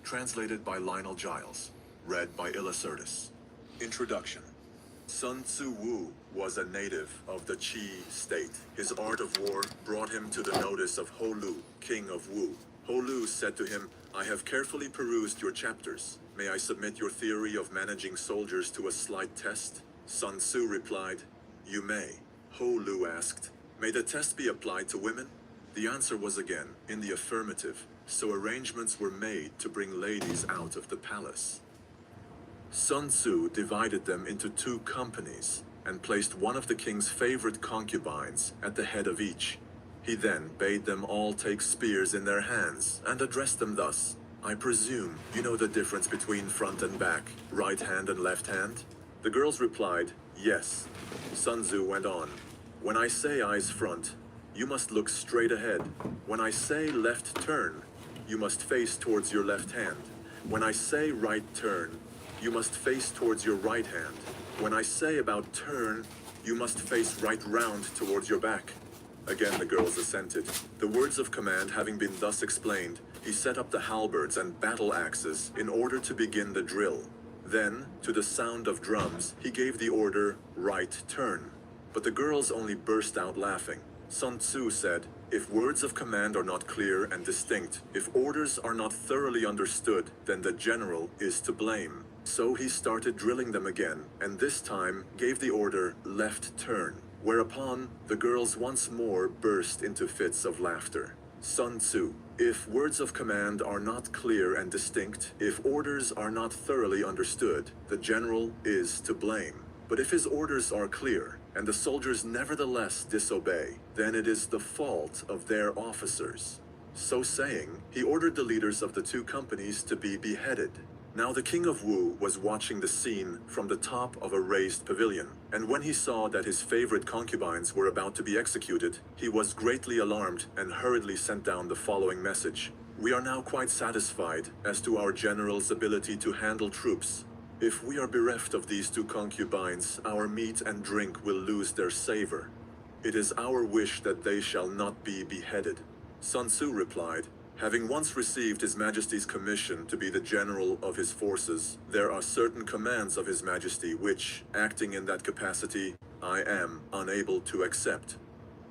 translated by Lionel Giles, read by Illucertus. Introduction. Sun Tzu was a native of the Qi state. His art of war brought him to the notice of Ho Lu, king of Wu. Ho Lu said to him, "I have carefully perused your chapters. May I submit your theory of managing soldiers to a slight test?" Sun Tzu replied, "You may." Ho Lu asked, "May the test be applied to women?" The answer was again in the affirmative, so arrangements were made to bring ladies out of the palace. Sun Tzu divided them into 2 companies and placed one of the king's favorite concubines at the head of each. He then bade them all take spears in their hands and addressed them thus, "I presume you know the difference between front and back, right hand and left hand?" The girls replied, "Yes." Sun Tzu went on, "When I say eyes front, you must look straight ahead. When I say left turn, you must face towards your left hand. When I say right turn, you must face towards your right hand. When I say about turn, you must face right round towards your back." Again the girls assented. The words of command having been thus explained, he set up the halberds and battle axes in order to begin the drill. Then, to the sound of drums, he gave the order, "Right turn." But the girls only burst out laughing. Sun Tzu said, "If words of command are not clear and distinct, if orders are not thoroughly understood, then the general is to blame." So he started drilling them again, and this time gave the order, "Left turn," whereupon the girls once more burst into fits of laughter. Sun Tzu: "If words of command are not clear and distinct, if orders are not thoroughly understood, the general is to blame. But if his orders are clear, and the soldiers nevertheless disobey, then it is the fault of their officers." So saying, he ordered the leaders of the 2 companies to be beheaded. Now the king of Wu was watching the scene from the top of a raised pavilion, and when he saw that his favorite concubines were about to be executed, he was greatly alarmed and hurriedly sent down the following message: "We are now quite satisfied as to our general's ability to handle troops. If we are bereft of these 2 concubines, our meat and drink will lose their savor. It is our wish that they shall not be beheaded." Sun Tzu replied, "Having once received His Majesty's commission to be the general of his forces, there are certain commands of His Majesty which, acting in that capacity, I am unable to accept."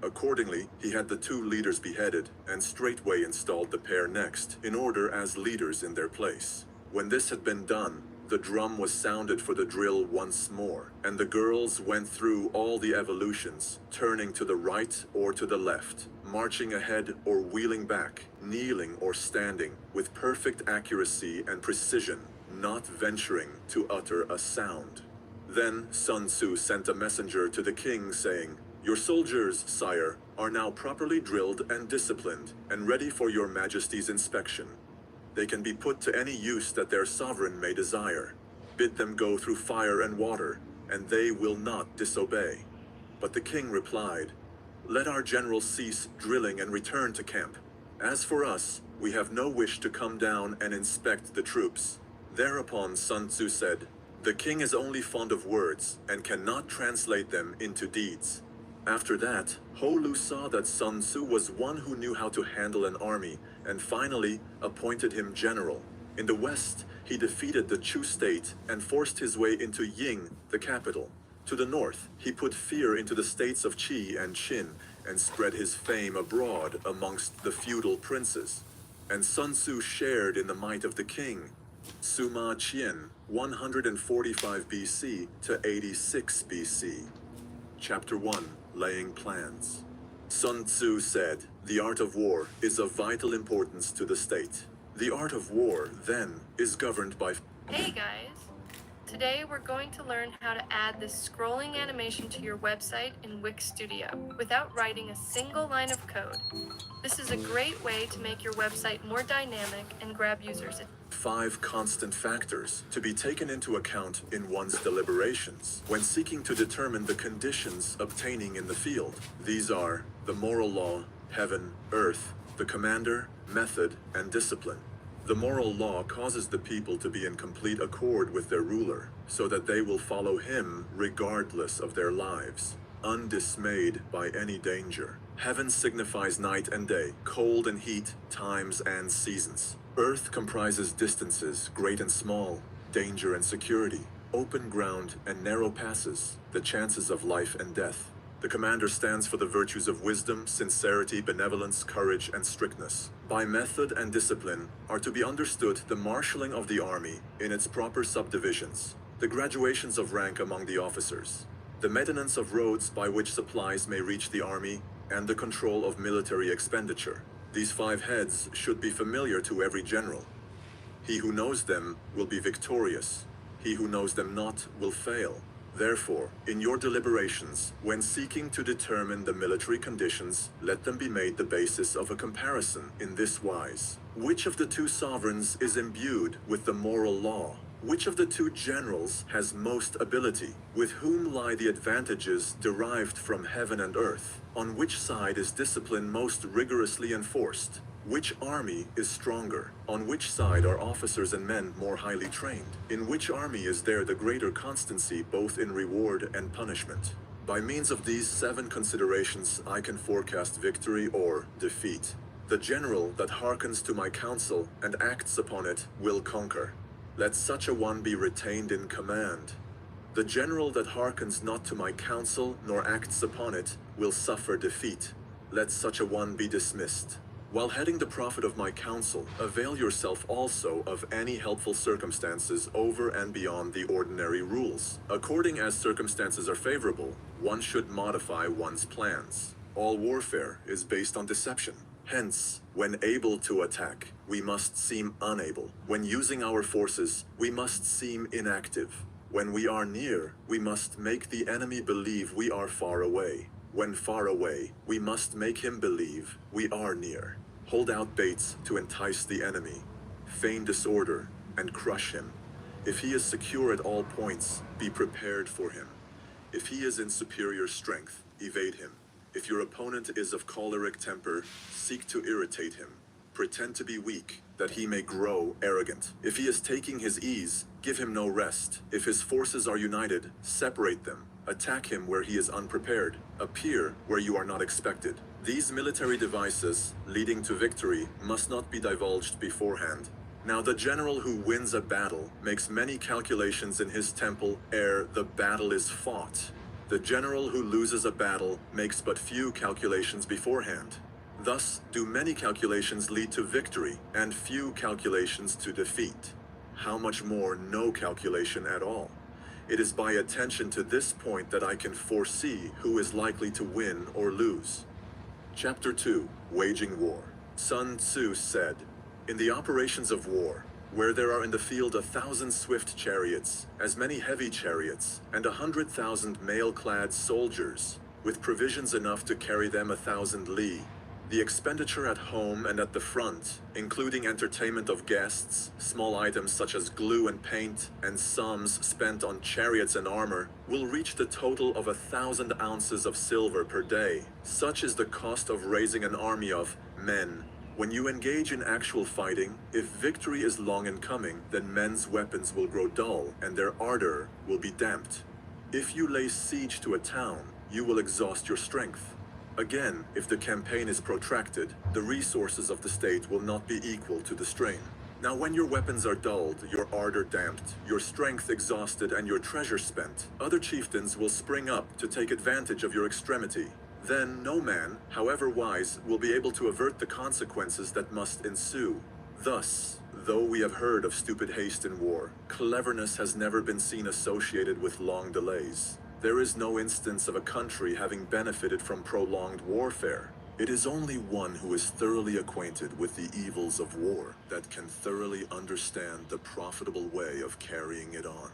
Accordingly, he had the 2 leaders beheaded, and straightway installed the pair next, in order as leaders in their place. When this had been done, the drum was sounded for the drill once more, and the girls went through all the evolutions, turning to the right or to the left, marching ahead or wheeling back, kneeling or standing, with perfect accuracy and precision, not venturing to utter a sound. Then Sun Tzu sent a messenger to the king saying, "Your soldiers, sire, are now properly drilled and disciplined, and ready for your Majesty's inspection. They can be put to any use that their sovereign may desire. Bid them go through fire and water, and they will not disobey." But the king replied, "Let our general cease drilling and return to camp. As for us, we have no wish to come down and inspect the troops." Thereupon Sun Tzu said, "The king is only fond of words, and cannot translate them into deeds." After that, Ho Lu saw that Sun Tzu was one who knew how to handle an army, and finally appointed him general. In the west, he defeated the Chu state and forced his way into Ying, the capital. To the north, he put fear into the states of Qi and Qin, and spread his fame abroad amongst the feudal princes. And Sun Tzu shared in the might of the king. Sima Qian, 145 BC to 86 BC. Chapter 1. Laying Plans. Sun Tzu said, "The art of war is of vital importance to the state. The art of war, then, is governed by..." Hey guys! Today we're going to learn how to add this scrolling animation to your website in Wix Studio without writing a single line of code. This is a great way to make your website more dynamic and grab users. 5 constant factors to be taken into account in one's deliberations when seeking to determine the conditions obtaining in the field. These are the moral law, heaven, earth, the commander, method, and discipline. The moral law causes the people to be in complete accord with their ruler, so that they will follow him regardless of their lives, undismayed by any danger. Heaven signifies night and day, cold and heat, times and seasons. Earth comprises distances, great and small, danger and security, open ground and narrow passes, the chances of life and death. The commander stands for the virtues of wisdom, sincerity, benevolence, courage, and strictness. By method and discipline are to be understood the marshalling of the army in its proper subdivisions, the graduations of rank among the officers, the maintenance of roads by which supplies may reach the army, and the control of military expenditure. These 5 heads should be familiar to every general. He who knows them will be victorious. He who knows them not will fail. Therefore, in your deliberations, when seeking to determine the military conditions, let them be made the basis of a comparison in this wise. Which of the 2 sovereigns is imbued with the moral law? Which of the 2 generals has most ability? With whom lie the advantages derived from heaven and earth? On which side is discipline most rigorously enforced? Which army is stronger? On which side are officers and men more highly trained? In which army is there the greater constancy both in reward and punishment? By means of these 7 considerations, I can forecast victory or defeat. The general that hearkens to my counsel and acts upon it will conquer. Let such a one be retained in command. The general that hearkens not to my counsel nor acts upon it will suffer defeat. Let such a one be dismissed. While heading the profit of my counsel, avail yourself also of any helpful circumstances over and beyond the ordinary rules. According as circumstances are favorable, one should modify one's plans. All warfare is based on deception. Hence, when able to attack, we must seem unable. When using our forces, we must seem inactive. When we are near, we must make the enemy believe we are far away. When far away, we must make him believe we are near. Hold out baits to entice the enemy. Feign disorder and crush him. If he is secure at all points, be prepared for him. If he is in superior strength, evade him. If your opponent is of choleric temper, seek to irritate him. Pretend to be weak, that he may grow arrogant. If he is taking his ease, give him no rest. If his forces are united, separate them. Attack him where he is unprepared. Appear where you are not expected. These military devices, leading to victory, must not be divulged beforehand. Now the general who wins a battle makes many calculations in his temple ere the battle is fought. The general who loses a battle makes but few calculations beforehand. Thus do many calculations lead to victory, and few calculations to defeat. How much more no calculation at all? It is by attention to this point that I can foresee who is likely to win or lose. Chapter 2. Waging War. Sun Tzu said, "In the operations of war, where there are in the field 1,000 swift chariots, as many heavy chariots, and 100,000 mail-clad soldiers, with provisions enough to carry them 1,000 li, the expenditure at home and at the front, including entertainment of guests, small items such as glue and paint, and sums spent on chariots and armor, will reach the total of 1,000 ounces of silver per day. Such is the cost of raising an army of men. When you engage in actual fighting, if victory is long in coming, then men's weapons will grow dull and their ardor will be damped. If you lay siege to a town, you will exhaust your strength. Again, if the campaign is protracted, the resources of the state will not be equal to the strain. Now when your weapons are dulled, your ardor damped, your strength exhausted, and your treasure spent, other chieftains will spring up to take advantage of your extremity. Then no man, however wise, will be able to avert the consequences that must ensue. Thus, though we have heard of stupid haste in war, cleverness has never been seen associated with long delays. There is no instance of a country having benefited from prolonged warfare. It is only one who is thoroughly acquainted with the evils of war that can thoroughly understand the profitable way of carrying it on.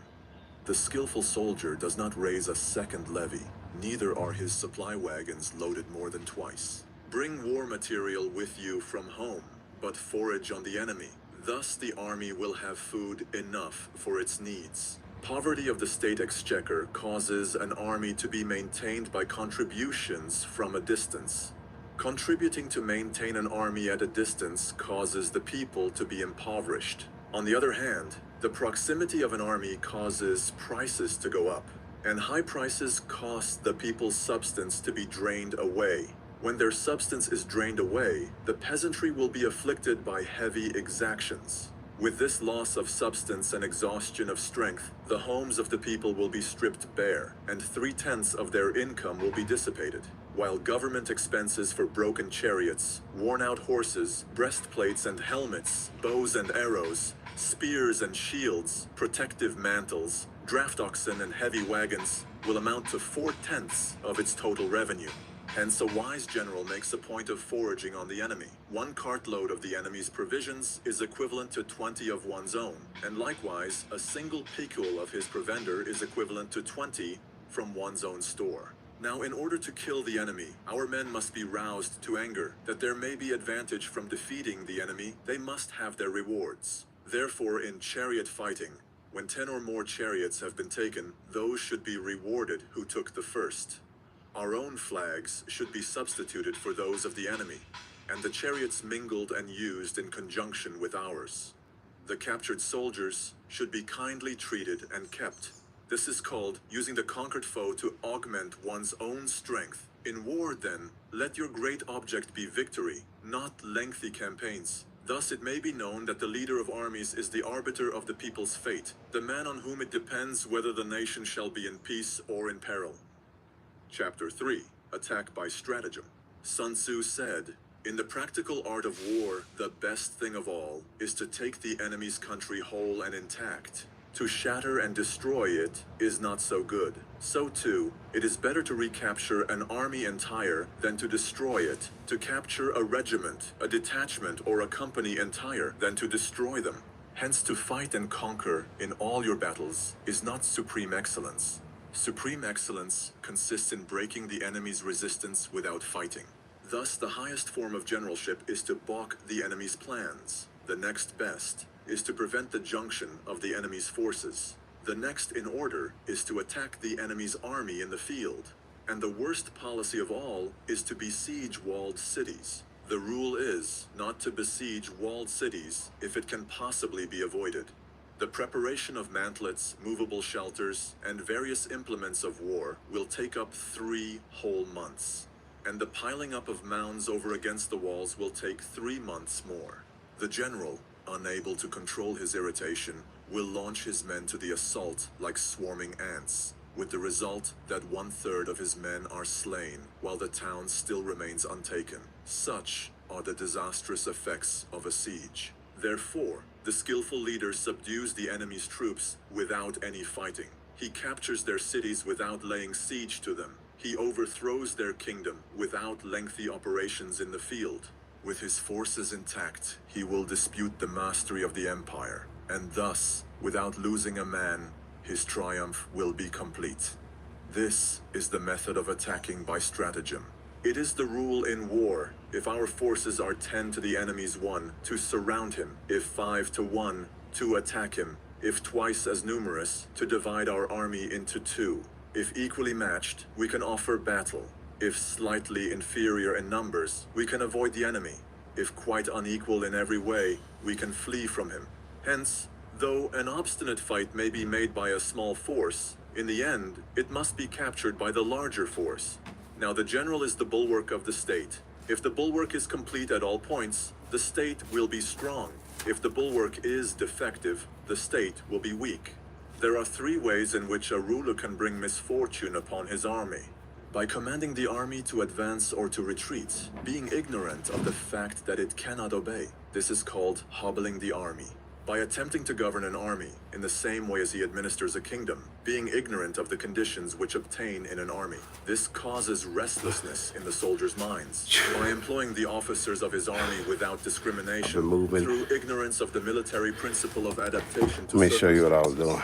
The skillful soldier does not raise a second levy, neither are his supply wagons loaded more than twice. Bring war material with you from home, but forage on the enemy. Thus the army will have food enough for its needs. Poverty of the state exchequer causes an army to be maintained by contributions from a distance. Contributing to maintain an army at a distance causes the people to be impoverished. On the other hand, the proximity of an army causes prices to go up, and high prices cause the people's substance to be drained away. When their substance is drained away, the peasantry will be afflicted by heavy exactions. With this loss of substance and exhaustion of strength, the homes of the people will be stripped bare, and 3/10 of their income will be dissipated, while government expenses for broken chariots, worn-out horses, breastplates and helmets, bows and arrows, spears and shields, protective mantles, draft oxen and heavy wagons will amount to 4/10 of its total revenue. Hence, a wise general makes a point of foraging on the enemy. 1 cartload of the enemy's provisions is equivalent to 20 of one's own, and likewise, a single picul of his provender is equivalent to 20 from one's own store. Now, in order to kill the enemy, our men must be roused to anger. That there may be advantage from defeating the enemy, they must have their rewards. Therefore, in chariot fighting, when 10 or more chariots have been taken, those should be rewarded who took the first. Our own flags should be substituted for those of the enemy, and the chariots mingled and used in conjunction with ours. The captured soldiers should be kindly treated and kept. This is called using the conquered foe to augment one's own strength. In war, then, let your great object be victory, not lengthy campaigns. Thus it may be known that the leader of armies is the arbiter of the people's fate, the man on whom it depends whether the nation shall be in peace or in peril. Chapter 3. Attack by Stratagem. Sun Tzu said, "In the practical art of war, the best thing of all is to take the enemy's country whole and intact. To shatter and destroy it is not so good. So too, it is better to recapture an army entire than to destroy it. To capture a regiment, a detachment, or a company entire than to destroy them. Hence, to fight and conquer in all your battles is not supreme excellence. Supreme excellence consists in breaking the enemy's resistance without fighting. Thus, the highest form of generalship is to balk the enemy's plans. The next best is to prevent the junction of the enemy's forces. The next in order is to attack the enemy's army in the field. And the worst policy of all is to besiege walled cities. The rule is not to besiege walled cities if it can possibly be avoided. The preparation of mantlets, movable shelters, and various implements of war will take up 3 whole months. And the piling up of mounds over against the walls will take 3 months more. The general, unable to control his irritation, will launch his men to the assault like swarming ants, with the result that 1/3 of his men are slain, while the town still remains untaken. Such are the disastrous effects of a siege. Therefore, the skillful leader subdues the enemy's troops without any fighting. He captures their cities without laying siege to them. He overthrows their kingdom without lengthy operations in the field. With his forces intact, he will dispute the mastery of the empire, and thus, without losing a man, his triumph will be complete. This is the method of attacking by stratagem. It is the rule in war, if our forces are 10 to the enemy's 1, to surround him; if 5 to 1, to attack him; if twice as numerous, to divide our army into 2. If equally matched, we can offer battle. If slightly inferior in numbers, we can avoid the enemy. If quite unequal in every way, we can flee from him. Hence, though an obstinate fight may be made by a small force, in the end, it must be captured by the larger force. Now, the general is the bulwark of the state. If the bulwark is complete at all points, the state will be strong. If the bulwark is defective, the state will be weak. There are 3 ways in which a ruler can bring misfortune upon his army. By commanding the army to advance or to retreat, being ignorant of the fact that it cannot obey. This is called hobbling the army. By attempting to govern an army in the same way as he administers a kingdom, being ignorant of the conditions which obtain in an army. This causes restlessness in the soldiers' minds. By employing the officers of his army without discrimination, through ignorance of the military principle of adaptation to Let me show you what I was doing.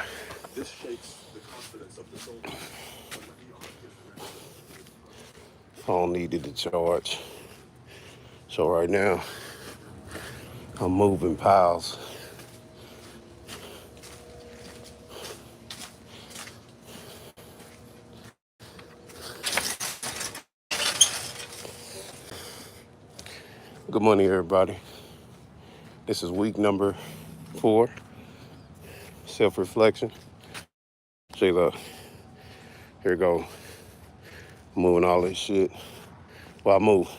This shakes the confidence of the soldiers. Phone needed to charge. So right now, I'm moving piles. Good morning, everybody. This is week number 4, self-reflection. Shayla, here we go. Moving all this shit Well, I move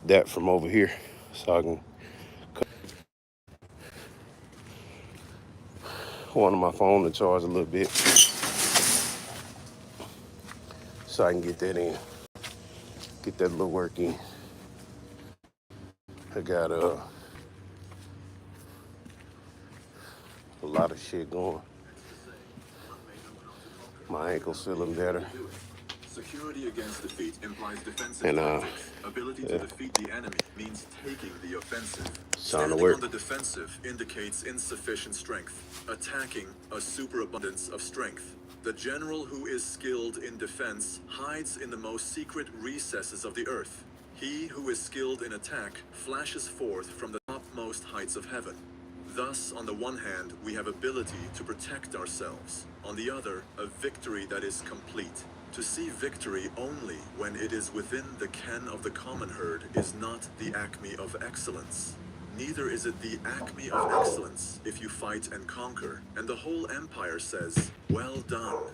that from over here so I can one of my phone to charge a little bit so I can get that in, get that little work in. I got a lot of shit going. My ankle's feeling better. Security against defeat implies defensive And tactics. Ability to defeat the enemy means taking the offensive. Sound Standing work. on the defensive indicates insufficient strength. Attacking, a superabundance of strength. The general who is skilled in defense hides in the most secret recesses of the earth. He who is skilled in attack flashes forth from the topmost heights of heaven. Thus, on the one hand, we have ability to protect ourselves. On the other, a victory that is complete. To see victory only when it is within the ken of the common herd is not the acme of excellence. Neither is it the acme of excellence if you fight and conquer, and the whole empire says, "Well done."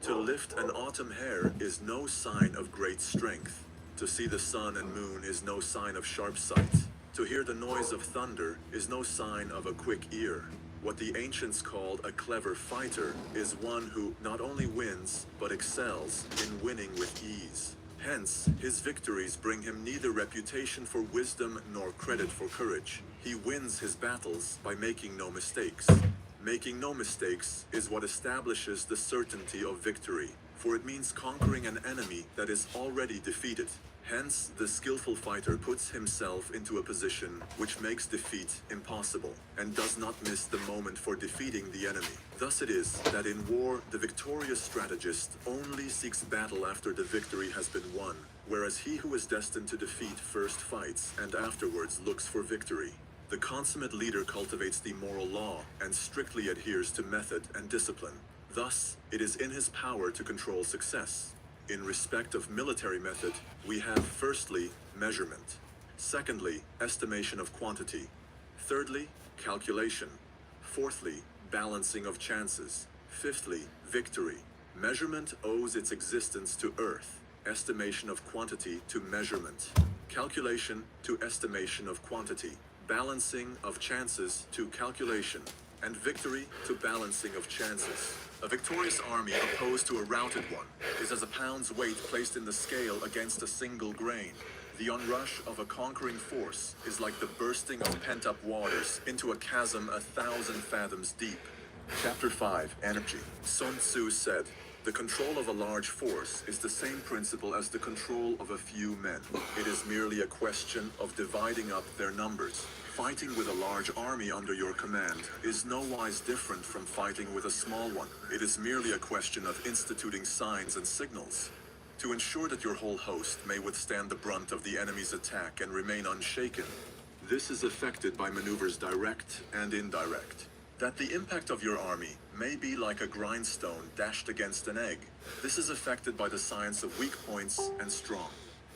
To lift an autumn hair is no sign of great strength. To see the sun and moon is no sign of sharp sight. To hear the noise of thunder is no sign of a quick ear. What the ancients called a clever fighter is one who not only wins, but excels in winning with ease. Hence, his victories bring him neither reputation for wisdom nor credit for courage. He wins his battles by making no mistakes. Making no mistakes is what establishes the certainty of victory, for it means conquering an enemy that is already defeated. Hence, the skillful fighter puts himself into a position which makes defeat impossible, and does not miss the moment for defeating the enemy. Thus it is that in war, the victorious strategist only seeks battle after the victory has been won, whereas he who is destined to defeat first fights and afterwards looks for victory. The consummate leader cultivates the moral law and strictly adheres to method and discipline. Thus, it is in his power to control success. In respect of military method, we have firstly, measurement. Secondly, estimation of quantity. Thirdly, calculation. Fourthly, balancing of chances. Fifthly, victory. Measurement owes its existence to earth, estimation of quantity to measurement, calculation to estimation of quantity, balancing of chances to calculation, and victory to balancing of chances. A victorious army opposed to a routed one is as a pound's weight placed in the scale against a single grain. The onrush of a conquering force is like the bursting of pent-up waters into a chasm 1,000 fathoms deep. Chapter 5, Energy. Sun Tzu said, "The control of a large force is the same principle as the control of a few men. It is merely a question of dividing up their numbers. Fighting with a large army under your command is no wise different from fighting with a small one. It is merely a question of instituting signs and signals. To ensure that your whole host may withstand the brunt of the enemy's attack and remain unshaken, this is effected by maneuvers direct and indirect. That the impact of your army may be like a grindstone dashed against an egg, this is effected by the science of weak points and strong.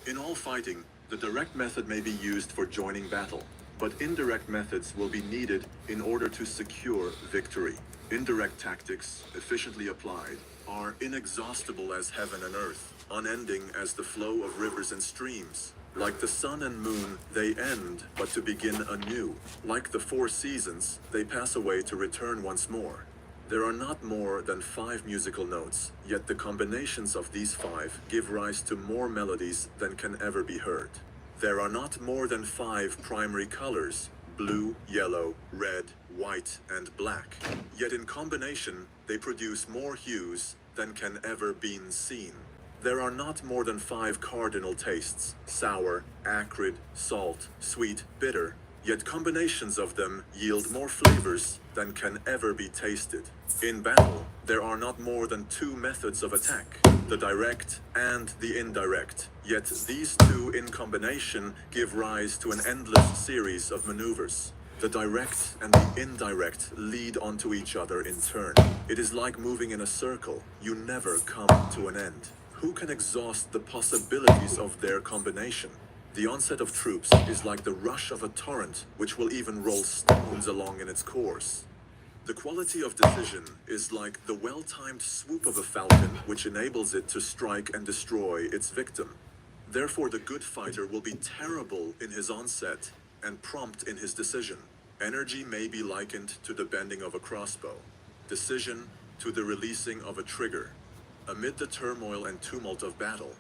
In all fighting, the direct method may be used for joining battle, but indirect methods will be needed in order to secure victory. Indirect tactics, efficiently applied, are inexhaustible as heaven and earth, unending as the flow of rivers and streams. Like the sun and moon, they end, but to begin anew. Like the 4 seasons, they pass away to return once more. There are not more than 5 musical notes, yet the combinations of these 5 give rise to more melodies than can ever be heard. There are not more than 5 primary colors, blue, yellow, red, white, and black. Yet in combination, they produce more hues than can ever been seen. There are not more than 5 cardinal tastes, sour, acrid, salt, sweet, bitter, yet combinations of them yield more flavors than can ever be tasted. In battle, there are not more than 2 methods of attack, the direct and the indirect, yet these 2 in combination give rise to an endless series of maneuvers. The direct and the indirect lead onto each other in turn. It is like moving in a circle. You never come to an end. Who can exhaust the possibilities of their combination? The onset of troops is like the rush of a torrent, which will even roll stones along in its course. The quality of decision is like the well-timed swoop of a falcon, which enables it to strike and destroy its victim. Therefore, the good fighter will be terrible in his onset and prompt in his decision. Energy may be likened to the bending of a crossbow, decision to the releasing of a trigger. Amid the turmoil and tumult of battle,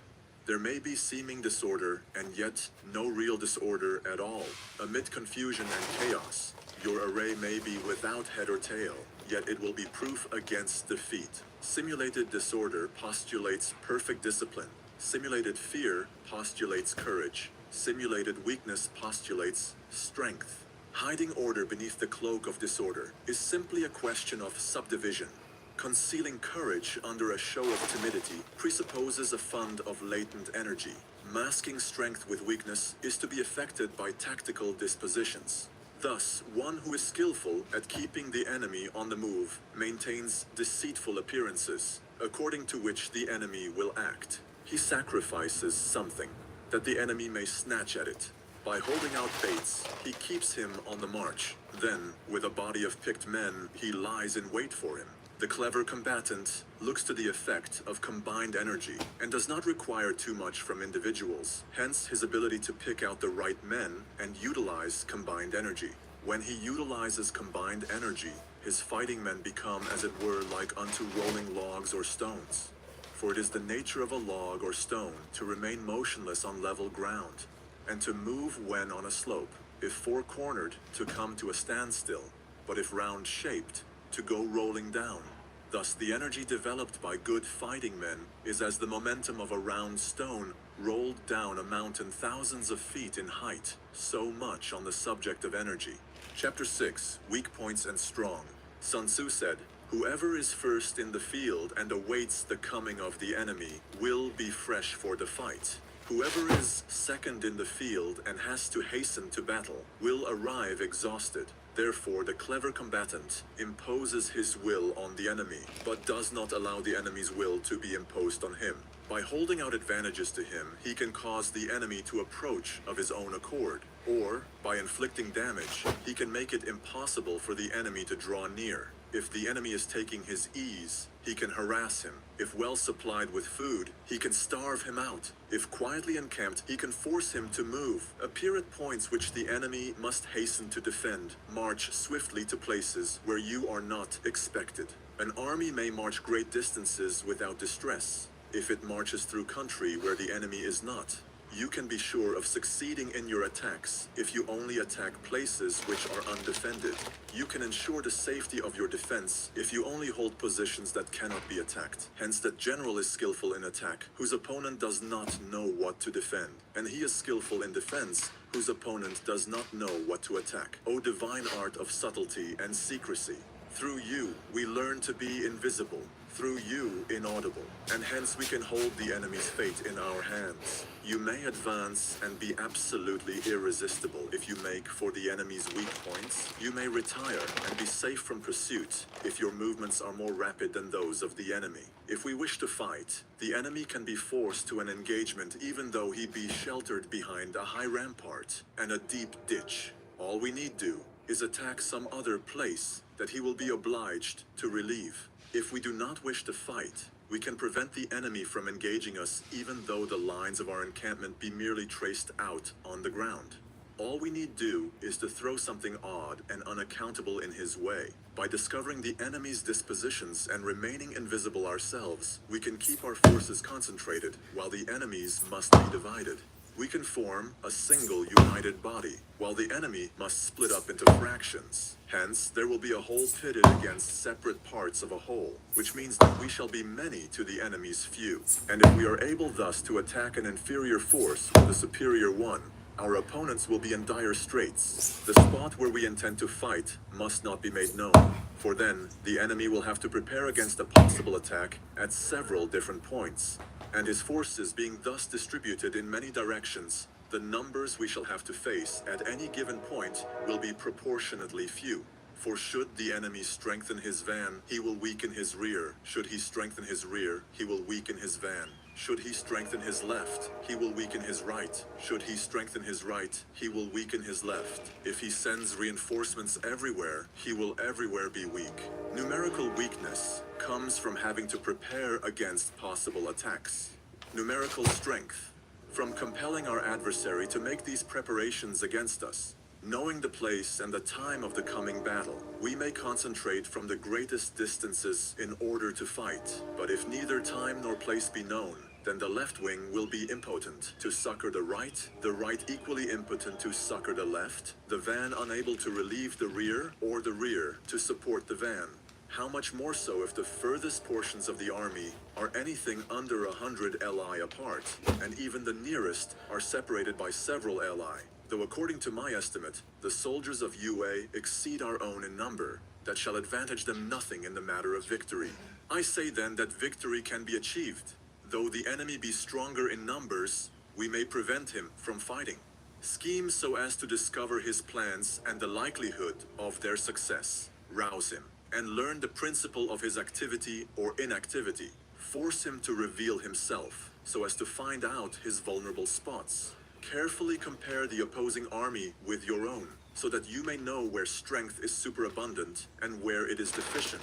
there may be seeming disorder and yet no real disorder at all. Amid confusion and chaos, your array may be without head or tail, yet it will be proof against defeat. Simulated disorder postulates perfect discipline. Simulated fear postulates courage. Simulated weakness postulates strength. Hiding order beneath the cloak of disorder is simply a question of subdivision. Concealing courage under a show of timidity presupposes a fund of latent energy. Masking strength with weakness is to be effected by tactical dispositions. Thus, one who is skillful at keeping the enemy on the move maintains deceitful appearances, according to which the enemy will act. He sacrifices something, that the enemy may snatch at it. By holding out baits, he keeps him on the march. Then, with a body of picked men, he lies in wait for him. The clever combatant looks to the effect of combined energy and does not require too much from individuals, hence his ability to pick out the right men and utilize combined energy. When he utilizes combined energy, his fighting men become, as it were, like unto rolling logs or stones. For it is the nature of a log or stone to remain motionless on level ground, and to move when on a slope, if four-cornered, to come to a standstill, but if round-shaped, to go rolling down. Thus, the energy developed by good fighting men is as the momentum of a round stone rolled down a mountain thousands of feet in height. So much on the subject of energy. Chapter 6, Weak Points and Strong. Sun Tzu said, "Whoever is first in the field and awaits the coming of the enemy will be fresh for the fight. Whoever is second in the field and has to hasten to battle will arrive exhausted. Therefore, the clever combatant imposes his will on the enemy, but does not allow the enemy's will to be imposed on him. By holding out advantages to him, he can cause the enemy to approach of his own accord, or, by inflicting damage, he can make it impossible for the enemy to draw near. If the enemy is taking his ease, he can harass him. If well supplied with food, he can starve him out. If quietly encamped, he can force him to move, appear at points which the enemy must hasten to defend, march swiftly to places where you are not expected. An army may march great distances without distress. If it marches through country where the enemy is not, you can be sure of succeeding in your attacks if you only attack places which are undefended. You can ensure the safety of your defense if you only hold positions that cannot be attacked. Hence, that general is skillful in attack, whose opponent does not know what to defend, and he is skillful in defense, whose opponent does not know what to attack. O divine art of subtlety and secrecy! Through you, we learn to be invisible, through you, inaudible, and hence we can hold the enemy's fate in our hands. You may advance and be absolutely irresistible if you make for the enemy's weak points. You may retire and be safe from pursuit if your movements are more rapid than those of the enemy. If we wish to fight, the enemy can be forced to an engagement even though he be sheltered behind a high rampart and a deep ditch. All we need do is attack some other place that he will be obliged to relieve. If we do not wish to fight, we can prevent the enemy from engaging us even though the lines of our encampment be merely traced out on the ground. All we need do is to throw something odd and unaccountable in his way. By discovering the enemy's dispositions and remaining invisible ourselves, we can keep our forces concentrated while the enemy's must be divided. We can form a single united body, while the enemy must split up into fractions. Hence, there will be a whole pitted against separate parts of a whole, which means that we shall be many to the enemy's few. And if we are able thus to attack an inferior force with a superior one, our opponents will be in dire straits. The spot where we intend to fight must not be made known, for then the enemy will have to prepare against a possible attack at several different points. And his forces being thus distributed in many directions, the numbers we shall have to face at any given point will be proportionately few. For should the enemy strengthen his van, he will weaken his rear. Should he strengthen his rear, he will weaken his van. Should he strengthen his left, he will weaken his right. Should he strengthen his right, he will weaken his left. If he sends reinforcements everywhere, he will everywhere be weak. Numerical weakness comes from having to prepare against possible attacks. Numerical strength, from compelling our adversary to make these preparations against us. Knowing the place and the time of the coming battle, we may concentrate from the greatest distances in order to fight. But if neither time nor place be known, then the left wing will be impotent to succor the right equally impotent to succor the left, the van unable to relieve the rear, or the rear to support the van. How much more so if the furthest portions of the army are anything under 100 li apart, and even the nearest are separated by several li. Though according to my estimate, the soldiers of UA exceed our own in number, that shall advantage them nothing in the matter of victory. I say then that victory can be achieved. Though the enemy be stronger in numbers, we may prevent him from fighting. Scheme so as to discover his plans and the likelihood of their success. Rouse him, and learn the principle of his activity or inactivity. Force him to reveal himself, so as to find out his vulnerable spots. Carefully compare the opposing army with your own, so that you may know where strength is superabundant and where it is deficient.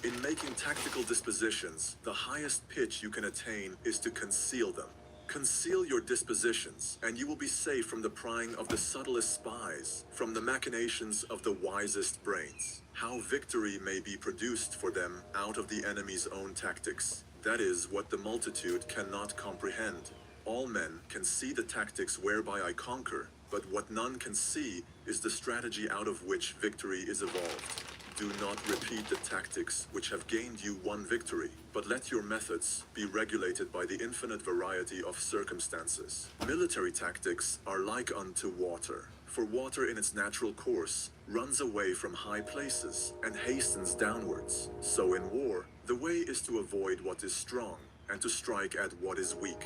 In making tactical dispositions, the highest pitch you can attain is to conceal them. Conceal your dispositions, and you will be safe from the prying of the subtlest spies, from the machinations of the wisest brains. How victory may be produced for them out of the enemy's own tactics. That is what the multitude cannot comprehend. All men can see the tactics whereby I conquer, but what none can see is the strategy out of which victory is evolved. Do not repeat the tactics which have gained you one victory, but let your methods be regulated by the infinite variety of circumstances. Military tactics are like unto water, for water in its natural course runs away from high places and hastens downwards. So in war, the way is to avoid what is strong and to strike at what is weak.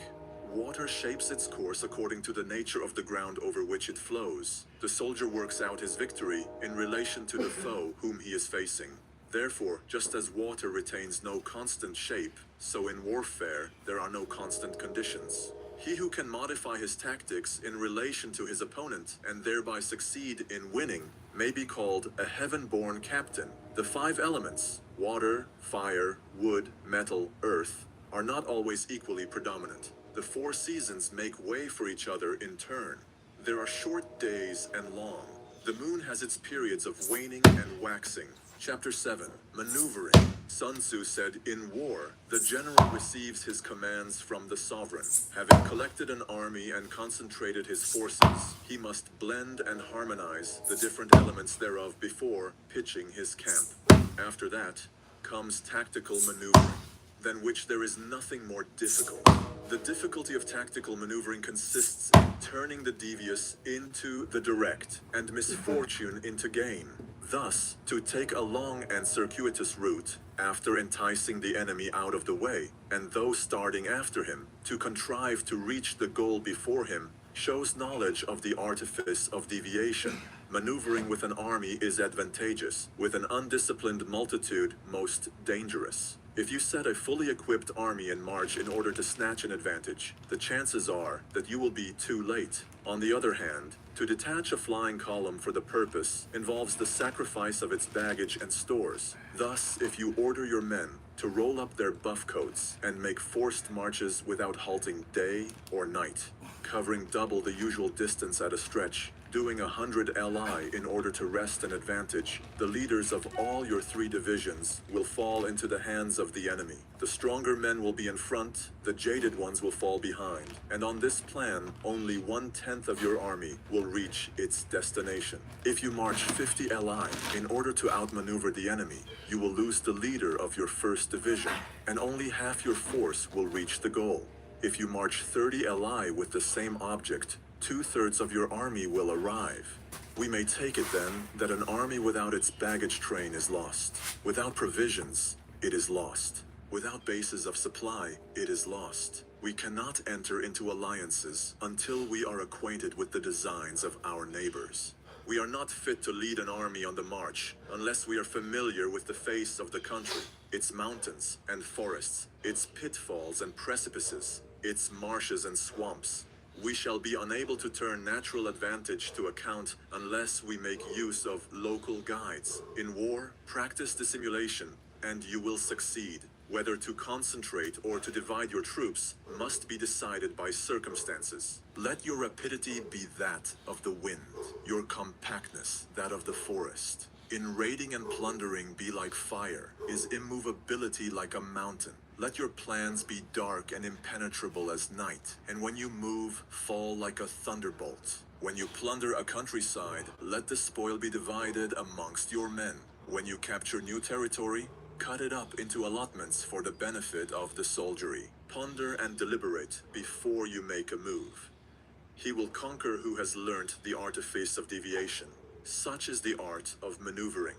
Water shapes its course according to the nature of the ground over which it flows. The soldier works out his victory in relation to the foe whom he is facing. Therefore, just as water retains no constant shape, so in warfare there are no constant conditions. He who can modify his tactics in relation to his opponent and thereby succeed in winning may be called a heaven-born captain. The 5 elements, water, fire, wood, metal, earth, are not always equally predominant. The 4 seasons make way for each other in turn. There are short days and long. The moon has its periods of waning and waxing. Chapter 7. Maneuvering. Sun Tzu said, in war, the general receives his commands from the sovereign. Having collected an army and concentrated his forces, he must blend and harmonize the different elements thereof before pitching his camp. After that comes tactical maneuvering, than which there is nothing more difficult. The difficulty of tactical maneuvering consists in turning the devious into the direct, and misfortune into gain. Thus, to take a long and circuitous route, after enticing the enemy out of the way, and those starting after him, to contrive to reach the goal before him, shows knowledge of the artifice of deviation. Maneuvering with an army is advantageous, with an undisciplined multitude most dangerous. If you set a fully equipped army in march in order to snatch an advantage, the chances are that you will be too late. On the other hand, to detach a flying column for the purpose involves the sacrifice of its baggage and stores. Thus, if you order your men to roll up their buff coats and make forced marches without halting day or night, covering double the usual distance at a stretch, doing 100 li in order to wrest an advantage, the leaders of all your 3 divisions will fall into the hands of the enemy. The stronger men will be in front, the jaded ones will fall behind, and on this plan, only 1/10 of your army will reach its destination. If you march 50 li in order to outmaneuver the enemy, you will lose the leader of your 1st division, and only half your force will reach the goal. If you march 30 li with the same object, 2/3 of your army will arrive. We may take it then that an army without its baggage train is lost. Without provisions, it is lost. Without bases of supply, it is lost. We cannot enter into alliances until we are acquainted with the designs of our neighbors. We are not fit to lead an army on the march unless we are familiar with the face of the country, its mountains and forests, its pitfalls and precipices, its marshes and swamps. We shall be unable to turn natural advantage to account unless we make use of local guides. In war, practice dissimulation, and you will succeed. Whether to concentrate or to divide your troops must be decided by circumstances. Let your rapidity be that of the wind, your compactness that of the forest. In raiding and plundering be like fire, is immovability like a mountain. Let your plans be dark and impenetrable as night, and when you move, fall like a thunderbolt. When you plunder a countryside, let the spoil be divided amongst your men. When you capture new territory, cut it up into allotments for the benefit of the soldiery. Ponder and deliberate before you make a move. He will conquer who has learnt the artifice of deviation. Such is the art of maneuvering.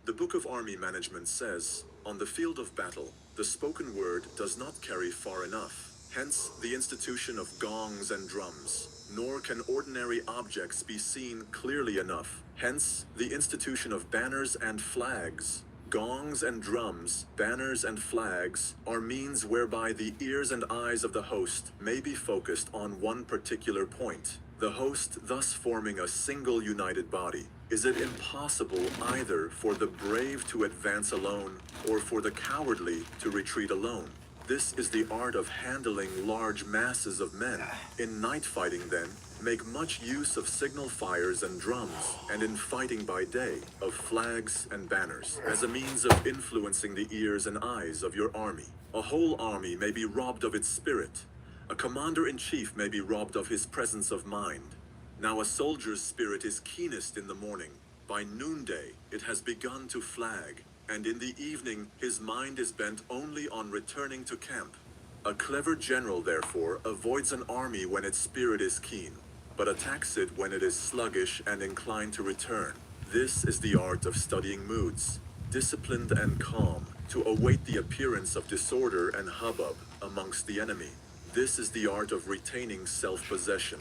The Book of Army Management says, on the field of battle, the spoken word does not carry far enough. Hence, the institution of gongs and drums. Nor can ordinary objects be seen clearly enough. Hence, the institution of banners and flags. Gongs and drums, banners and flags, are means whereby the ears and eyes of the host may be focused on one particular point. The host thus forming a single united body. Is it impossible either for the brave to advance alone, or for the cowardly to retreat alone? This is the art of handling large masses of men. In night fighting, then, make much use of signal fires and drums, and in fighting by day, of flags and banners, as a means of influencing the ears and eyes of your army. A whole army may be robbed of its spirit. A commander-in-chief may be robbed of his presence of mind. Now a soldier's spirit is keenest in the morning. By noonday, it has begun to flag, and in the evening, his mind is bent only on returning to camp. A clever general, therefore, avoids an army when its spirit is keen, but attacks it when it is sluggish and inclined to return. This is the art of studying moods, disciplined and calm, to await the appearance of disorder and hubbub amongst the enemy. This is the art of retaining self-possession,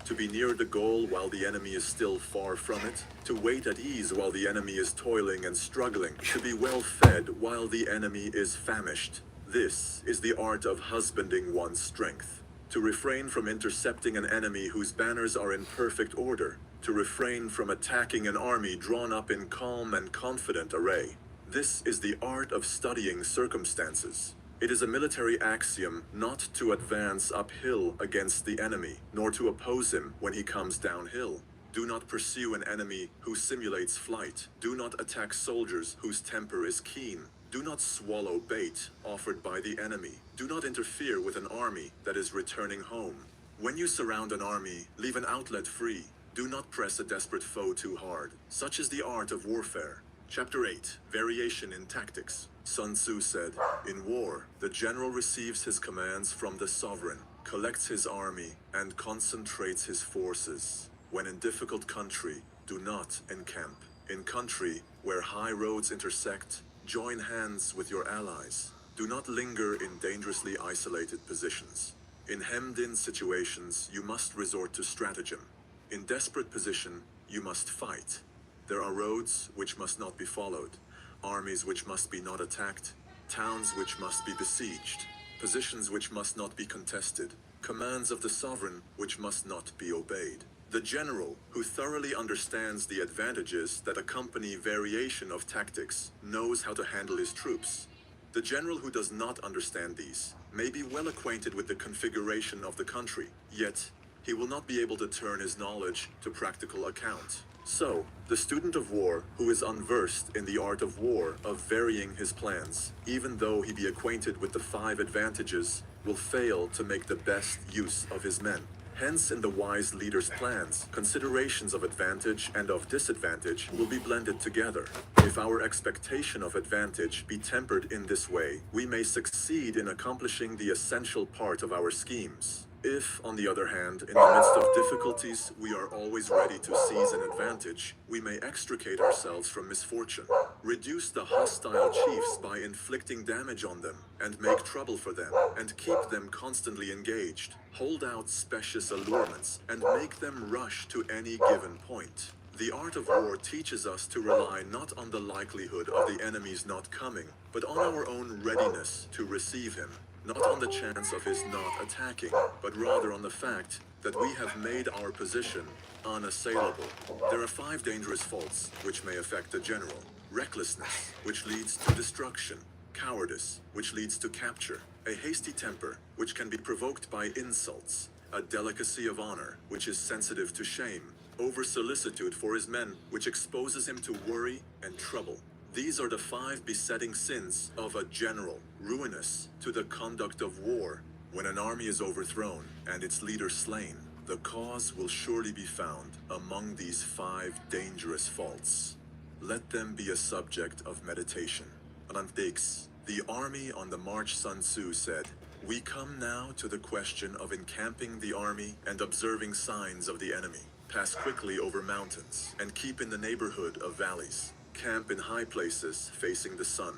to be near the goal while the enemy is still far from it, to wait at ease while the enemy is toiling and struggling, to be well fed while the enemy is famished. This is the art of husbanding one's strength, to refrain from intercepting an enemy whose banners are in perfect order, to refrain from attacking an army drawn up in calm and confident array. This is the art of studying circumstances. It is a military axiom not to advance uphill against the enemy, nor to oppose him when he comes downhill. Do not pursue an enemy who simulates flight. Do not attack soldiers whose temper is keen. Do not swallow bait offered by the enemy. Do not interfere with an army that is returning home. When you surround an army, leave an outlet free. Do not press a desperate foe too hard. Such is the art of warfare. Chapter 8. Variation in Tactics. Sun Tzu said, in war, the general receives his commands from the sovereign, collects his army, and concentrates his forces. When in difficult country, do not encamp. In country where high roads intersect, join hands with your allies. Do not linger in dangerously isolated positions. In hemmed-in situations, you must resort to stratagem. In desperate position, you must fight. There are roads which must not be followed, armies which must be not attacked, towns which must be besieged, positions which must not be contested, commands of the sovereign which must not be obeyed. The general, who thoroughly understands the advantages that accompany variation of tactics, knows how to handle his troops. The general who does not understand these may be well acquainted with the configuration of the country, yet he will not be able to turn his knowledge to practical account. So, the student of war who is unversed in the art of war of varying his plans, even though he be acquainted with the 5 advantages, will fail to make the best use of his men. Hence, in the wise leader's plans, considerations of advantage and of disadvantage will be blended together. If our expectation of advantage be tempered in this way, we may succeed in accomplishing the essential part of our schemes. If, on the other hand, in the midst of difficulties, we are always ready to seize an advantage, we may extricate ourselves from misfortune, reduce the hostile chiefs by inflicting damage on them, and make trouble for them, and keep them constantly engaged, hold out specious allurements, and make them rush to any given point. The art of war teaches us to rely not on the likelihood of the enemy's not coming, but on our own readiness to receive him. Not on the chance of his not attacking, but rather on the fact that we have made our position unassailable. There are 5 dangerous faults which may affect a general. Recklessness, which leads to destruction. cowardice, which leads to capture, a hasty temper, which can be provoked by insults, a delicacy of honor, which is sensitive to shame, over-solicitude for his men, which exposes him to worry and trouble. These are the 5 besetting sins of a general, ruinous to the conduct of war. When an army is overthrown and its leader slain, the cause will surely be found among these 5 dangerous faults. Let them be a subject of meditation. Anandix, the army on the march, Sun Tzu said, "We come now to the question of encamping the army and observing signs of the enemy. Pass quickly over mountains and keep in the neighborhood of valleys. Camp in high places facing the sun.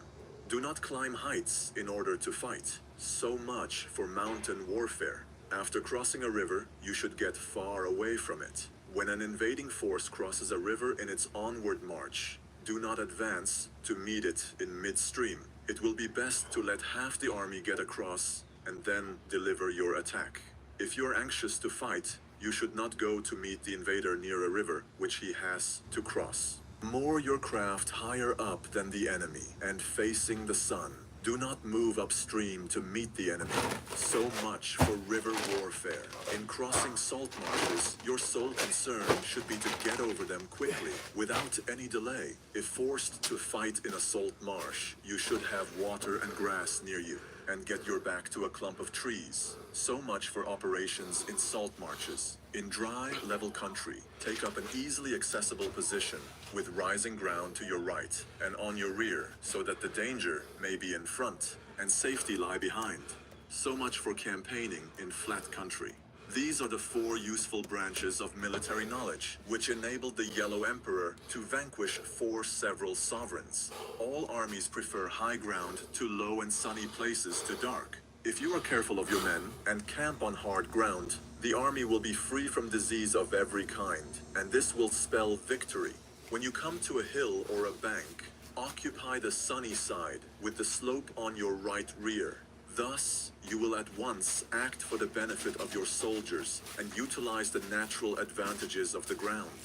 Do not climb heights in order to fight. So much for mountain warfare. After crossing a river, you should get far away from it. When an invading force crosses a river in its onward march, do not advance to meet it in midstream. It will be best to let half the army get across and then deliver your attack. If you are anxious to fight, you should not go to meet the invader near a river which he has to cross. Moor your craft higher up than the enemy and facing the sun. Do not move upstream to meet the enemy. So much for river warfare. In crossing salt marshes, your sole concern should be to get over them quickly, without any delay. If forced to fight in a salt marsh, you should have water and grass near you, and get your back to a clump of trees. So much for operations in salt marshes. In dry, level country, take up an easily accessible position, with rising ground to your right and on your rear, so that the danger may be in front and safety lie behind. So much for campaigning in flat country. These are the 4 useful branches of military knowledge, which enabled the Yellow Emperor to vanquish 4 several sovereigns. All armies prefer high ground to low and sunny places to dark. If you are careful of your men and camp on hard ground, the army will be free from disease of every kind, and this will spell victory. When you come to a hill or a bank, occupy the sunny side with the slope on your right rear. Thus, you will at once act for the benefit of your soldiers and utilize the natural advantages of the ground.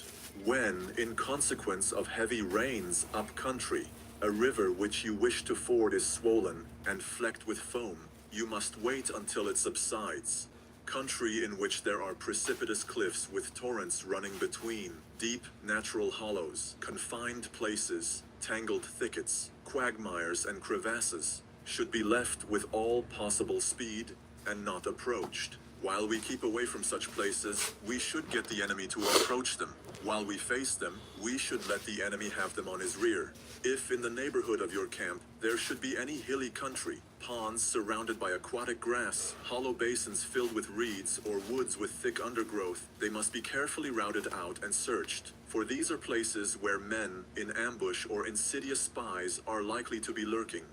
When, in consequence of heavy rains up country, a river which you wish to ford is swollen and flecked with foam, you must wait until it subsides. Country in which there are precipitous cliffs with torrents running between, deep natural hollows, confined places, tangled thickets, quagmires and crevasses, should be left with all possible speed and not approached. While we keep away from such places, we should get the enemy to approach them. While we face them, we should let the enemy have them on his rear. If in the neighborhood of your camp there should be any hilly country, ponds surrounded by aquatic grass, hollow basins filled with reeds, or woods with thick undergrowth, they must be carefully routed out and searched, for these are places where men in ambush or insidious spies are likely to be lurking.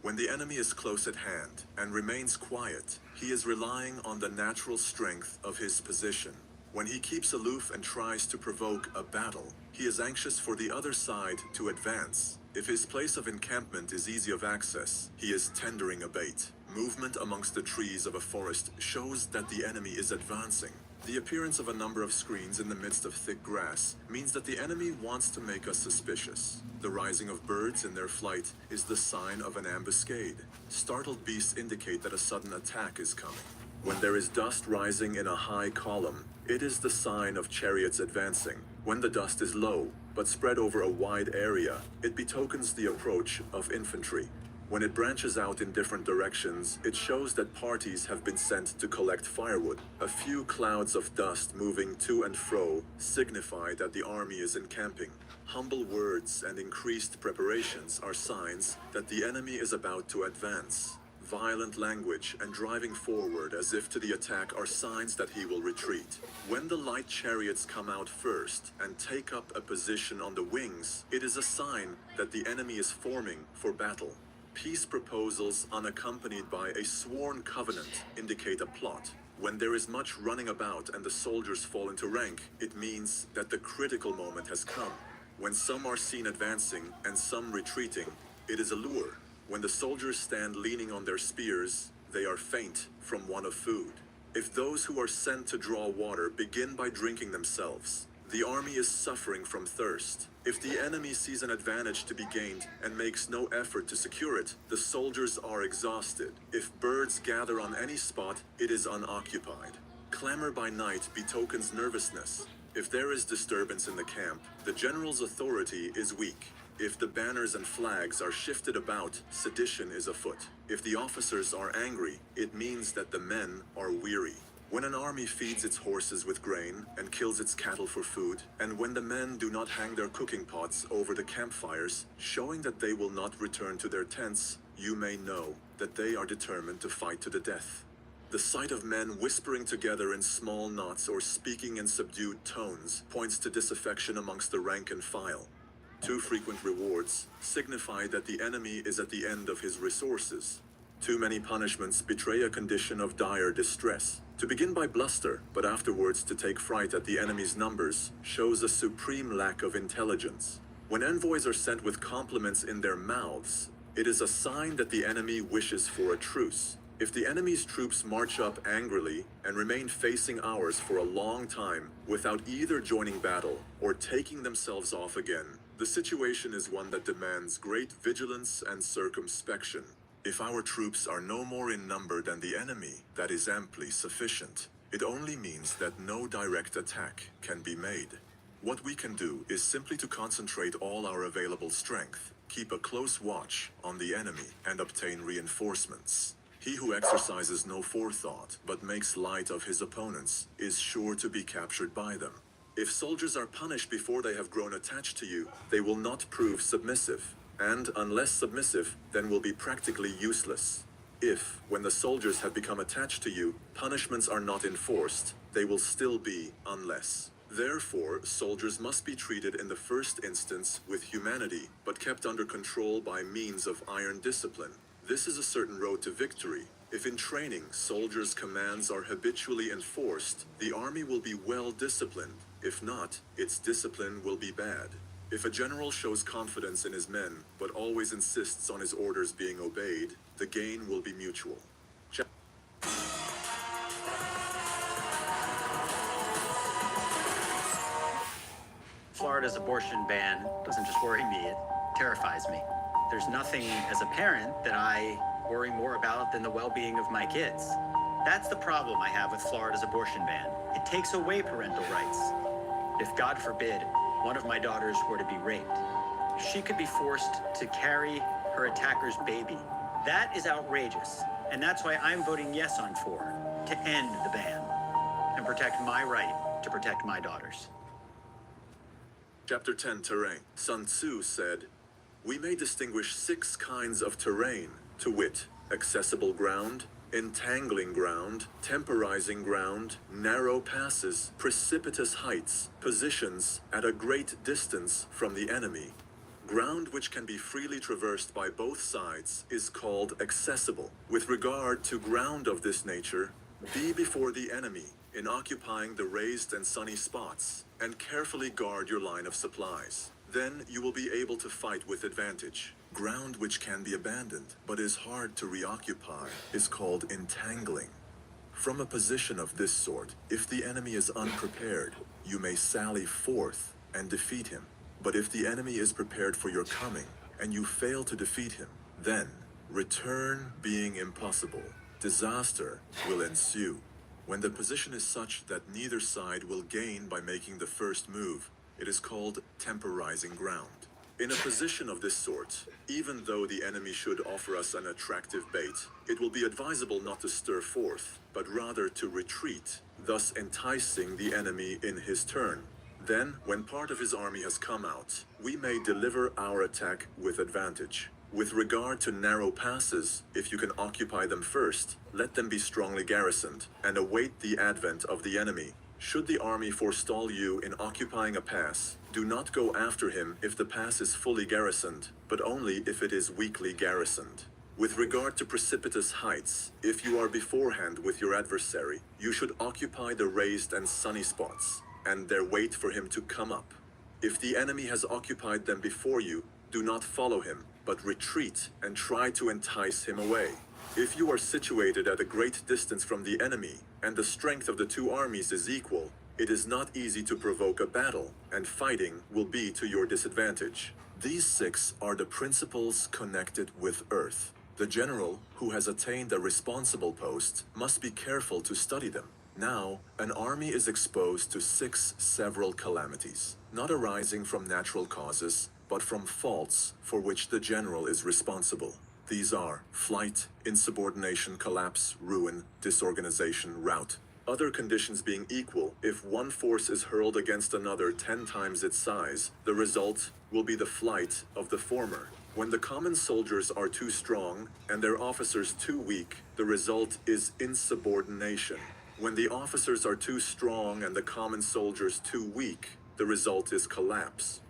When the enemy is close at hand and remains quiet, he is relying on the natural strength of his position. When he keeps aloof and tries to provoke a battle, he is anxious for the other side to advance. If his place of encampment is easy of access, he is tendering a bait. Movement amongst the trees of a forest shows that the enemy is advancing. The appearance of a number of screens in the midst of thick grass means that the enemy wants to make us suspicious. The rising of birds in their flight is the sign of an ambuscade. Startled beasts indicate that a sudden attack is coming. When there is dust rising in a high column, it is the sign of chariots advancing. When the dust is low, but spread over a wide area, it betokens the approach of infantry. When it branches out in different directions, it shows that parties have been sent to collect firewood. A few clouds of dust moving to and fro signify that the army is encamping. Humble words and increased preparations are signs that the enemy is about to advance. Violent language and driving forward as if to the attack are signs that he will retreat. When the light chariots come out first and take up a position on the wings, it is a sign that the enemy is forming for battle. Peace proposals unaccompanied by a sworn covenant indicate a plot. When there is much running about and the soldiers fall into rank, it means that the critical moment has come. When some are seen advancing and some retreating, it is a lure. When the soldiers stand leaning on their spears, they are faint from want of food. If those who are sent to draw water begin by drinking themselves, The army is suffering from thirst. If the enemy sees an advantage to be gained and makes no effort to secure it, the soldiers are exhausted. If birds gather on any spot, it is unoccupied. Clamor by night betokens nervousness. If there is disturbance in the camp, the general's authority is weak. If the banners and flags are shifted about, sedition is afoot. If the officers are angry, it means that the men are weary. When an army feeds its horses with grain and kills its cattle for food, and when the men do not hang their cooking pots over the campfires, showing that they will not return to their tents, you may know that they are determined to fight to the death. The sight of men whispering together in small knots or speaking in subdued tones points to disaffection amongst the rank and file. Too frequent rewards signify that the enemy is at the end of his resources. Too many punishments betray a condition of dire distress. To begin by bluster, but afterwards to take fright at the enemy's numbers, shows a supreme lack of intelligence. When envoys are sent with compliments in their mouths, it is a sign that the enemy wishes for a truce. If the enemy's troops march up angrily and remain facing ours for a long time without either joining battle or taking themselves off again, the situation is one that demands great vigilance and circumspection. If our troops are no more in number than the enemy, that is amply sufficient. It only means that no direct attack can be made. What we can do is simply to concentrate all our available strength, keep a close watch on the enemy, and obtain reinforcements. He who exercises no forethought but makes light of his opponents is sure to be captured by them. If soldiers are punished before they have grown attached to you, they will not prove submissive, and unless submissive, then will be practically useless. If, when the soldiers have become attached to you, punishments are not enforced, they will still be unless. Therefore, soldiers must be treated in the first instance with humanity, but kept under control by means of iron discipline. This is a certain road to victory. If in training, soldiers' commands are habitually enforced, the army will be well disciplined. If not, its discipline will be bad. If a general shows confidence in his men, but always insists on his orders being obeyed, the gain will be mutual. Florida's abortion ban doesn't just worry me, it terrifies me. There's nothing as a parent that I worry more about than the well-being of my kids. That's the problem I have with Florida's abortion ban. It takes away parental rights. If, God forbid, one of my daughters were to be raped, she could be forced to carry her attacker's baby. That is outrageous, and that's why I'm voting yes on 4, to end the ban and protect my right to protect my daughters. Chapter 10, Terrain. Sun Tzu said, "We may distinguish 6 kinds of terrain, to wit, accessible ground, entangling ground, temporizing ground, narrow passes, precipitous heights, positions at a great distance from the enemy. Ground which can be freely traversed by both sides is called accessible. With regard to ground of this nature, be before the enemy in occupying the raised and sunny spots, and carefully guard your line of supplies. Then you will be able to fight with advantage. Ground which can be abandoned, but is hard to reoccupy, is called entangling. From a position of this sort, if the enemy is unprepared, you may sally forth and defeat him. But if the enemy is prepared for your coming, and you fail to defeat him, then, return being impossible, disaster will ensue. When the position is such that neither side will gain by making the first move, it is called temporizing ground. In a position of this sort, even though the enemy should offer us an attractive bait, it will be advisable not to stir forth, but rather to retreat, thus enticing the enemy in his turn. Then, when part of his army has come out, we may deliver our attack with advantage. With regard to narrow passes, if you can occupy them first, let them be strongly garrisoned, and await the advent of the enemy. Should the army forestall you in occupying a pass, do not go after him if the pass is fully garrisoned, but only if it is weakly garrisoned. With regard to precipitous heights, if you are beforehand with your adversary, you should occupy the raised and sunny spots, and there wait for him to come up. If the enemy has occupied them before you, do not follow him, but retreat and try to entice him away. If you are situated at a great distance from the enemy, and the strength of the two armies is equal, It is not easy to provoke a battle, and fighting will be to your disadvantage. These 6 are the principles connected with Earth. The general, who has attained a responsible post, must be careful to study them. Now, an army is exposed to 6 several calamities, not arising from natural causes, but from faults for which the general is responsible. These are flight, insubordination, collapse, ruin, disorganization, rout. Other conditions being equal, if one force is hurled against another 10 times its size, the result will be the flight of the former. When the common soldiers are too strong and their officers too weak, the result is insubordination. When the officers are too strong and the common soldiers too weak, the result is collapse.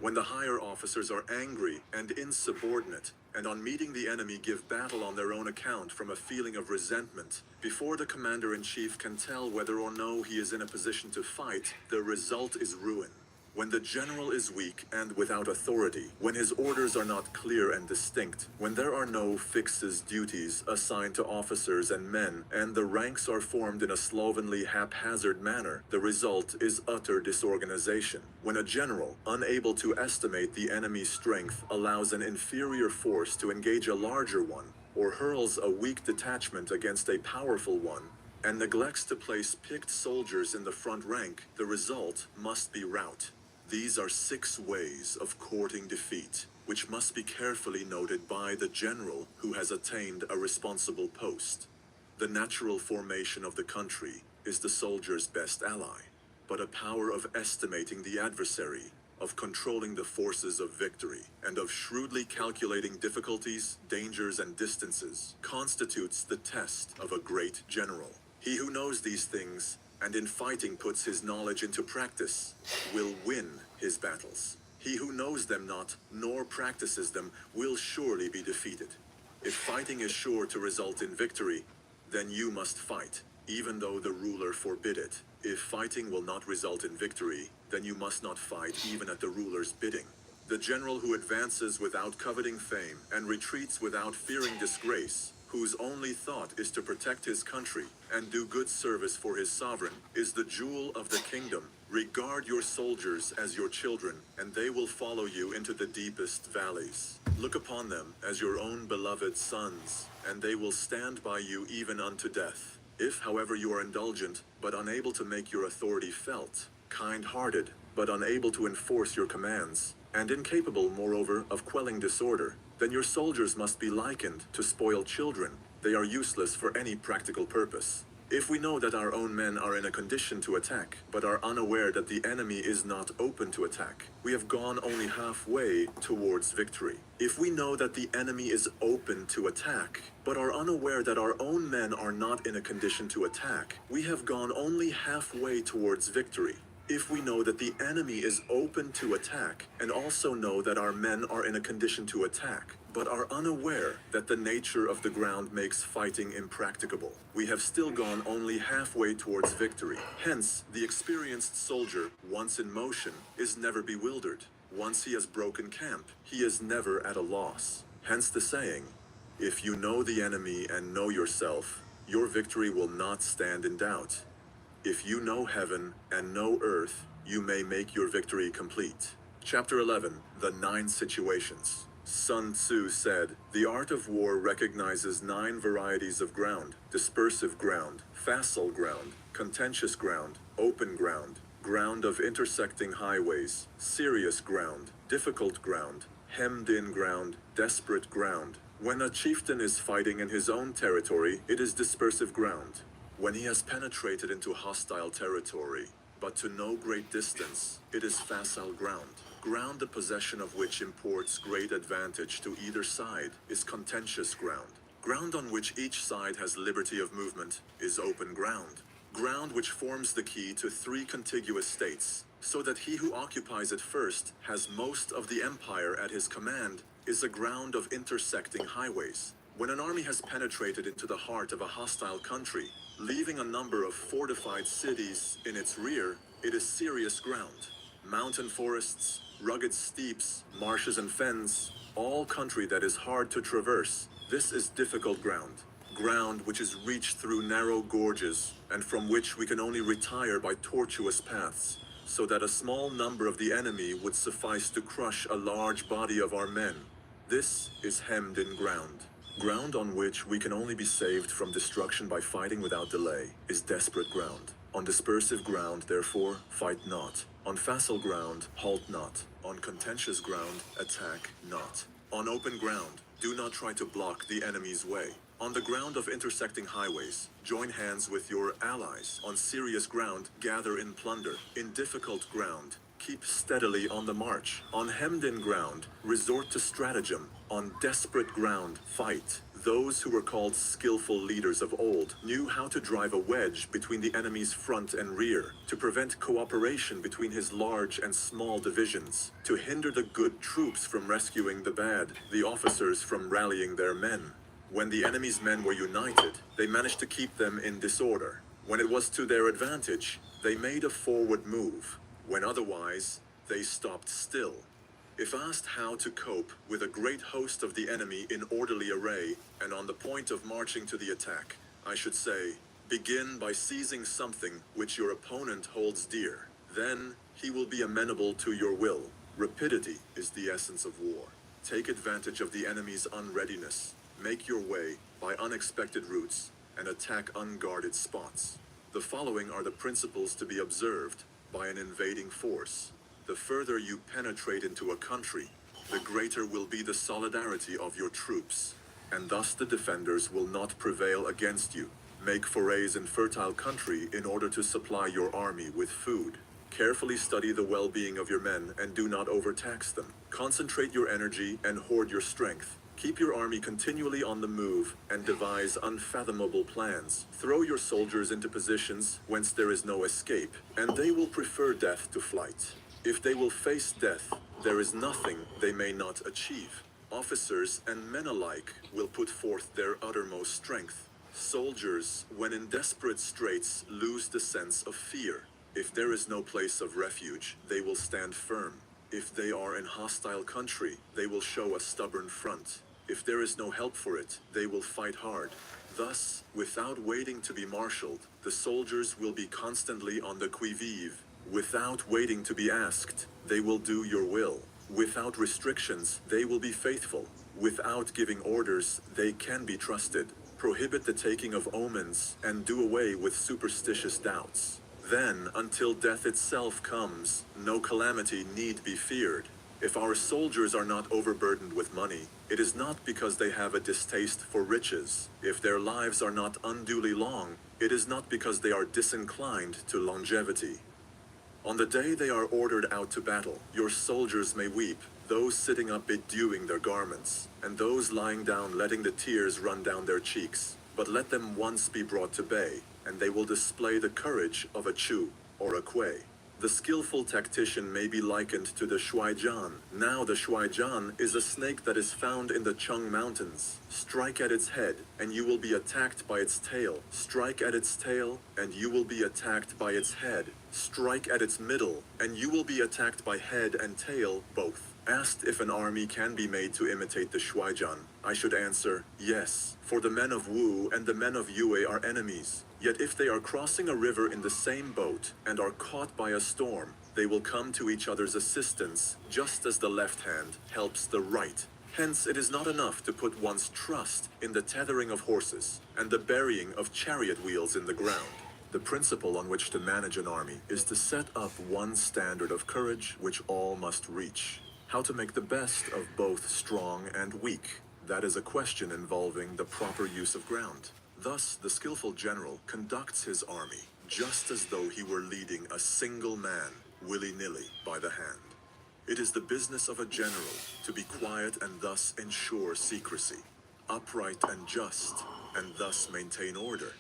When the higher officers are angry and insubordinate, and on meeting the enemy give battle on their own account from a feeling of resentment, before the commander-in-chief can tell whether or no he is in a position to fight, the result is ruin. When the general is weak and without authority, when his orders are not clear and distinct, when there are no fixes duties assigned to officers and men, and the ranks are formed in a slovenly, haphazard manner, the result is utter disorganization. When a general, unable to estimate the enemy's strength, allows an inferior force to engage a larger one, or hurls a weak detachment against a powerful one, and neglects to place picked soldiers in the front rank, the result must be rout. These are 6 ways of courting defeat, which must be carefully noted by the general who has attained a responsible post. The natural formation of the country is the soldier's best ally, but a power of estimating the adversary, of controlling the forces of victory, and of shrewdly calculating difficulties, dangers, and distances constitutes the test of a great general. He who knows these things, and in fighting puts his knowledge into practice, will win his battles. He who knows them not, nor practices them, will surely be defeated. If fighting is sure to result in victory, then you must fight, even though the ruler forbid it. If fighting will not result in victory, then you must not fight even at the ruler's bidding. The general who advances without coveting fame and retreats without fearing disgrace, whose only thought is to protect his country and do good service for his sovereign, is the jewel of the kingdom. Regard your soldiers as your children, and they will follow you into the deepest valleys. Look upon them as your own beloved sons, and they will stand by you even unto death. If, however, you are indulgent, but unable to make your authority felt, kind-hearted, but unable to enforce your commands, and incapable, moreover, of quelling disorder, then your soldiers must be likened to spoiled children. They are useless for any practical purpose. If we know that our own men are in a condition to attack, but are unaware that the enemy is not open to attack, we have gone only halfway towards victory. If we know that the enemy is open to attack, but are unaware that our own men are not in a condition to attack, we have gone only halfway towards victory. If we know that the enemy is open to attack, and also know that our men are in a condition to attack, but are unaware that the nature of the ground makes fighting impracticable, we have still gone only halfway towards victory. Hence, the experienced soldier, once in motion, is never bewildered. Once he has broken camp, he is never at a loss. Hence the saying, if you know the enemy and know yourself, your victory will not stand in doubt. If you know heaven and know earth, you may make your victory complete. Chapter 11, The 9 Situations. Sun Tzu said, the art of war recognizes 9 varieties of ground: dispersive ground, facile ground, contentious ground, open ground, ground of intersecting highways, serious ground, difficult ground, hemmed-in ground, desperate ground. When a chieftain is fighting in his own territory, it is dispersive ground. When he has penetrated into hostile territory, but to no great distance, it is facile ground. Ground the possession of which imports great advantage to either side is contentious ground. Ground on which each side has liberty of movement is open ground. Ground which forms the key to 3 contiguous states, so that he who occupies it first has most of the empire at his command, is a ground of intersecting highways. When an army has penetrated into the heart of a hostile country, leaving a number of fortified cities in its rear, it is serious ground. Mountain forests, rugged steeps, marshes and fens, all country that is hard to traverse, this is difficult ground. ground which is reached through narrow gorges, and from which we can only retire by tortuous paths, so that a small number of the enemy would suffice to crush a large body of our men. This is hemmed-in ground. Ground on which we can only be saved from destruction by fighting without delay is desperate ground. On dispersive ground, therefore, fight not. On facile ground, halt not. On contentious ground, attack not. On open ground, do not try to block the enemy's way. On the ground of intersecting highways, join hands with your allies. On serious ground, gather in plunder. In difficult ground, keep steadily on the march. On hemmed-in ground, resort to stratagem. On desperate ground, fight. Those who were called skillful leaders of old knew how to drive a wedge between the enemy's front and rear, to prevent cooperation between his large and small divisions, to hinder the good troops from rescuing the bad, the officers from rallying their men. When the enemy's men were united, they managed to keep them in disorder. When it was to their advantage, they made a forward move. When otherwise, they stopped still. If asked how to cope with a great host of the enemy in orderly array and on the point of marching to the attack, I should say, begin by seizing something which your opponent holds dear. Then he will be amenable to your will. Rapidity is the essence of war. Take advantage of the enemy's unreadiness. Make your way by unexpected routes and attack unguarded spots. The following are the principles to be observed by an invading force. The further you penetrate into a country, the greater will be the solidarity of your troops, and thus the defenders will not prevail against you. Make forays in fertile country in order to supply your army with food. Carefully study the well-being of your men and do not overtax them. Concentrate your energy and hoard your strength. Keep your army continually on the move and devise unfathomable plans. Throw your soldiers into positions whence there is no escape, and they will prefer death to flight. If they will face death, there is nothing they may not achieve. Officers and men alike will put forth their uttermost strength. Soldiers, when in desperate straits, lose the sense of fear. If there is no place of refuge, they will stand firm. If they are in hostile country, they will show a stubborn front. If there is no help for it, they will fight hard. Thus, without waiting to be marshaled, the soldiers will be constantly on the qui-vive. Without waiting to be asked, they will do your will. Without restrictions, they will be faithful. Without giving orders, they can be trusted. Prohibit the taking of omens and do away with superstitious doubts. Then, until death itself comes, no calamity need be feared. If our soldiers are not overburdened with money, it is not because they have a distaste for riches. If their lives are not unduly long, it is not because they are disinclined to longevity. On the day they are ordered out to battle, your soldiers may weep, those sitting up bedewing their garments, and those lying down letting the tears run down their cheeks. But let them once be brought to bay, and they will display the courage of a Chu or a Kuei. The skillful tactician may be likened to the Shuaijian. Now the Shuaijian is a snake that is found in the Chung Mountains. Strike at its head, and you will be attacked by its tail. Strike at its tail, and you will be attacked by its head. Strike at its middle, and you will be attacked by head and tail both. Asked if an army can be made to imitate the Shuaijian, I should answer, yes, for the men of Wu and the men of Yue are enemies. Yet if they are crossing a river in the same boat and are caught by a storm, they will come to each other's assistance, just as the left hand helps the right. Hence, it is not enough to put one's trust in the tethering of horses and the burying of chariot wheels in the ground. The principle on which to manage an army is to set up one standard of courage which all must reach. How to make the best of both strong and weak. That is a question involving the proper use of ground. Thus, the skillful general conducts his army just as though he were leading a single man, willy-nilly, by the hand. It is the business of a general to be quiet and thus ensure secrecy, upright and just, and thus maintain order.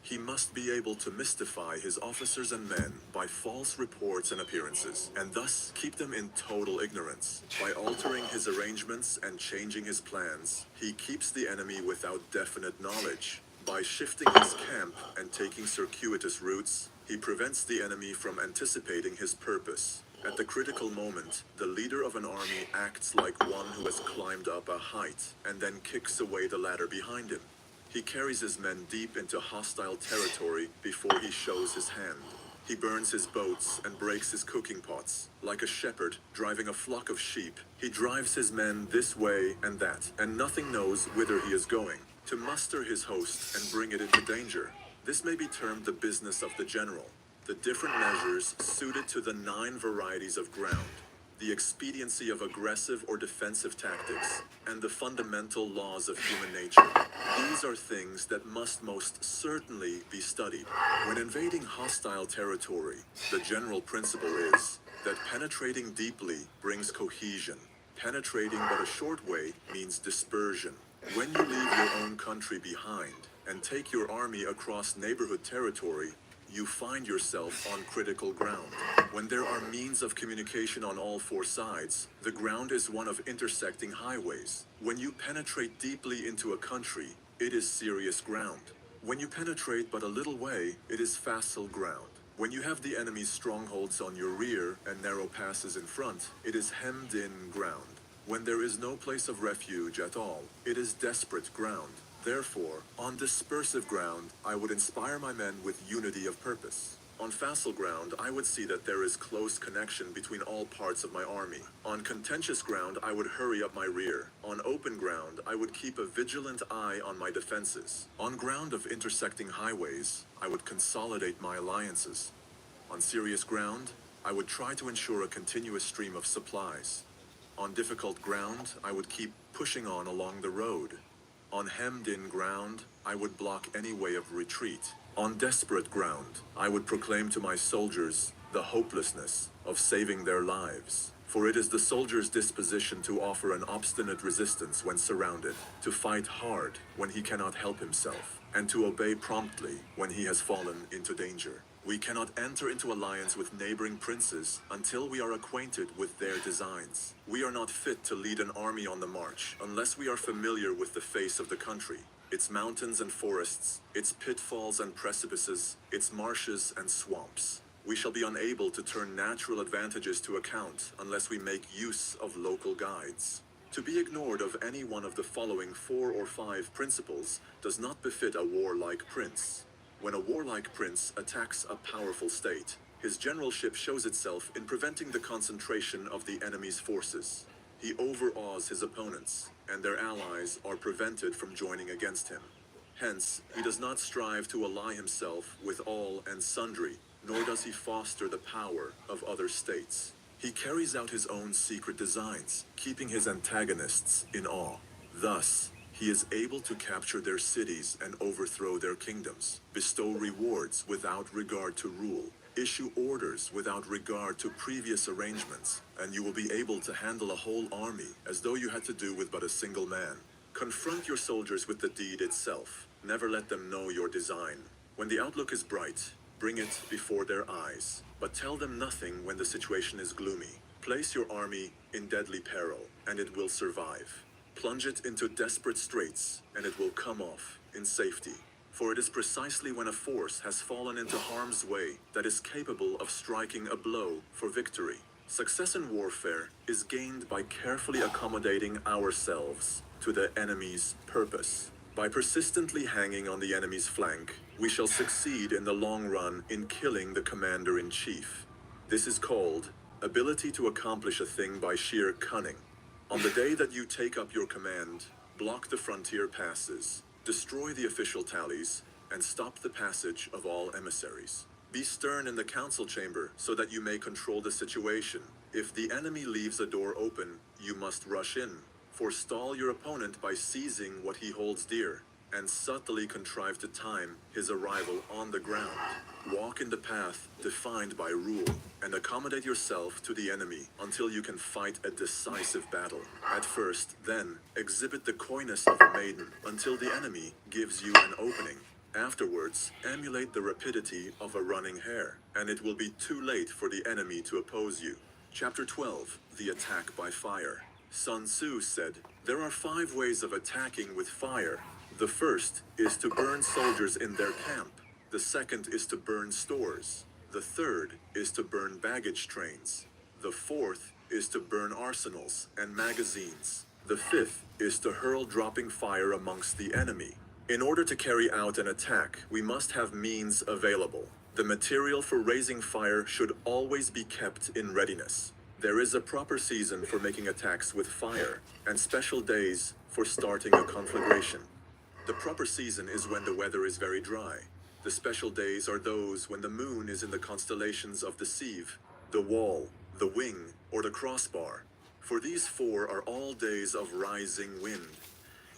He must be able to mystify his officers and men by false reports and appearances, and thus keep them in total ignorance. By altering his arrangements and changing his plans, he keeps the enemy without definite knowledge. By shifting his camp and taking circuitous routes, he prevents the enemy from anticipating his purpose. At the critical moment, the leader of an army acts like one who has climbed up a height and then kicks away the ladder behind him. He carries his men deep into hostile territory before he shows his hand. He burns his boats and breaks his cooking pots. Like a shepherd driving a flock of sheep, he drives his men this way and that, and nothing knows whither he is going, to muster his host and bring it into danger. This may be termed the business of the general, the different measures suited to the 9 varieties of ground, the expediency of aggressive or defensive tactics, and the fundamental laws of human nature. These are things that must most certainly be studied. When invading hostile territory, the general principle is that penetrating deeply brings cohesion. Penetrating but a short way means dispersion. When you leave your own country behind and take your army across neighborhood territory, you find yourself on critical ground. When there are means of communication on all 4 sides, the ground is one of intersecting highways. When you penetrate deeply into a country, it is serious ground. When you penetrate but a little way, it is facile ground. When you have the enemy's strongholds on your rear and narrow passes in front, it is hemmed-in ground. When there is no place of refuge at all, it is desperate ground. Therefore, on dispersive ground, I would inspire my men with unity of purpose. On facile ground, I would see that there is close connection between all parts of my army. On contentious ground, I would hurry up my rear. On open ground, I would keep a vigilant eye on my defenses. On ground of intersecting highways, I would consolidate my alliances. On serious ground, I would try to ensure a continuous stream of supplies. On difficult ground, I would keep pushing on along the road. On hemmed-in ground, I would block any way of retreat. On desperate ground, I would proclaim to my soldiers the hopelessness of saving their lives. For it is the soldier's disposition to offer an obstinate resistance when surrounded, to fight hard when he cannot help himself, and to obey promptly when he has fallen into danger. We cannot enter into alliance with neighboring princes until we are acquainted with their designs. We are not fit to lead an army on the march unless we are familiar with the face of the country, its mountains and forests, its pitfalls and precipices, its marshes and swamps. We shall be unable to turn natural advantages to account unless we make use of local guides. To be ignored of any one of the following 4 or 5 principles does not befit a warlike prince. When a warlike prince attacks a powerful state, his generalship shows itself in preventing the concentration of the enemy's forces. He overawes his opponents, and their allies are prevented from joining against him. Hence, he does not strive to ally himself with all and sundry, nor does he foster the power of other states. He carries out his own secret designs, keeping his antagonists in awe. Thus, he is able to capture their cities and overthrow their kingdoms, bestow rewards without regard to rule, issue orders without regard to previous arrangements, and you will be able to handle a whole army as though you had to do with but a single man. Confront your soldiers with the deed itself. Never let them know your design. When the outlook is bright, bring it before their eyes, but tell them nothing when the situation is gloomy. Place your army in deadly peril, and it will survive. Plunge it into desperate straits, and it will come off in safety. For it is precisely when a force has fallen into harm's way that is capable of striking a blow for victory. Success in warfare is gained by carefully accommodating ourselves to the enemy's purpose. By persistently hanging on the enemy's flank, we shall succeed in the long run in killing the commander-in-chief. This is called ability to accomplish a thing by sheer cunning. On the day that you take up your command, block the frontier passes, destroy the official tallies, and stop the passage of all emissaries. Be stern in the council chamber so that you may control the situation. If the enemy leaves a door open, you must rush in. Forestall your opponent by seizing what he holds dear, and subtly contrive to time his arrival on the ground. Walk in the path defined by rule, and accommodate yourself to the enemy until you can fight a decisive battle. At first, then, exhibit the coyness of a maiden until the enemy gives you an opening. Afterwards, emulate the rapidity of a running hare, and it will be too late for the enemy to oppose you. Chapter 12, The Attack by Fire. Sun Tzu said, "There are 5 ways of attacking with fire. The first is to burn soldiers in their camp. The second is to burn stores. The third is to burn baggage trains. The fourth is to burn arsenals and magazines. The fifth is to hurl dropping fire amongst the enemy. In order to carry out an attack, we must have means available. The material for raising fire should always be kept in readiness. There is a proper season for making attacks with fire, and special days for starting a conflagration. The proper season is when the weather is very dry. The special days are those when the moon is in the constellations of the sieve, the wall, the wing, or the crossbar. For these four are all days of rising wind.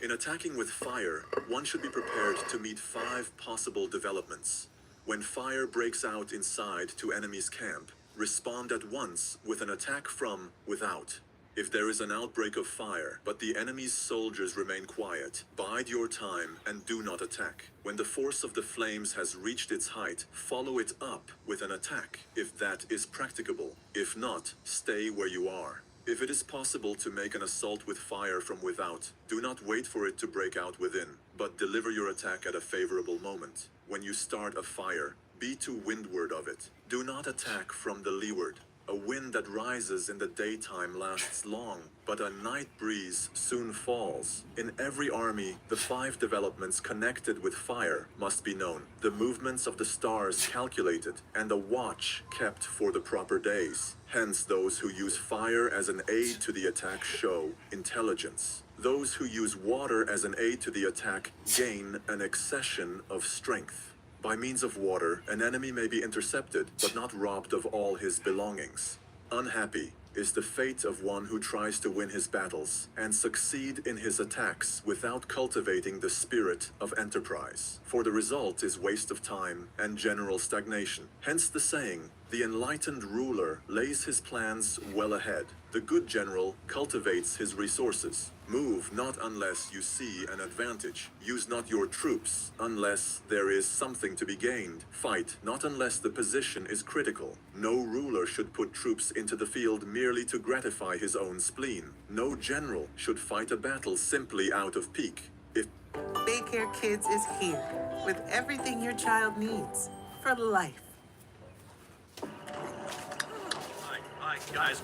In attacking with fire, one should be prepared to meet 5 possible developments. When fire breaks out inside to enemy's camp, respond at once with an attack from without. If there is an outbreak of fire, but the enemy's soldiers remain quiet, bide your time and do not attack. When the force of the flames has reached its height, follow it up with an attack, if that is practicable. If not, stay where you are. If it is possible to make an assault with fire from without, do not wait for it to break out within, but deliver your attack at a favorable moment. When you start a fire, be to windward of it. Do not attack from the leeward. A wind that rises in the daytime lasts long, but a night breeze soon falls. In every army, the 5 developments connected with fire must be known, the movements of the stars calculated, and a watch kept for the proper days. Hence, those who use fire as an aid to the attack show intelligence. Those who use water as an aid to the attack gain an accession of strength. By means of water, an enemy may be intercepted, but not robbed of all his belongings. Unhappy is the fate of one who tries to win his battles and succeed in his attacks without cultivating the spirit of enterprise. For the result is waste of time and general stagnation. Hence the saying, the enlightened ruler lays his plans well ahead. The good general cultivates his resources. Move not unless you see an advantage. Use not your troops unless there is something to be gained. Fight not unless the position is critical. No ruler should put troops into the field merely to gratify his own spleen. No general should fight a battle simply out of pique. If Daycare Kids is here with everything your child needs for life.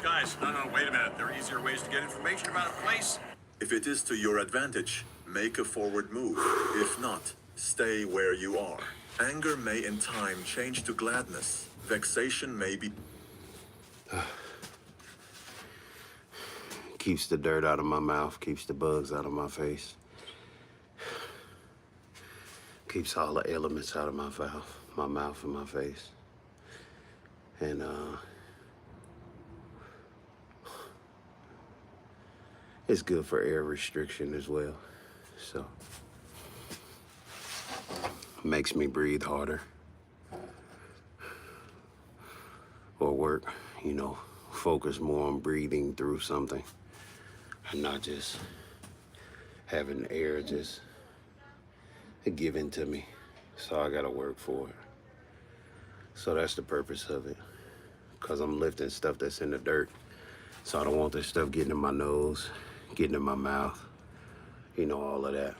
Guys, no, wait a minute. There are easier ways to get information about a place. If it is to your advantage, make a forward move. If not, stay where you are. Anger may in time change to gladness. Vexation may be... Keeps the dirt out of my mouth, keeps the bugs out of my face. Keeps all the elements out of my mouth and my face. And, it's good for air restriction as well, so. Makes me breathe harder. Or work, focus more on breathing through something. And not just having air just given to me. So I gotta work for it. So that's the purpose of it. Cause I'm lifting stuff that's in the dirt. So I don't want this stuff getting in my nose, getting in my mouth, all of that.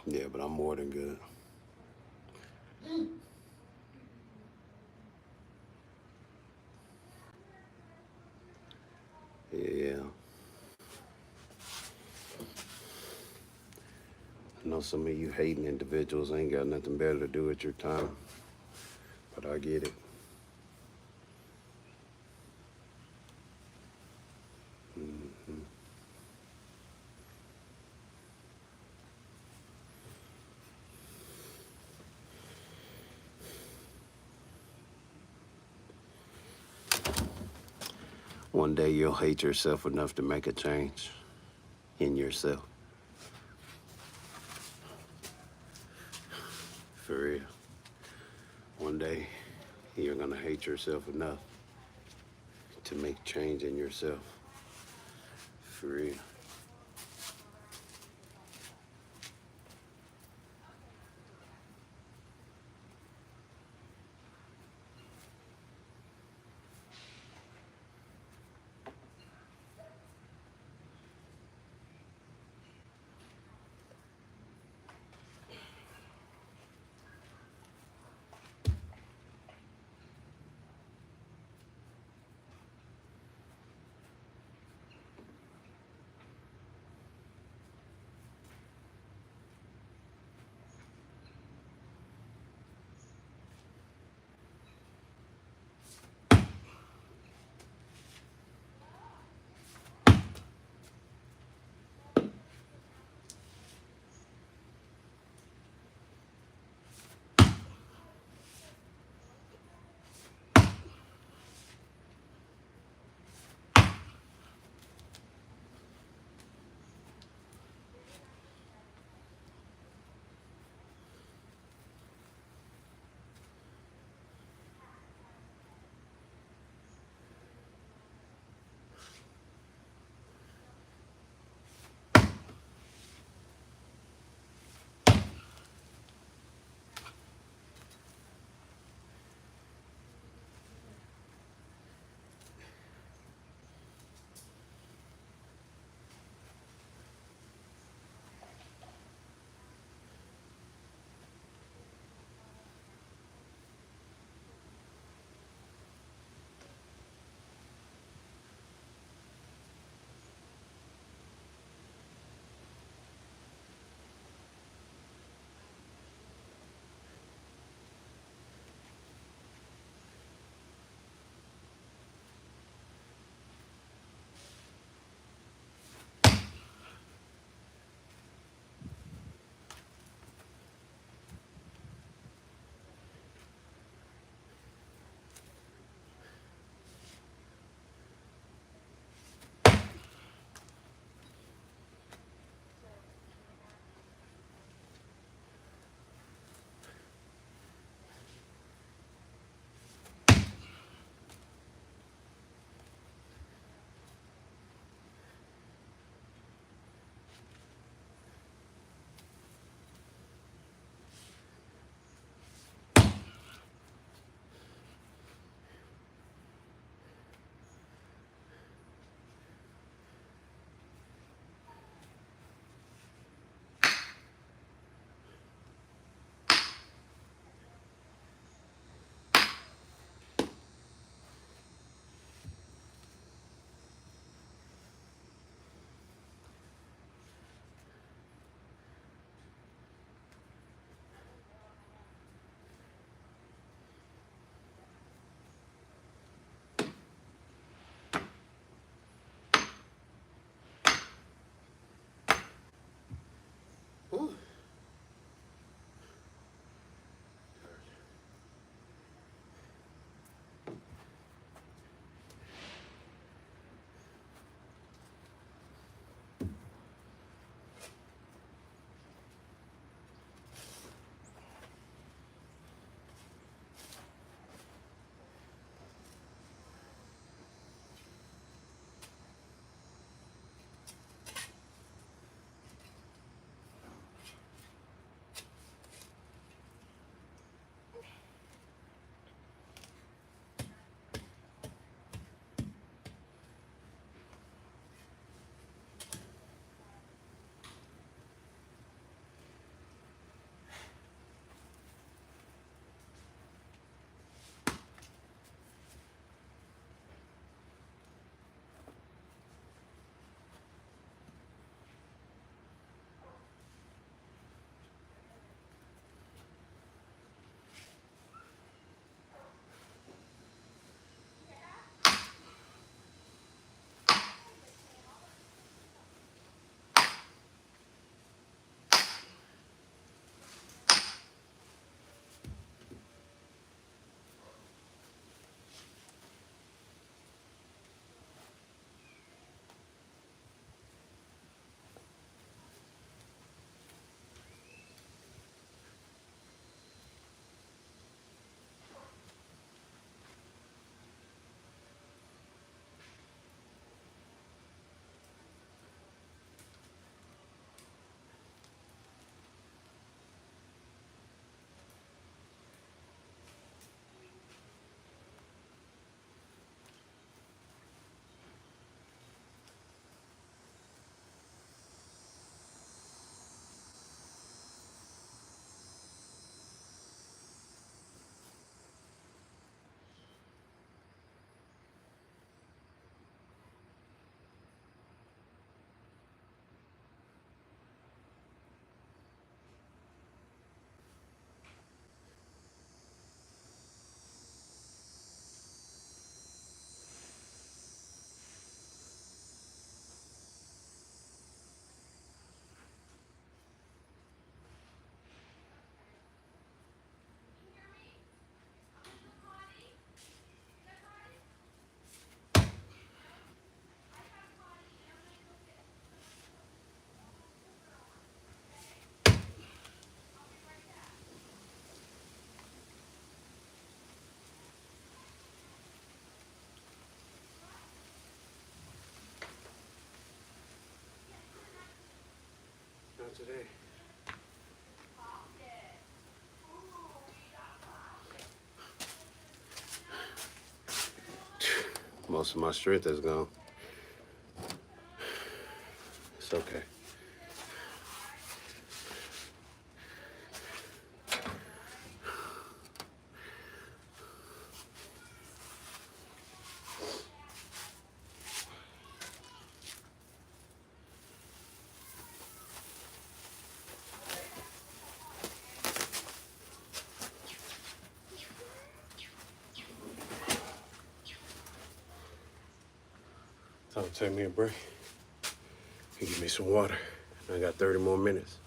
Yeah, but I'm more than good. Yeah. I know some of you hating individuals ain't got nothing better to do with your time, but I get it. One day you'll hate yourself enough to make a change in yourself. For real. One day you're gonna hate yourself enough to make change in yourself. For real. Not today. Most of my strength is gone. It's okay. Time to take me a break and give me some water. I got 30 more minutes.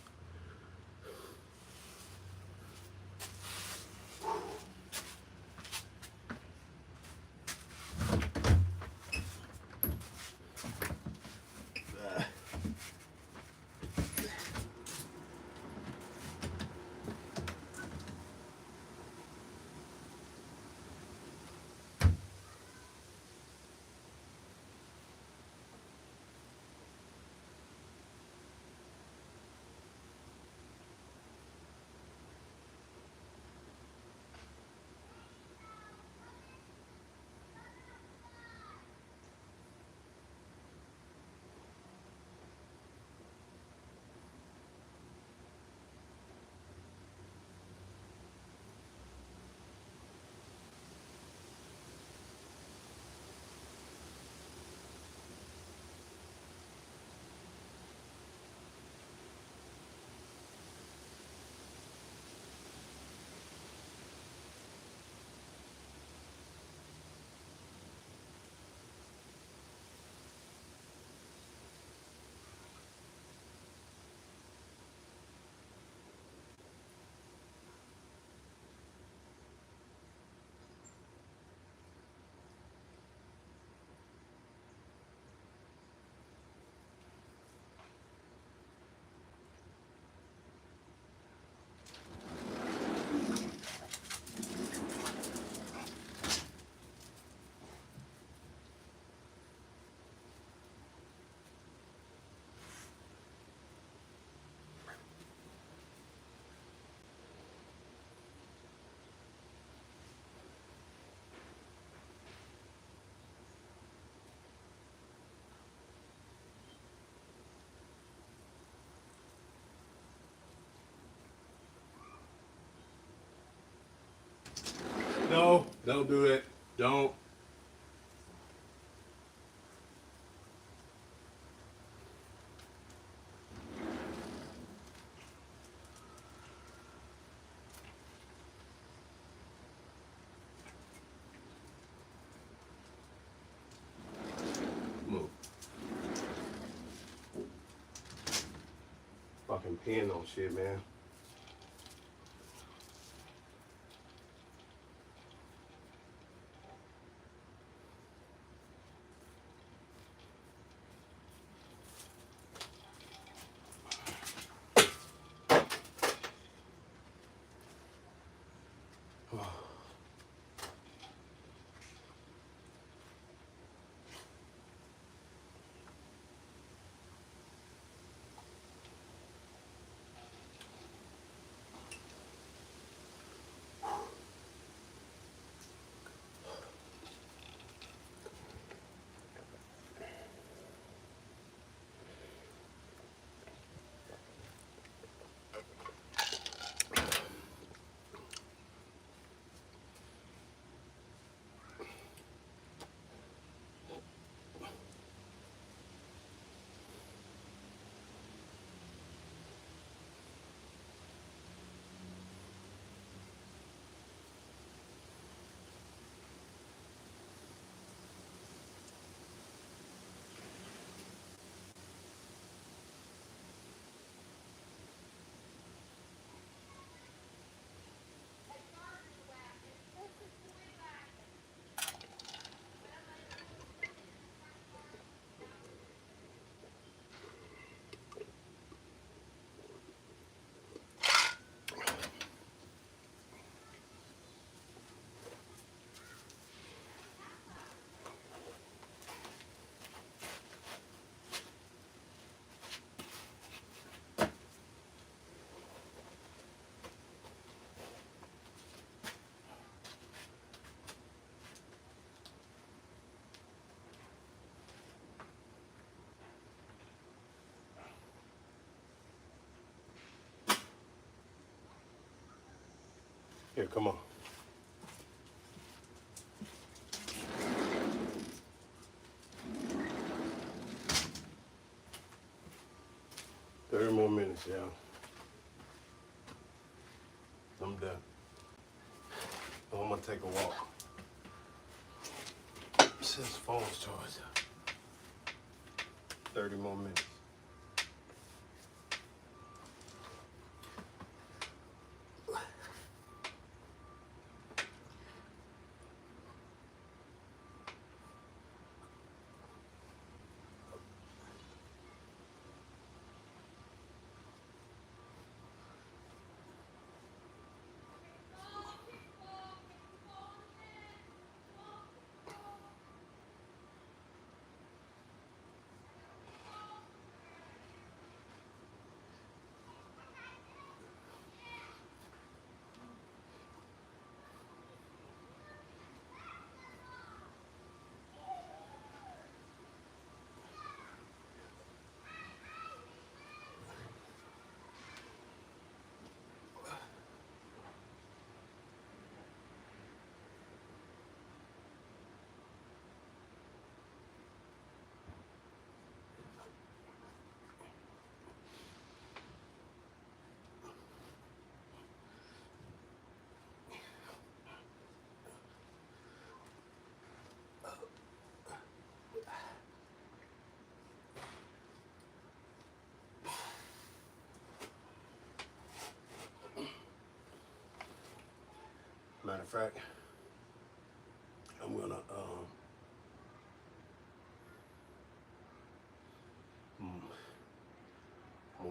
No, don't do it. Don't. Move. Fucking peeing on shit, man. Here, come on. Thirty more minutes, y'all. I'm done. I'm gonna take a walk. Since the phone's charged. 30 more minutes. Matter of fact, I'm gonna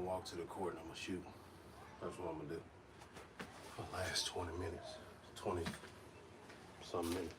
walk to the court and I'm gonna shoot. That's what I'm gonna do. For the last 20 minutes, 20 some minutes.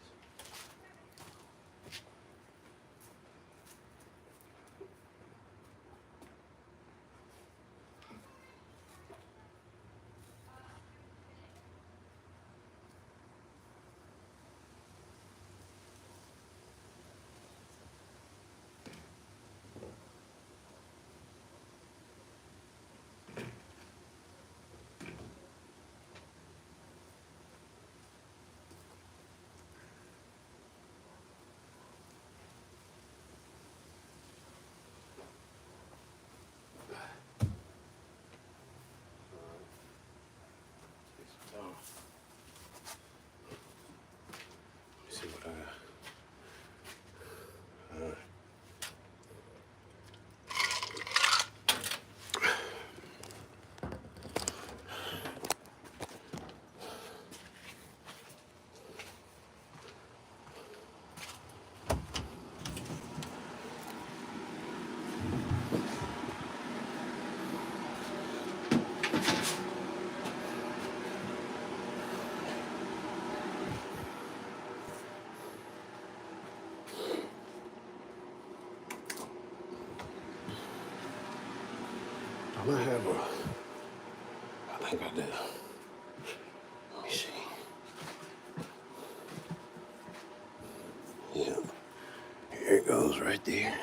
See what I got. All right. I'm gonna have a, I think I did. Let me see. Yeah, here it goes right there.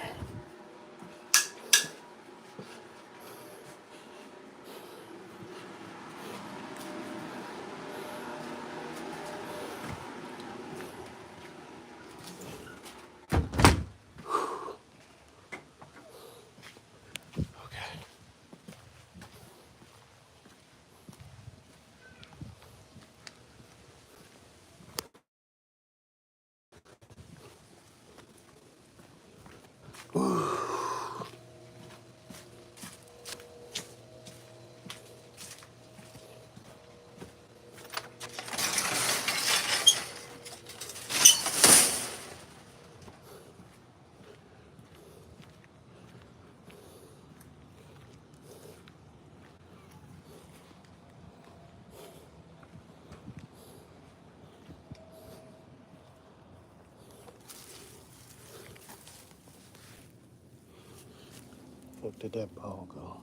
Where did that ball go?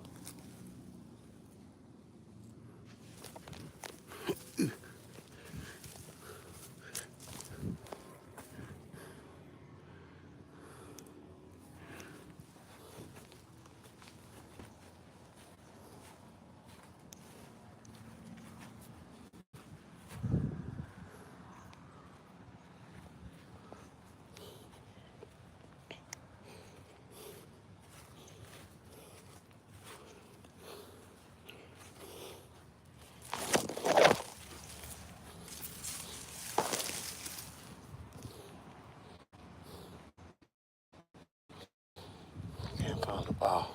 Wow.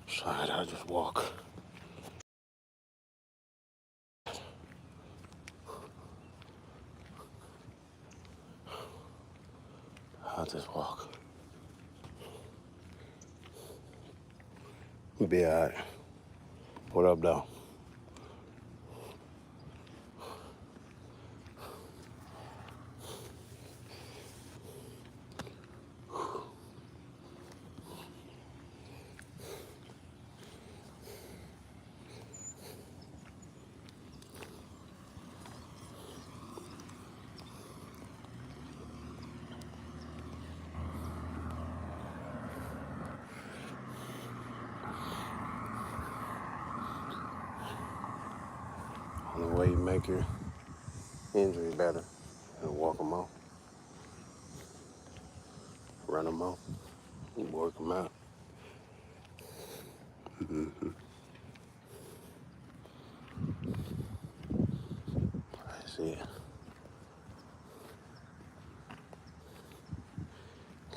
Sorry, I just walk. I'll just walk. Be alright. What up, though? Only way you make your injury better is walk them off, run them off, and work them out. That's it.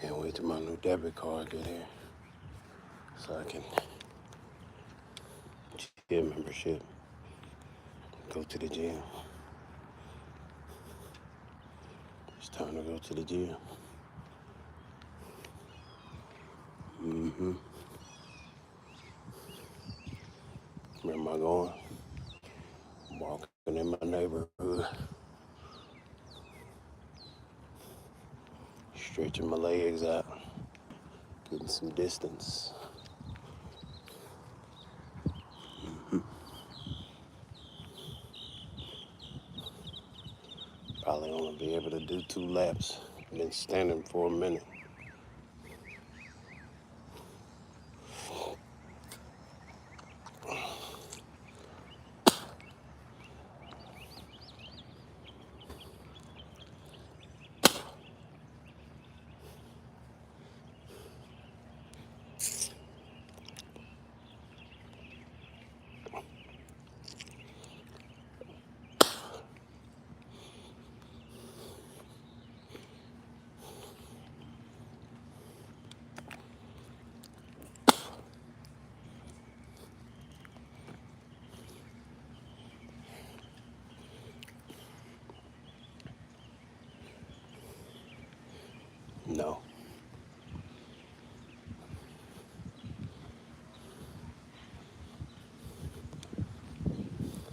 Can't wait till my new debit card get here so I can get membership, go to the gym. It's time to go to the gym. Where am I going? Walking in my neighborhood, stretching my legs out, getting some distance. Probably only be able to do 2 laps. Been standing for a minute. No.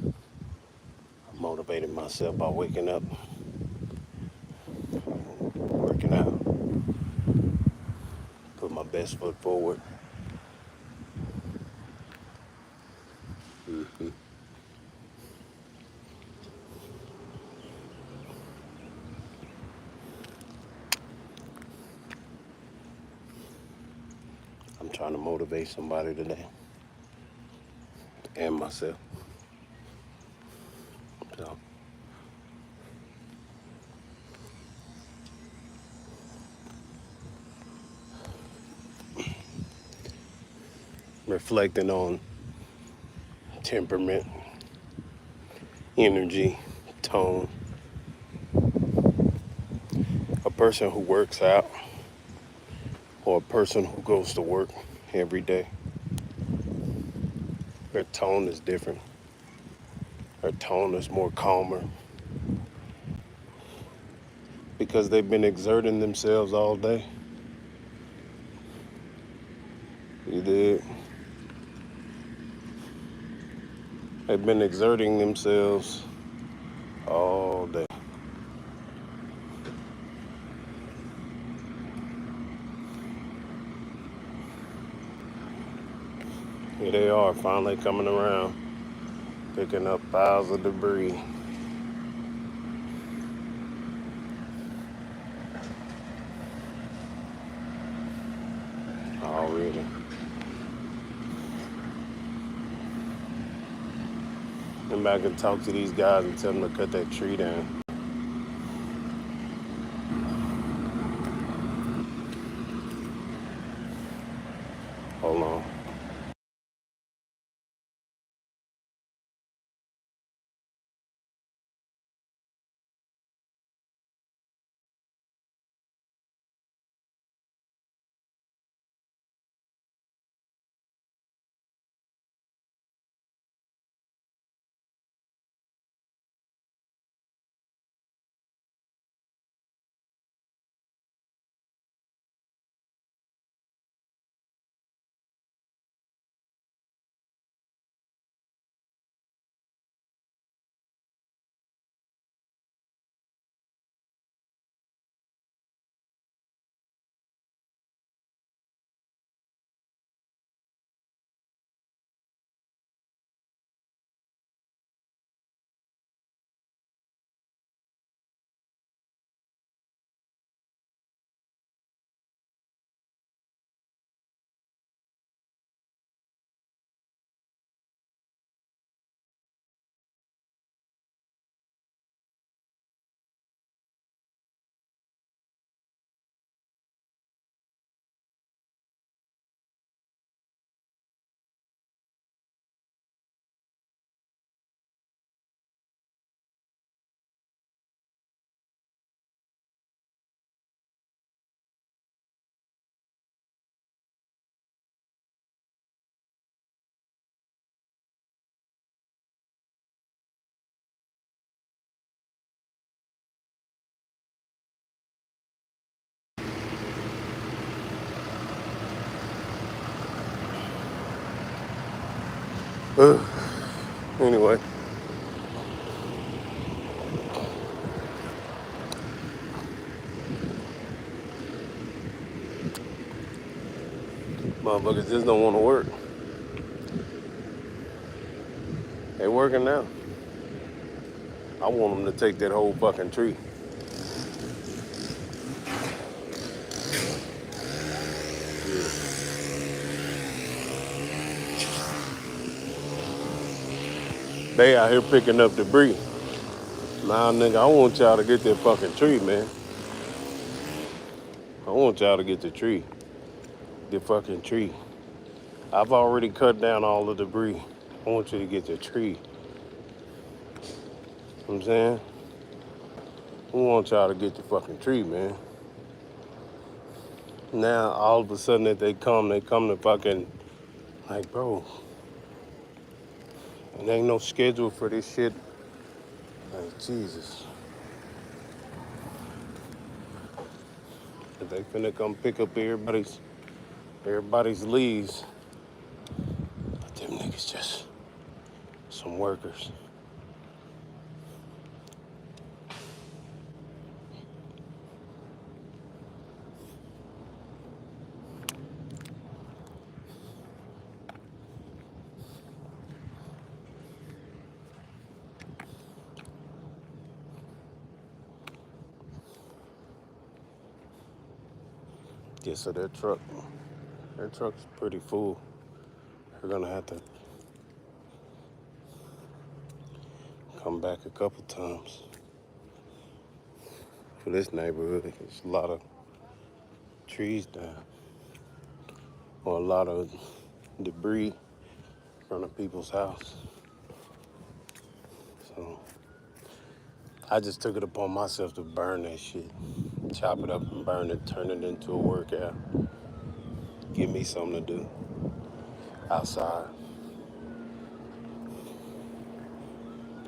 I motivated myself by waking up, working out, put my best foot forward. I'm trying to motivate somebody today and myself. So, reflecting on temperament, energy, tone. A person who works out or a person who goes to work every day, their tone is different. Their tone is more calmer because they've been exerting themselves all day. You did. They've been exerting themselves all day. Here they are, finally coming around, picking up piles of debris. Already. Come back and talk to these guys and tell them to cut that tree down. Hold on. Anyway. Motherfuckers just don't want to work. They working now. I want them to take that whole fucking tree. They out here picking up debris. Nah, nigga, I want y'all to get that fucking tree, man. I want y'all to get the tree. The fucking tree. I've already cut down all the debris. I want you to get the tree. You know what I'm saying? I want y'all to get the fucking tree, man. Now, all of a sudden that they come to fucking, like, bro, and ain't no schedule for this shit. Like, Jesus. If they finna come pick up everybody's leaves, but them niggas just some workers. Yeah, so their truck's pretty full. They're gonna have to come back a couple times. For this neighborhood, there's a lot of trees down, or a lot of debris in front of people's house. So I just took it upon myself to burn that shit. Chop it up and burn it, turn it into a workout. Give me something to do outside.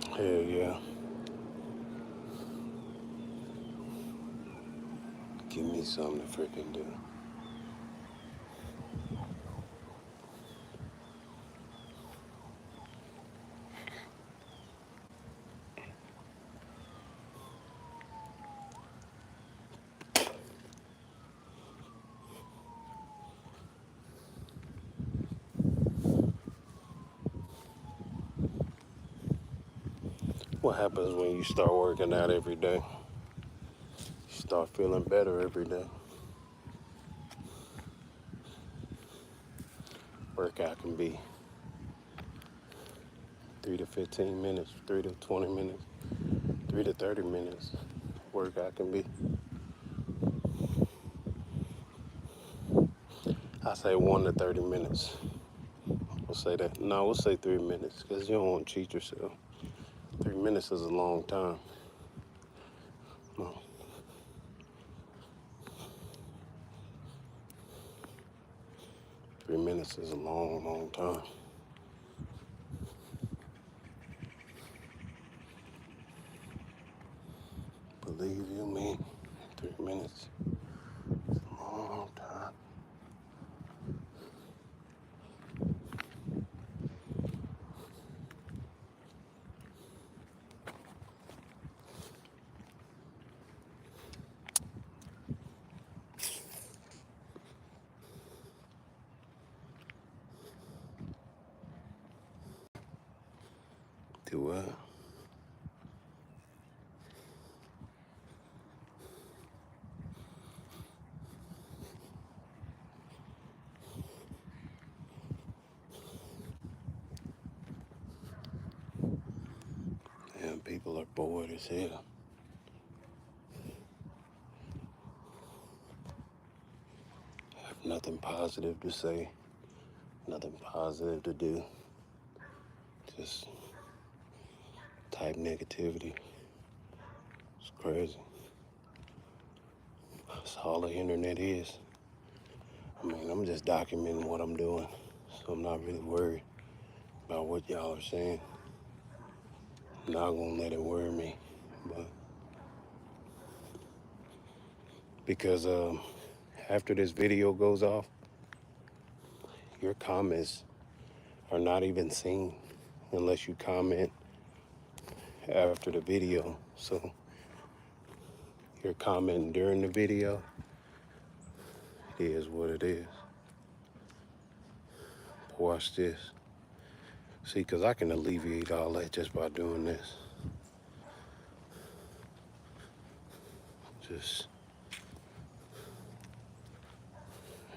Hell yeah. Give me something to freaking do. What happens when you start working out every day? You start feeling better every day. Workout can be 3 to 15 minutes, 3 to 20 minutes, 3 to 30 minutes. Workout can be. I say 1 to 30 minutes. We'll say that. No, we'll say 3 minutes, because you don't want to cheat yourself. 3 minutes is a long time. No. 3 minutes is a long, long time. Believe you me, 3 minutes is a long time. Do what? Damn, people are bored as hell. Have nothing positive to say, nothing positive to do. Just type negativity. It's crazy. That's all the internet is. I mean, I'm just documenting what I'm doing, so I'm not really worried about what y'all are saying. I'm not gonna let it worry me, but because after this video goes off, your comments are not even seen unless you comment after the video. So you're commenting during the video, it is what it is. Watch this. See, because I can alleviate all that just by doing this.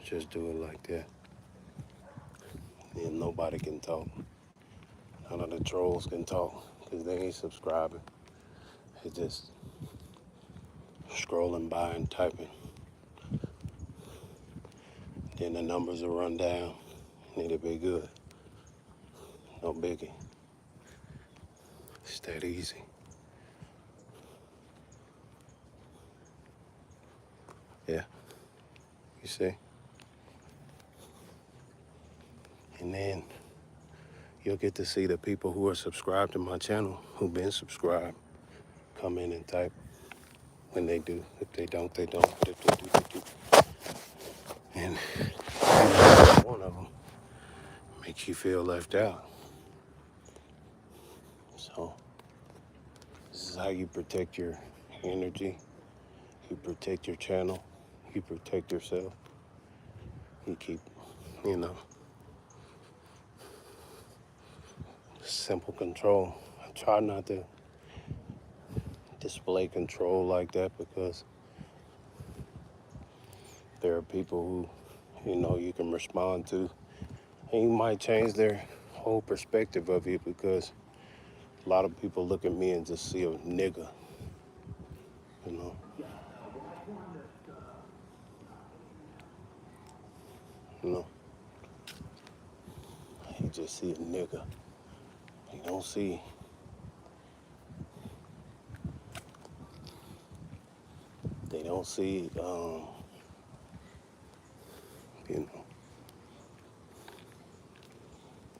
Just do it like that. And nobody can talk. None of the trolls can talk because they ain't subscribing. They just scrolling by and typing. Then the numbers will run down and it'll be good. No biggie. It's that easy. Yeah, you see? And then you'll get to see the people who are subscribed to my channel, who've been subscribed, come in and type when they do. If they don't, they don't. If they do, they do. And one of them makes you feel left out. So this is how you protect your energy. You protect your channel. You protect yourself. You keep, simple control. I try not to display control like that because there are people who, you can respond to, and you might change their whole perspective of you because a lot of people look at me and just see a nigga, You just see a nigga. You don't see they don't see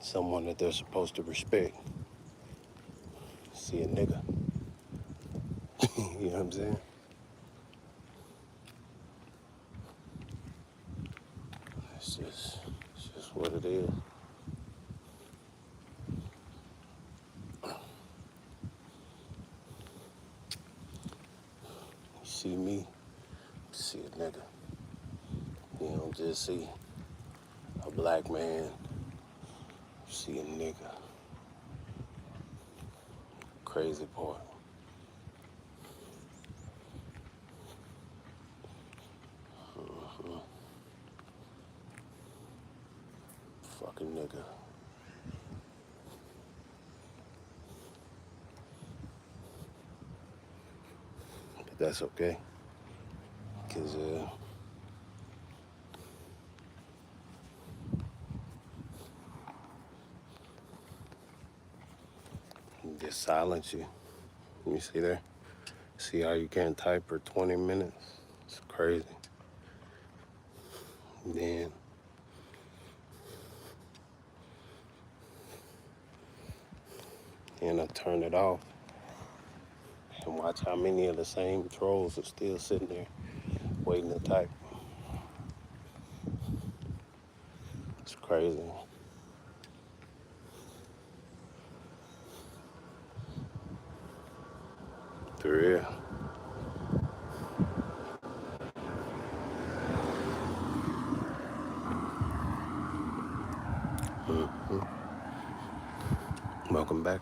someone that they're supposed to respect. See a nigga. You know what I'm saying? It's just what it is. You see me, you see a nigga. You don't just see a black man, you see a nigga. Crazy part. Fucking nigga. But that's okay. Cause just silence you. You see there? See how you can't type for 20 minutes? It's crazy. Then I turn it off and watch how many of the same trolls are still sitting there waiting to type. It's crazy. For real. Welcome back.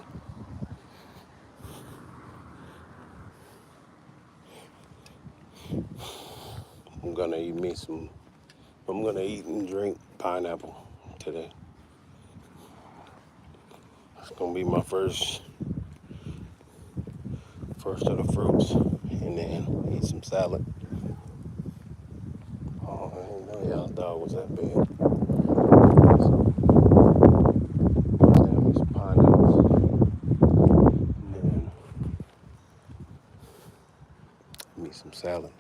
I'm gonna eat and drink pineapple today. It's gonna be my first of the fruits, and then eat some salad. Oh, I didn't know y'all dog was that big. Damn, these pineapples. And then eat some salad.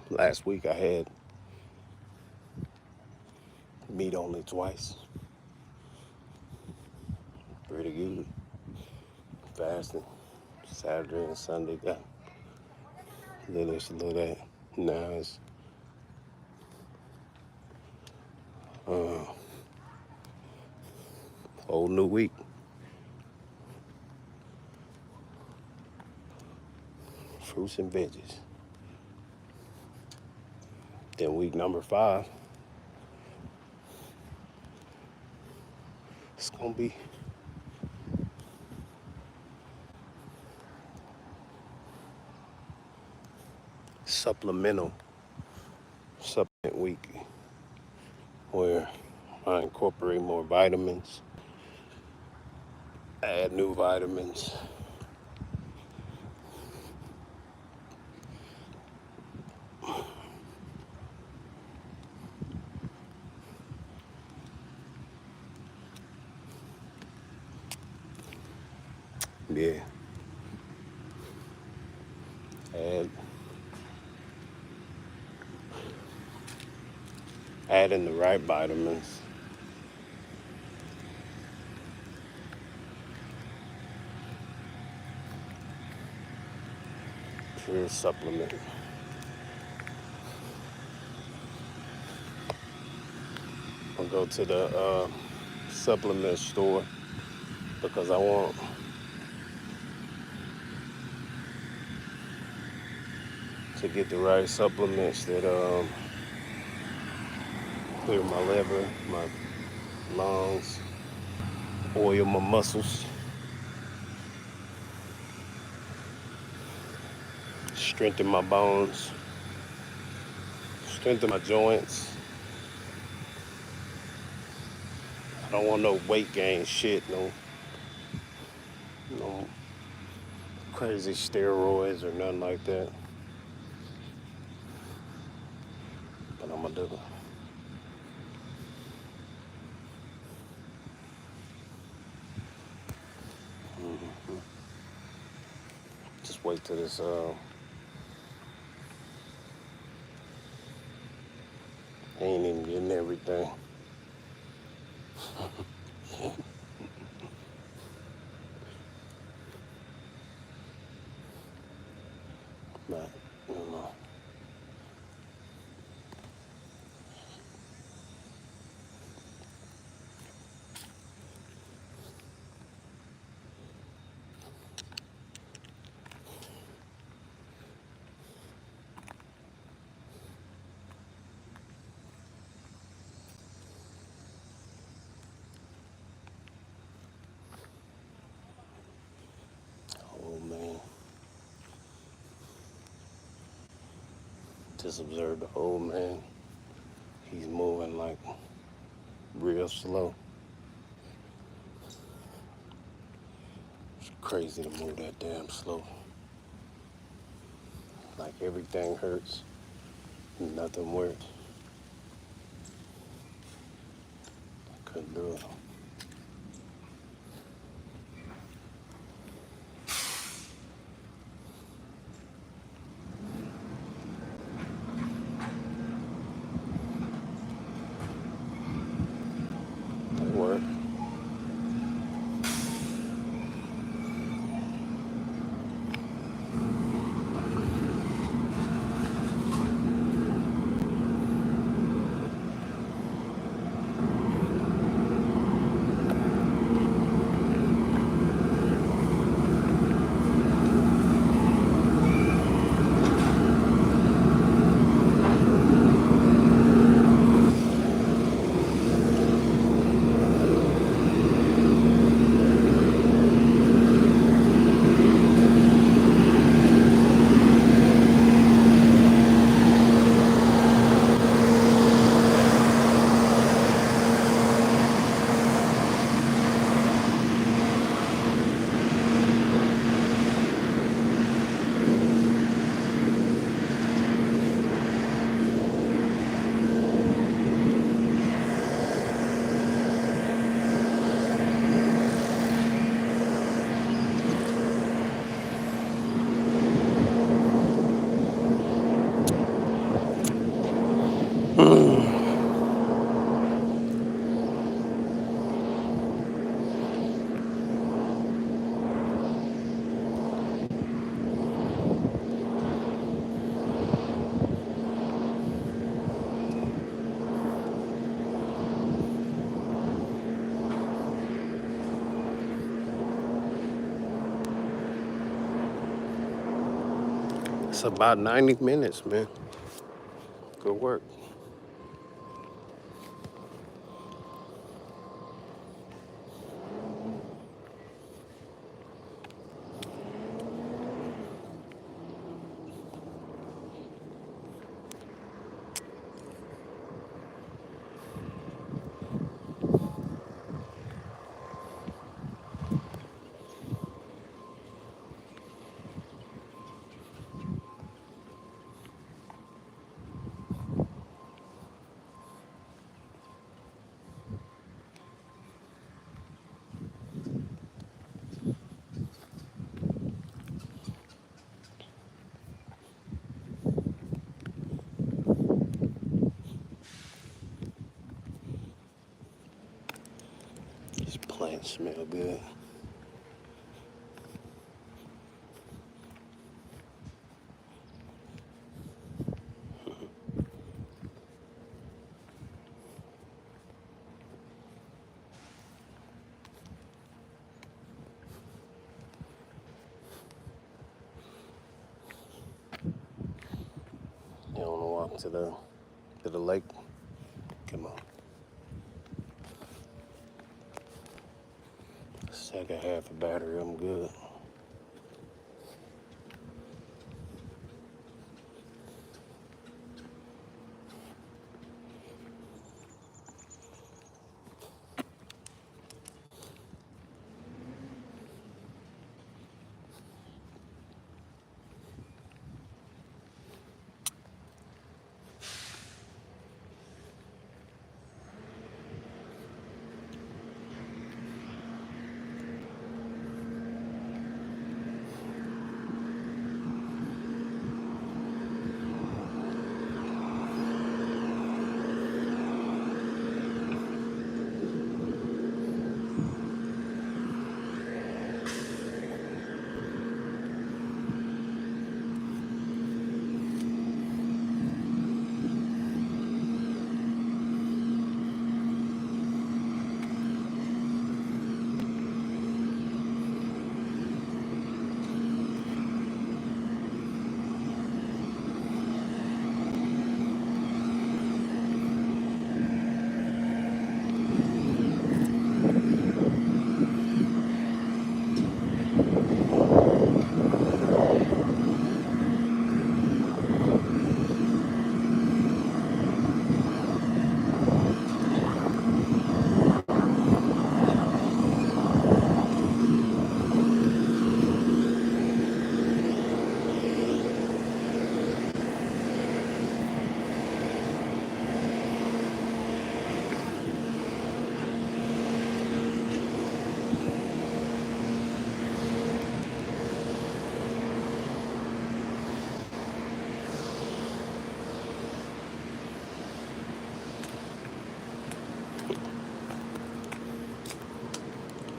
Last week I had meat only twice. Pretty good. fasting. Saturday and Sunday got a little this, a little that. Now it's whole new week. Fruits and veggies. Then week number 5, it's gonna be supplement week, where I incorporate more vitamins, add new vitamins. Yeah. Adding the right vitamins. Pure supplement. I'll go to the supplement store because I want to get the right supplements that clear my liver, my lungs, oil my muscles, strengthen my bones, strengthen my joints. I don't want no weight gain shit, no crazy steroids or nothing like that. But I'm gonna do it. Just wait till this ain't even getting everything. But you know. Oh man. Just observe the old man. He's moving like real slow. It's crazy to move that damn slow. Like everything hurts, nothing works. I couldn't do it. It worked. It's about 90 minutes, man. Good work. These plants smell good. You want to walk to the lake? Come on. Second half of battery, I'm good.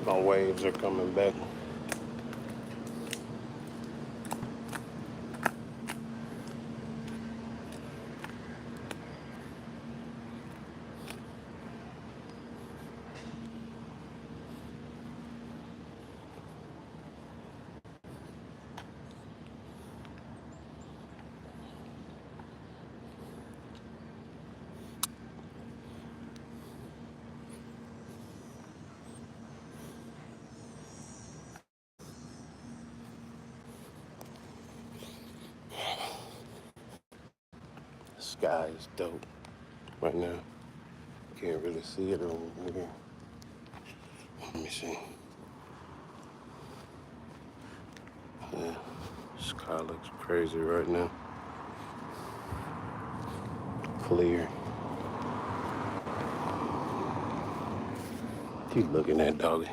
My waves are coming back. The sky is dope right now. Can't really see it over here. Let me see. Yeah, sky looks crazy right now. Clear. Keep looking at doggy.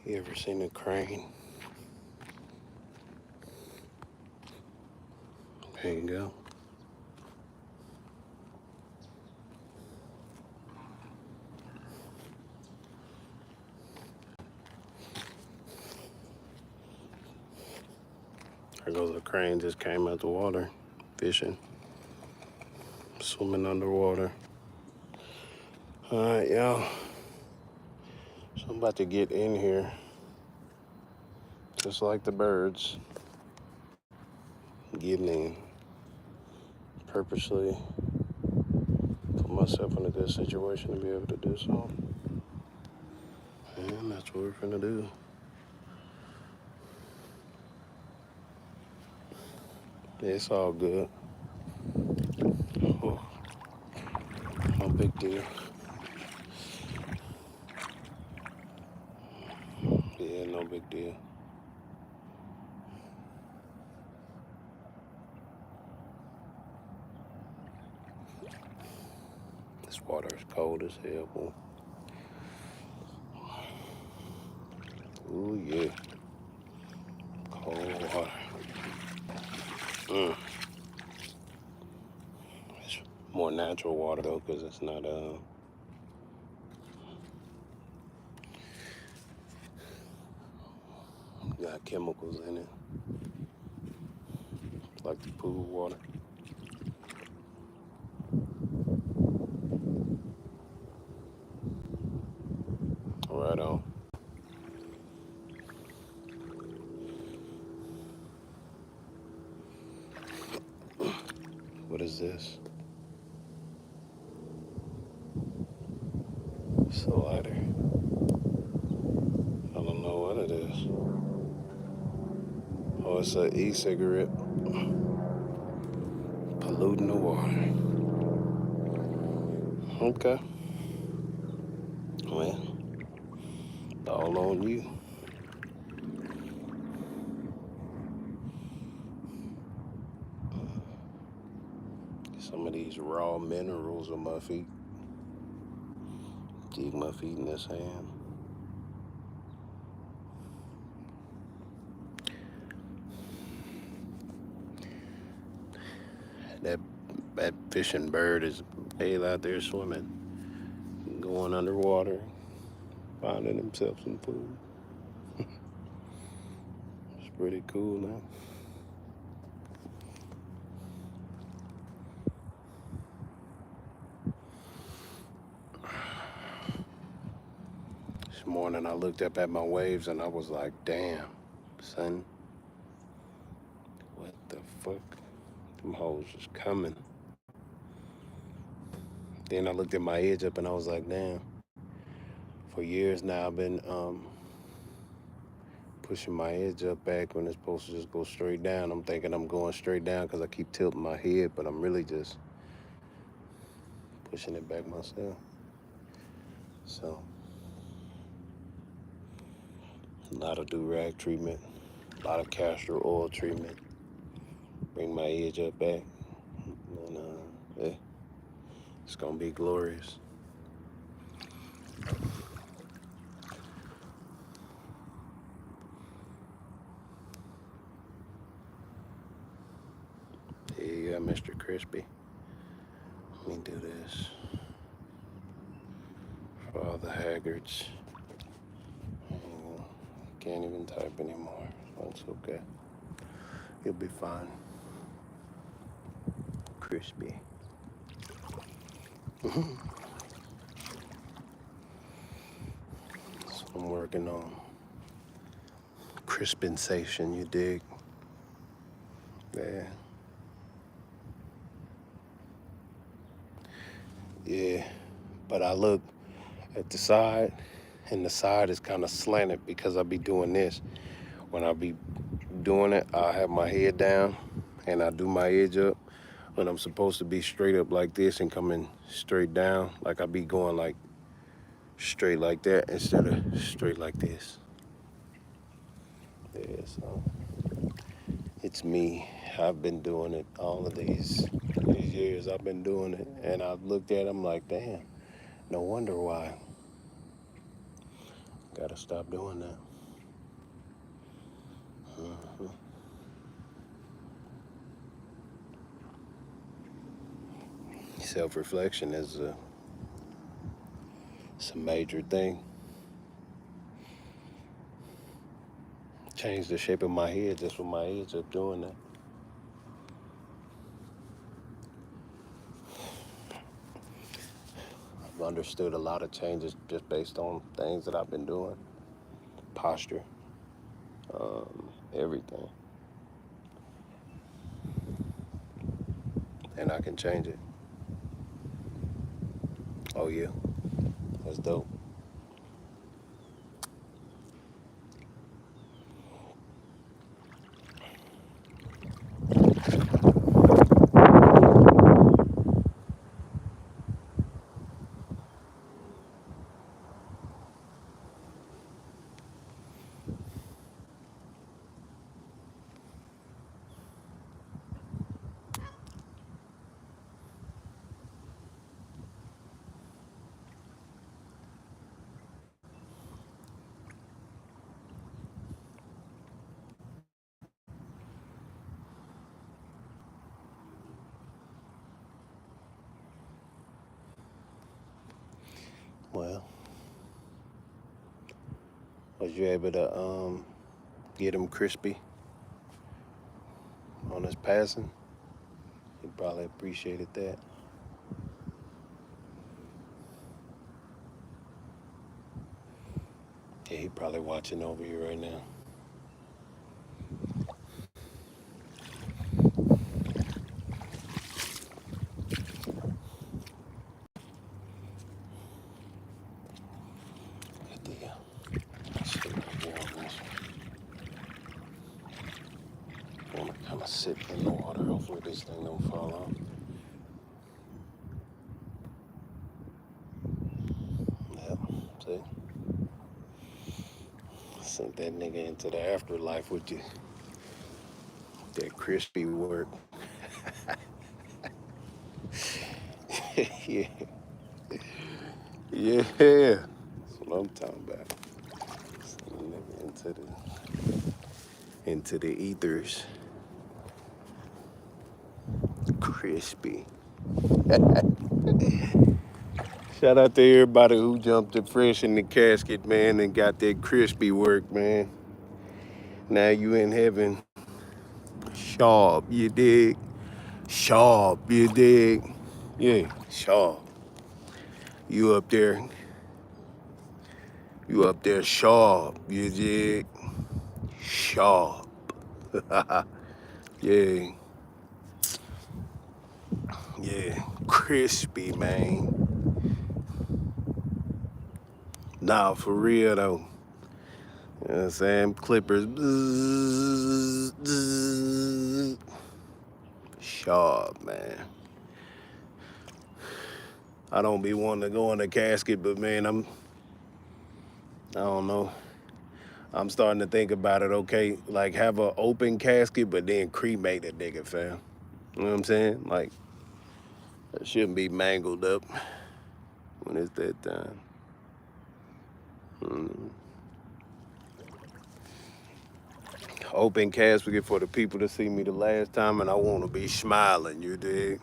You ever seen a crane? There you go. There goes a crane, just came out the water, fishing, swimming underwater. All right, y'all. So I'm about to get in here, just like the birds, getting in. Purposely put myself in a good situation to be able to do so. And that's what we're gonna do. Yeah, it's all good. Oh, no big deal. Yeah, no big deal. This water is cold as hell, boy. Ooh, yeah. Cold water. It's more natural water, though, because it's not, got chemicals in it. Like the pool water. Right on. What is this? It's a lighter. I don't know what it is. Oh, it's an e-cigarette. Polluting the water. Okay. Well, all on you. Some of these raw minerals on my feet. Dig my feet in the sand. That fishing bird is out there swimming, going underwater, finding himself some food. It's pretty cool now. This morning I looked up at my waves and I was like, damn, son, what the fuck? Them hoes is coming. Then I looked at my edge up and I was like, damn. For years now I've been pushing my edge up back when it's supposed to just go straight down. I'm thinking I'm going straight down because I keep tilting my head, but I'm really just pushing it back myself. So, a lot of do-rag treatment, a lot of castor oil treatment. Bring my edge up back. And yeah, it's gonna be glorious. Here you go, Mr. Crispy. Let me do this for all the haggards. Can't even type anymore. That's okay. You'll be fine. Crispy. That's what I'm working on. Crispensation, you dig? Yeah. Yeah, but I look at the side, and the side is kind of slanted because I be doing this. When I be doing it, I have my head down, and I do my edge up. When I'm supposed to be straight up like this and coming straight down, like I be going like straight like that instead of straight like this. Yeah, so it's me. I've been doing it all of these years. I've been doing it, and I've looked at them like, damn, no wonder why. Gotta stop doing that. self-reflection is it's a major thing. Changed the shape of my head just with my age up doing that. I've understood a lot of changes just based on things that I've been doing. Posture, everything. And I can change it. Oh yeah, that's dope. Well, was you able to get him crispy on his passing? He probably appreciated that. Yeah, he probably watching over you right now. Get the shit right here on this one. I want to kind of sit in the water. Hopefully this thing don't fall off. Yep, see? Sent that nigga into the afterlife with you. That crispy work. Yeah. Yeah. That's what I'm talking about. Send the nigga into the ethers. Crispy. Shout out to everybody who jumped it fresh in the casket, man, and got that crispy work, man. Now you in heaven. Sharp, you dig? Sharp, you dig? Yeah, sharp. You up there sharp, you dig? Sharp. Yeah. Yeah. Crispy, man. Nah, for real though. You know what I'm saying? Clippers. Bzzz, bzzz. Sharp, man. I don't be wanting to go in the casket, but man, I don't know. I'm starting to think about it, okay? Like have an open casket, but then cremate a nigga, fam. You know what I'm saying? Like, it shouldn't be mangled up when it's that time. Open casket for the people to see me the last time, and I want to be smiling, you dig?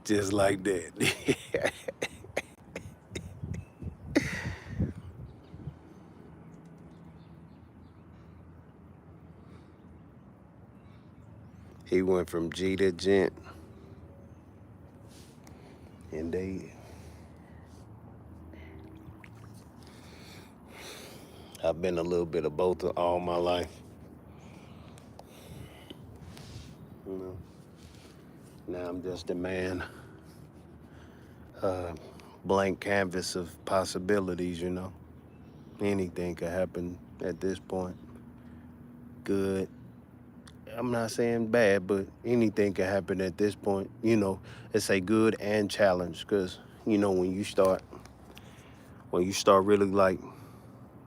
Just like that. He went from G to gent. Indeed. I've been a little bit of both all my life. You know. Now I'm just a man. Blank canvas of possibilities, you know. Anything could happen at this point. Good. I'm not saying bad, but anything can happen at this point. You know, it's a good and challenge, because, you know, when you start really like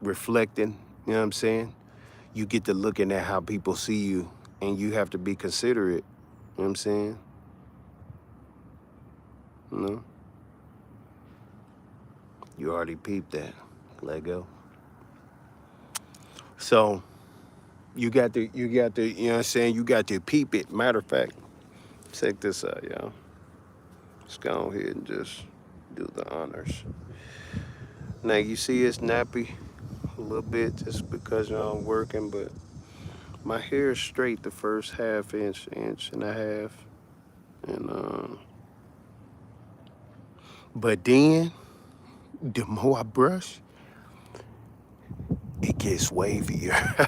reflecting, you know what I'm saying? You get to looking at how people see you, and you have to be considerate, you know what I'm saying? You know? You already peeped that. Let go. So, You got to, you know what I'm saying? You got to peep it. Matter of fact, check this out, y'all. Let's go ahead and just do the honors. Now you see it's nappy a little bit just because I'm working, but my hair is straight the first half inch, inch and a half. And but then the more I brush, it gets wavier.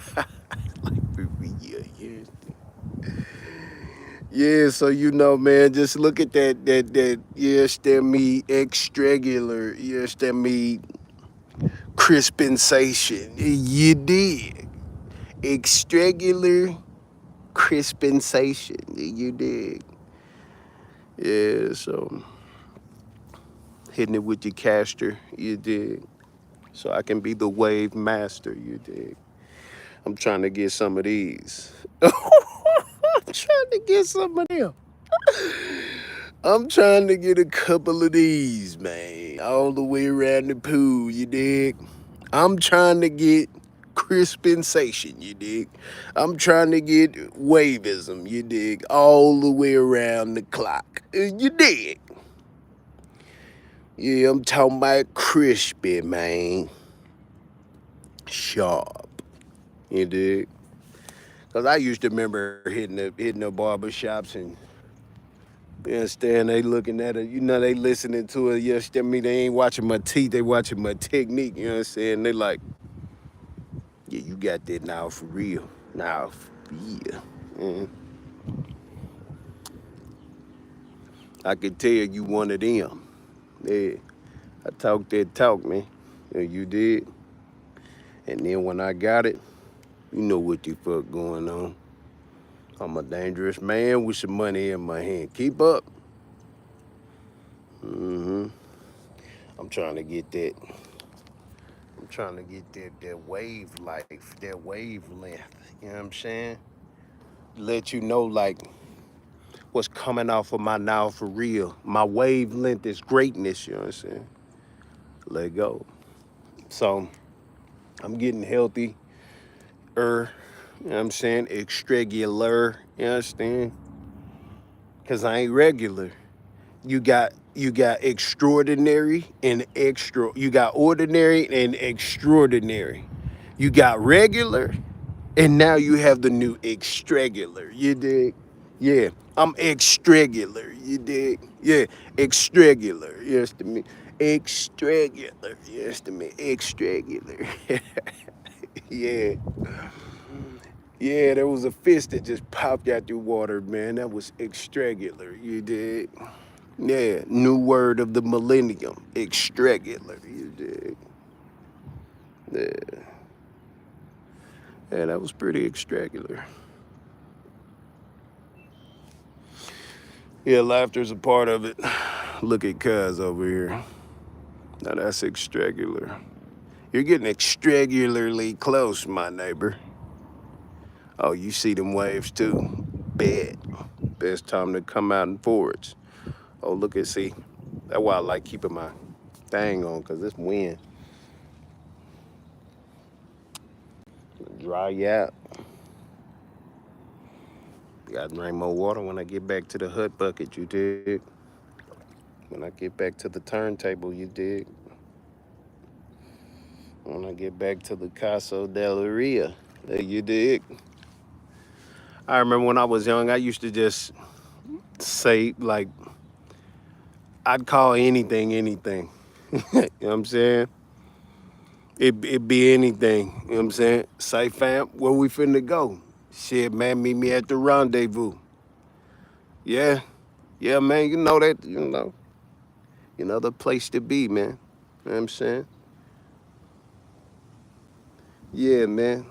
Yeah, so you know, man, just look at that yes, that me extragular, yes, that me crispensation. You did. Extragular crispensation. You did. Yeah, so hitting it with your caster, you did. So I can be the wave master, you dig. I'm trying to get some of these. I'm trying to get some of them. I'm trying to get a couple of these, man. All the way around the pool, you dig? I'm trying to get crispensation, you dig? I'm trying to get wavism, you dig? All the way around the clock, you dig? Yeah, I'm talking about crispy, man. Sharp, you dig? Cause I used to remember hitting the barber shops and you understand, they looking at it, you know, they listening to it. Yes, I mean, they ain't watching my teeth, they watching my technique, you know what I'm saying? They like, yeah, you got that now for real. Now, for real. I can tell you one of them. Yeah, I talk that talk, man. Yeah, you did. And then when I got it, you know what the fuck going on. I'm a dangerous man with some money in my hand. Keep up. I'm trying to get that. I'm trying to get that wave life, that wavelength. You know what I'm saying? Let you know like what's coming off of my now for real. My wavelength is greatness. You know what I'm saying? Let go. So I'm getting healthy. You know what I'm saying? Extragular. You understand? Cause I ain't regular. You got extraordinary and extra. You got ordinary and extraordinary. You got regular, and now you have the new extragular. You dig? Yeah, I'm extragular. You dig? Yeah, extragular. Yes to me. Extragular. Yes to me. Extragular. Yeah. Yeah, there was a fish that just popped out the water, man. That was extragular. You dig? Yeah, new word of the millennium, extragular, you dig? Yeah. Yeah, that was pretty extragular. Yeah, laughter's a part of it. Look at Cuz over here. Now that's extragular. You're getting extragularly close, my neighbor. Oh, you see them waves too? Bet. Best time to come out in forwards. Oh, look at, see. That's why I like keeping my thing on, because it's wind. Dry you out. Got rain more water when I get back to the hut bucket, you dig? When I get back to the turntable, you dig? When I get back to the Casa de Ria, you dig? I remember when I was young, I used to just say, like, I'd call anything, anything. You know what I'm saying? It be anything, you know what I'm saying? Say, fam, where we finna go? Shit, man, meet me at the rendezvous. Yeah, yeah, man, you know that, you know the place to be, man. You know what I'm saying? Yeah, man.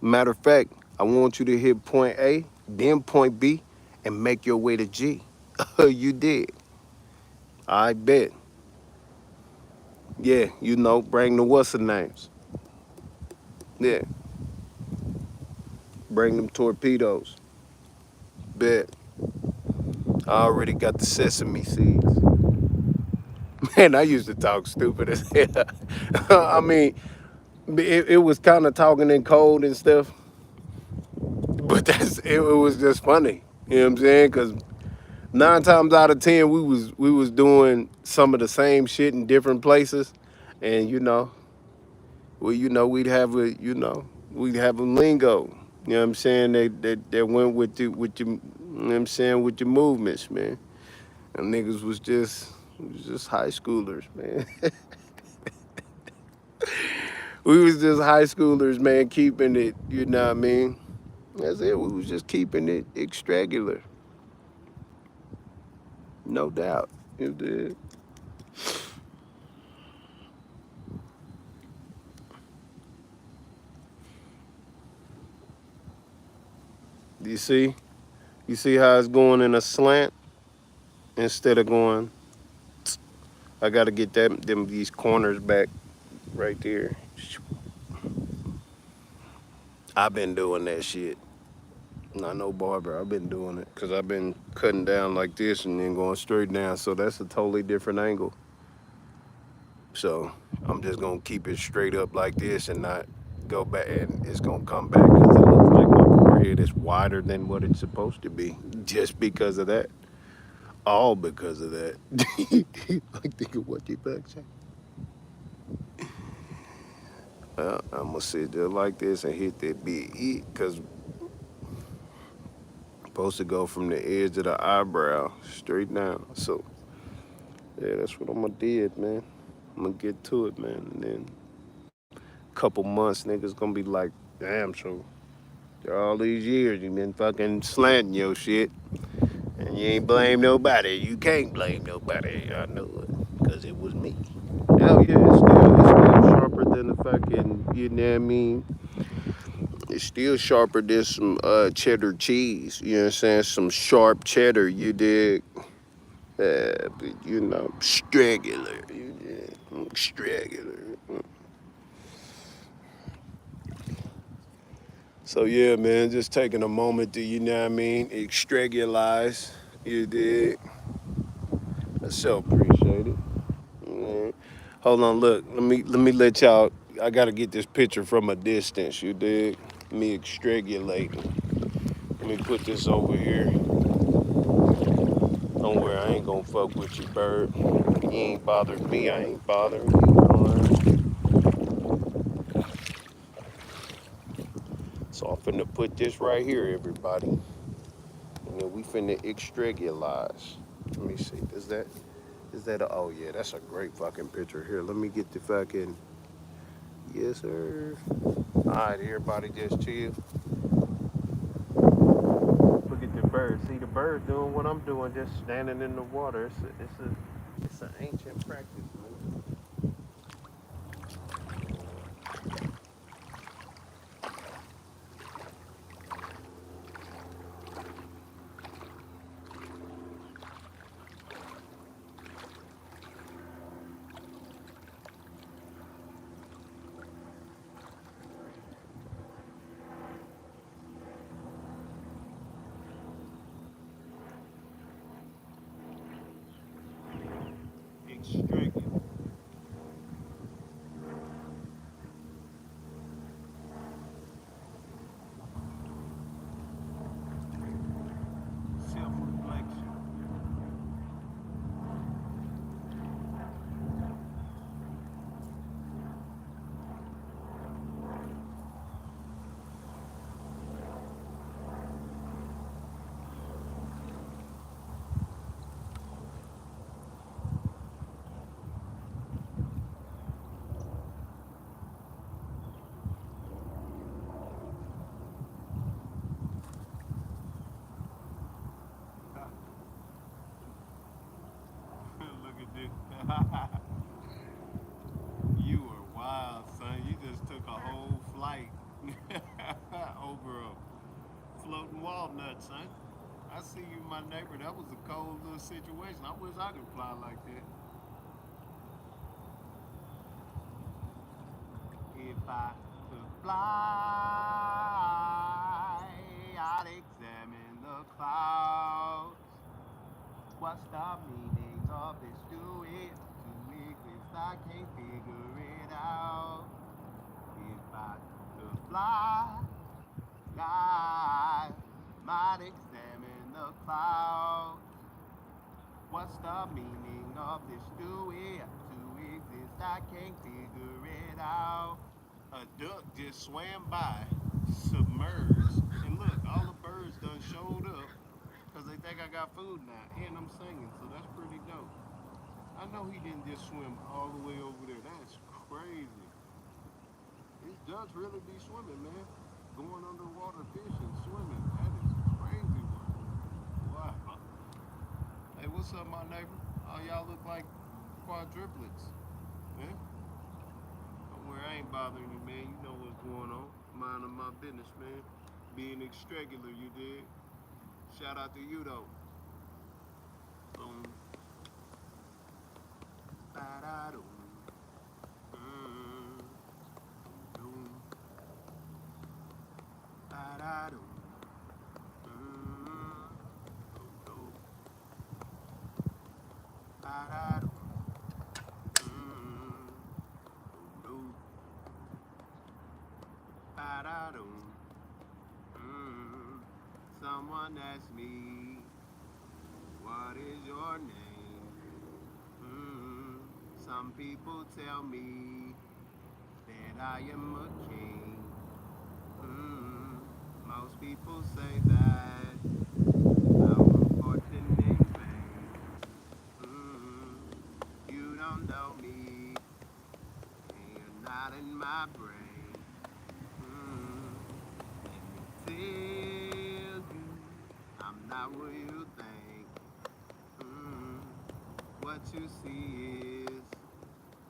Matter of fact, I want you to hit point A, then point B, and make your way to G. You did. I bet. Yeah, you know, bring the what's the names. Yeah. Bring them torpedoes. Bet. I already got the sesame seeds. Man, I used to talk stupid as hell. I mean, it was kind of talking in code and stuff. it was just funny. You know what I'm saying? Because 9 times out of 10, we was doing some of the same shit in different places, and we'd have a lingo. You know what I'm saying? That went with your you know what I'm saying, with your movements, man. And niggas was just high schoolers, man. We was just high schoolers, man, keeping it, you know what I mean? That's it. We was just keeping it extragular. No doubt. You did. You see? You see how it's going in a slant instead of going, I gotta get these corners back right there. I've been doing that shit. Not no barber. I've been doing it because I've been cutting down like this and then going straight down. So that's a totally different angle. So I'm just gonna keep it straight up like this and not go back, and it's gonna come back because it looks like my forehead is wider than what it's supposed to be. Just because of that. All because of that. Like, think of what you back say. I'm gonna sit there like this and hit that big E because supposed to go from the edge of the eyebrow straight down. So yeah, that's what I'm gonna did, man. I'm gonna get to it, man. And then a couple months, niggas gonna be like, damn, so all these years you been fucking slanting your shit and you ain't blame nobody. You can't blame nobody. I know it, because it was me. Hell yeah, it's still sharper than the fucking, you know what I mean? It's still sharper than some cheddar cheese. You know what I'm saying? Some sharp cheddar, you dig? But, straggler. You dig? Straggler. So yeah, man, just taking a moment to, you know what I mean, extragulize. You dig? I so appreciate it. Yeah. Hold on, look. Let me let y'all. I gotta get this picture from a distance. You dig? Me extragulating. Let me put this over here. Don't worry, I ain't gonna fuck with you, bird. You ain't bothered me. I ain't bothering you. Alright. So I'm finna put this right here, everybody. And then we finna extragulize. Let me see. Oh yeah, that's a great fucking picture. Here, let me get the fucking, yes sir. All right, everybody just chill. Look at the bird. See the bird doing what I'm doing, just standing in the water. It's an ancient practice, man. Extract. Self-reflection. Look at this. You were wild, son. You just took a whole flight over a floating walnut, son. I see you, my neighbor. That was a cold little situation. I wish I could fly like that. If I could fly, I'd examine the clouds. What's the meaning of this duet? To exist, I can't figure it out. If I could fly, Might examine the clouds. What's the meaning of this doing to exist? I can't figure it out. A duck just swam by, submerged, and look, all the birds done showed up because they think I got food now, and I'm singing, so that's pretty dope. I know he didn't just swim all the way over there. That's crazy. These ducks really be swimming, man. Going underwater fishing, swimming. That is crazy work. Wow. Hey, what's up, my neighbor? Oh, y'all look like quadruplets. Man. Don't worry, I ain't bothering you, man. You know what's going on. Minding my business, man. Being extragular, you did. Shout out to you, though. Boom. Ba-da-doo. Doom. Ba-da-doo. Doom. Ba-da-doo. Doom. Ba-da-doo. Someone asked me, what is your name? Some people tell me that I am a king. Most people say that I'm important in vain. You don't know me, and you're not in my brain. Let me tell you, I'm not what you think. What you see is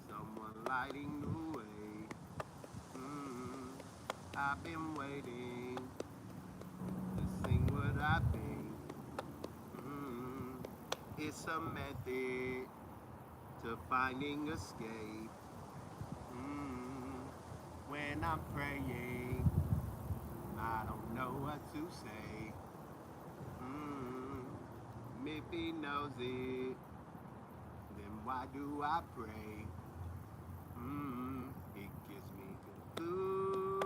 someone lighting the way. I've been waiting to sing what I think. It's a method to finding escape. When I'm praying, I don't know what to say. If he knows it, then why do I pray? It gives me the blues.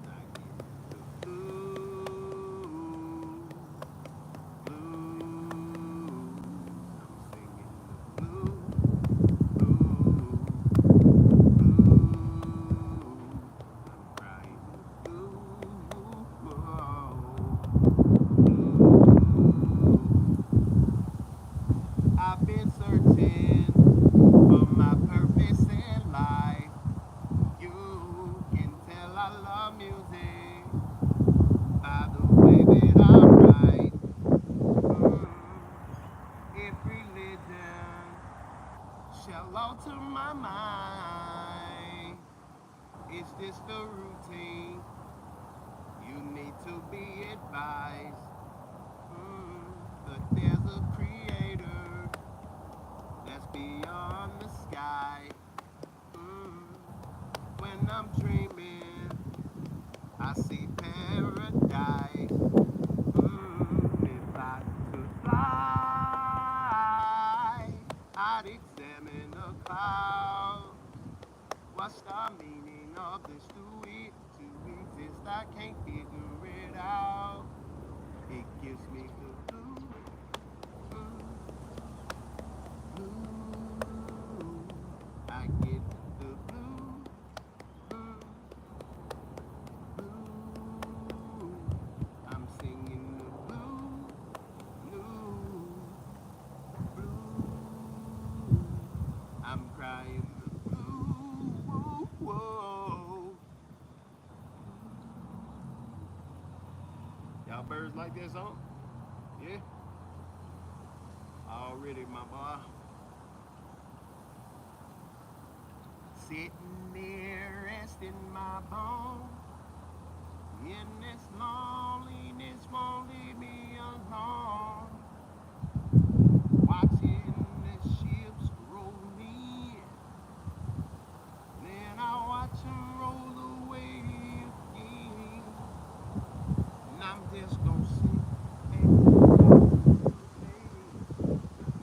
I get the blues. I'm singing the blues. I'm crying the I've been searching for my purpose in life. You can tell I love music by the way that I write. If religion shall alter my mind, it's just a routine. You need to be advised. But there's a creator that's beyond the sky. When I'm dreaming, I see paradise. If I could fly, I'd examine the clouds. What's the meaning of this to exist? I can't figure it out. It gives me the blue. I get the blue. I'm singing the blue. I'm crying the blue. Whoa. Y'all birds like that song? Yeah? Already, my boy. Sitting there resting my bones. In this loneliness won't leave me alone. Watching the ships roll in. Then I watch them roll away again. And I'm just gonna sit and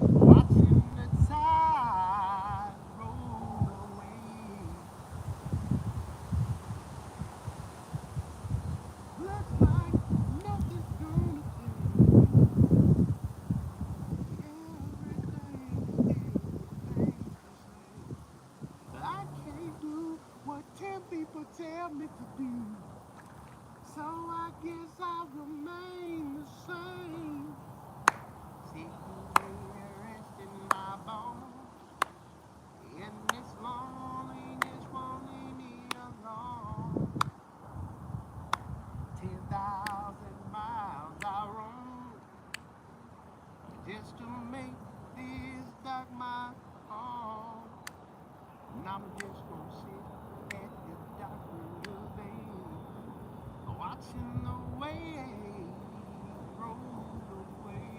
watching the tide roll away. tell me to do. So I guess I'll remain the same. See you resting my bones. And this loneliness won't leave me alone. 10,000 miles I roam just to make this dark my home. And I'm just gonna sit at the dark window bay, watching the waves roll away.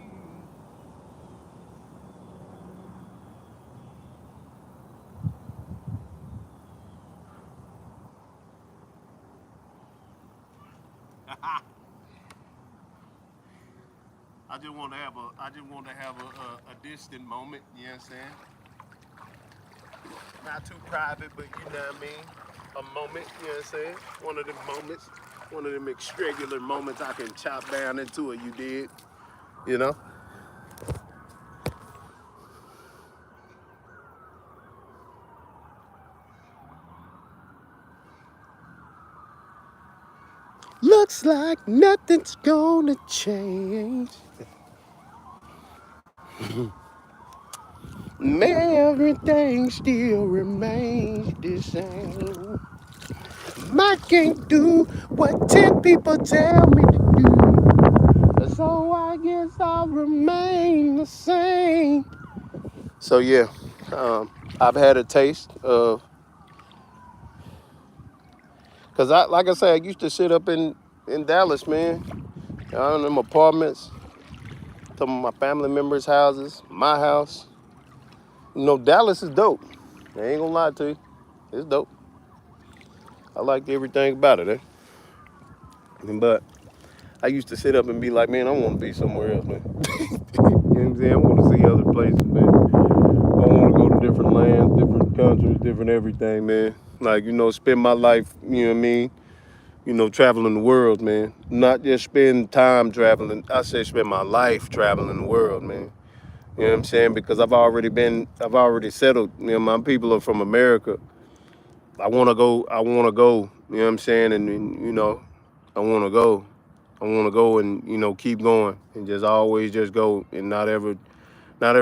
I just want to have a distant moment, you know what I'm saying? Not too private, but you know what I mean? A moment, you know what I'm saying? One of them moments, one of them extragular moments I can chop down into it, you did, you know? Looks like nothing's gonna change. Everything still remains the same. I can't do what 10 people tell me to do. So I guess I'll remain the same. So yeah, I've had a taste of, cause like I said, I used to sit up in Dallas, man, out in them apartments, some of my family members' houses, my house. You know, Dallas is dope. I ain't gonna lie to you, it's dope. I like everything about it, But I used to sit up and be like, man, I want to be somewhere else, man. You know what I'm saying? I want to see other places, man. I want to go to different lands, different countries, different everything, man. Like, you know, spend my life, you know what I mean? You know, traveling the world, man. Not just spend time traveling. I say spend my life traveling the world, man. You know what I'm saying? Because I've already settled. You know, my people are from America. I want to go. You know what I'm saying? And you know, I want to go. I want to go and, you know, keep going and just always just go and not ever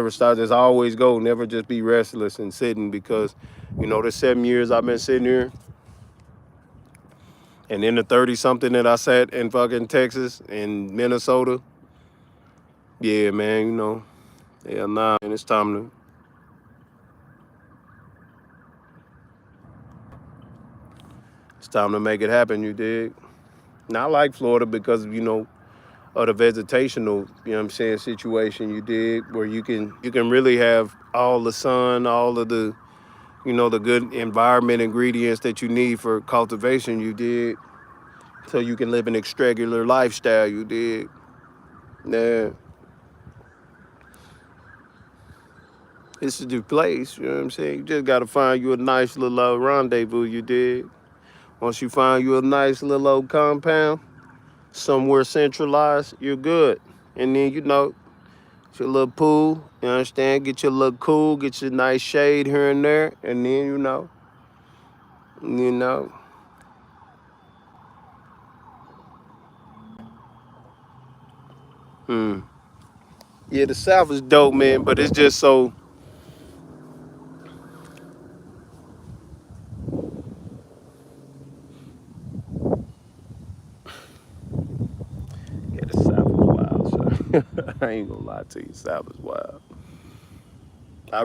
stop. Just always go. Never just be restless and sitting, because, you know, the 7 years I've been sitting here, and in the 30 something that I sat in fucking Texas and Minnesota. Yeah, man, you know, yeah, nah, and it's time to make it happen, you dig? Now I like Florida because, you know, of the vegetational, you know what I'm saying, situation, you dig, where you can really have all the sun, all of the, you know, the good environment ingredients that you need for cultivation, you dig, so you can live an extragular lifestyle, you dig. Yeah, this is the place, you know what I'm saying? You just gotta find you a nice little rendezvous, you dig. Once you find you a nice little old compound, somewhere centralized, you're good. And then, you know, your little pool, you understand? Get your little cool, get your nice shade here and there, and then, you know. Yeah, the South is dope, man, but it's just so. Yeah, the South is wild, so I ain't gonna lie to you, South is wild. I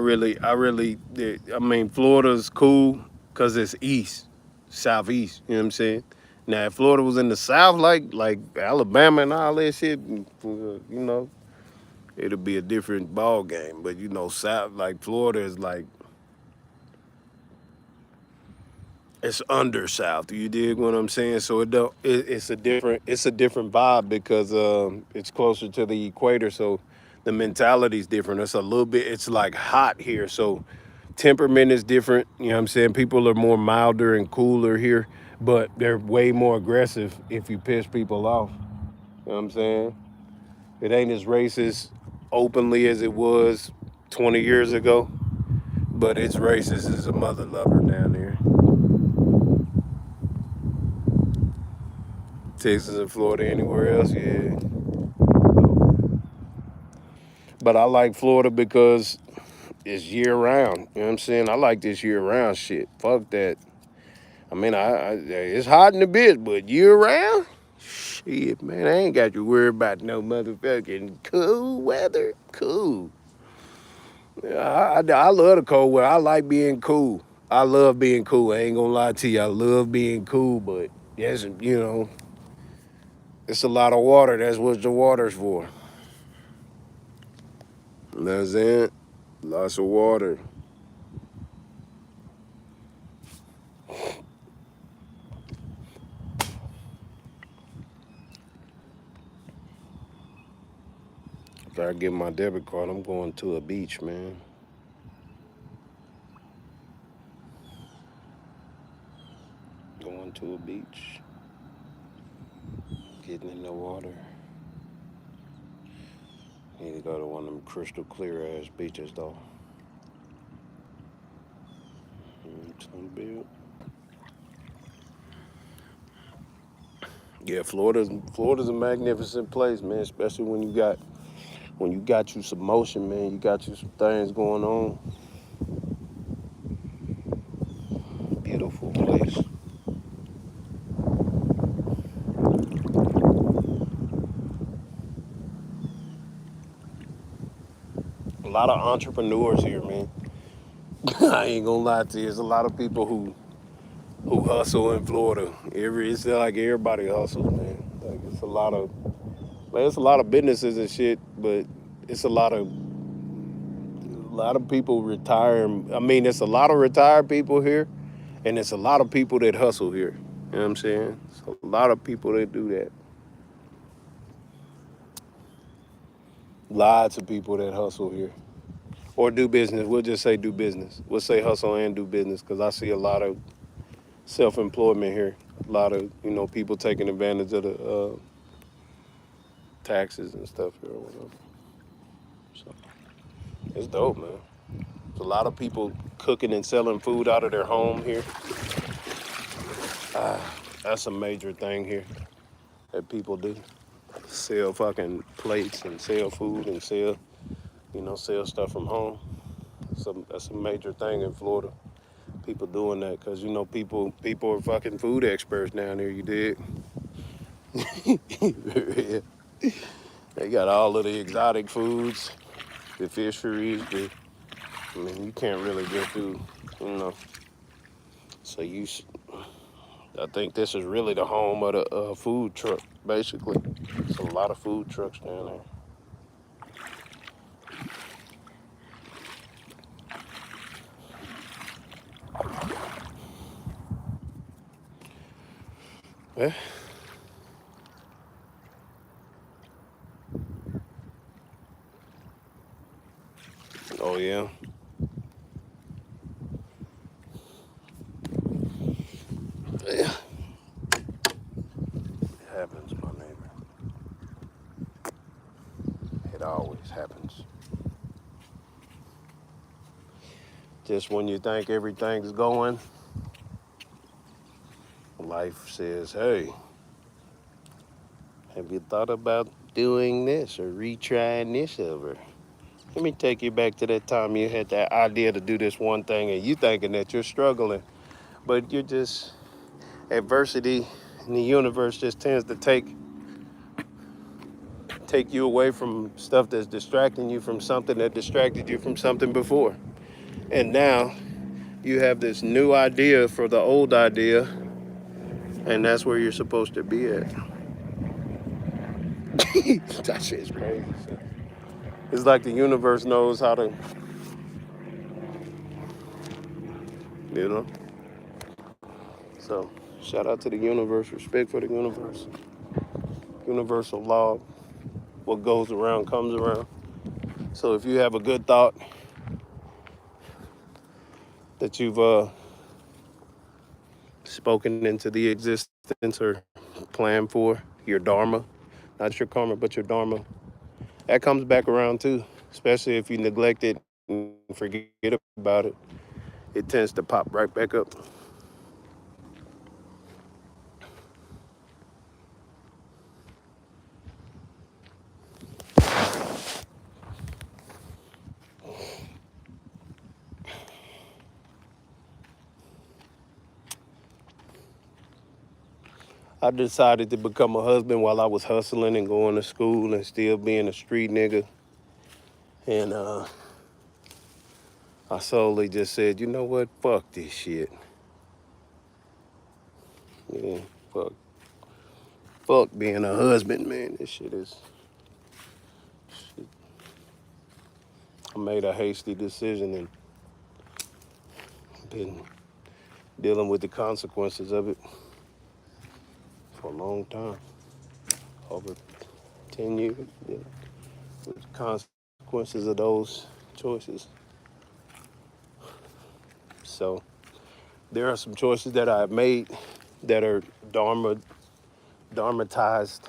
mean, Florida's cool because it's east, southeast, you know what I'm saying? Now, if Florida was in the South, like Alabama and all that shit, you know, it'll be a different ball game. But, you know, South, like Florida is like, it's under South. You dig what I'm saying? So it's a different vibe because it's closer to the equator. So the mentality's different. It's a little bit. It's like hot here. So temperament is different. You know what I'm saying? People are more milder and cooler here, but they're way more aggressive if you piss people off. You know what I'm saying? It ain't as racist openly as it was 20 years ago, but it's racist as a mother lover down there. Texas and Florida, anywhere else, yeah. But I like Florida because it's year round. You know what I'm saying? I like this year round shit. Fuck that. I mean, it's hot in the bit, but year round? Shit, man, I ain't got to worry about no motherfucking cool weather. Cool. I love the cold weather. I like being cool. I love being cool. I ain't gonna lie to you. I love being cool, but yes, you know, it's a lot of water. That's what the water's for. You know what I'm saying? Lots of water. If I get my debit card, I'm going to a beach, man. Going to a beach. Getting in the water. Need to go to one of them crystal clear ass beaches though. Some big. Yeah, Florida's a magnificent place, man. Especially when you got you some motion, man. You got you some things going on. Beautiful place. A lot of entrepreneurs here, man. I ain't gonna lie to you. There's a lot of people who hustle in Florida. It's like everybody hustles, man. Like it's a lot of businesses and shit, but it's a lot of people retire. I mean, it's a lot of retired people here, and it's a lot of people that hustle here. You know what I'm saying? It's a lot of people that do that. Lots of people that hustle here. Or do business. We'll just say do business. We'll say hustle and do business because I see a lot of self-employment here. A lot of, people taking advantage of the taxes and stuff here or whatever. So it's dope, man. There's a lot of people cooking and selling food out of their home here. That's a major thing here that people do. Sell fucking plates and sell food and sell stuff from home. That's a major thing in Florida. People doing that because people are fucking food experts down there. You dig? They got all of the exotic foods, the fisheries. I mean, you can't really just do, you know. So I think this is really the home of the food truck, basically. There's a lot of food trucks down there. Yeah. Oh yeah. Yeah. It happens, my neighbor. It always happens. Just when you think everything's going, life says, hey, have you thought about doing this or retrying this over? Let me take you back to that time you had that idea to do this one thing and you thinking that you're struggling, but you're just, adversity in the universe just tends to take you away from stuff that's distracting you from something that distracted you from something before. And now you have this new idea for the old idea, and that's where you're supposed to be at. That shit's crazy. It's like the universe knows how to, you know? So, shout out to the universe, respect for the universe. Universal law, what goes around comes around. So if you have a good thought that you've spoken into the existence or planned for, your dharma, not your karma, but your dharma, that comes back around too, especially if you neglect it and forget about it. It tends to pop right back up. I decided to become a husband while I was hustling and going to school and still being a street nigga. And I solely just said, you know what? Fuck this shit. Yeah, fuck being a husband, man. This shit is. Shit. I made a hasty decision and been dealing with the consequences of it for a long time. Over 10 years, yeah. With the consequences of those choices. So there are some choices that I've made that are dharmatized,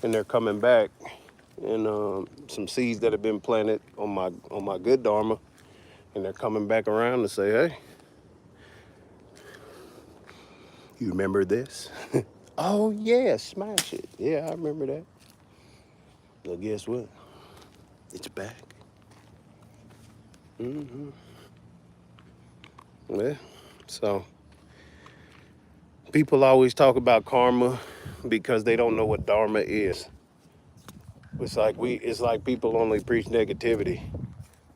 and they're coming back. And some seeds that have been planted on my good dharma, and they're coming back around to say, hey, you remember this? Oh yeah, smash it. Yeah, I remember that. Well, guess what? It's back. Mm-hmm. Yeah. So people always talk about karma because they don't know what dharma is. It's like people only preach negativity.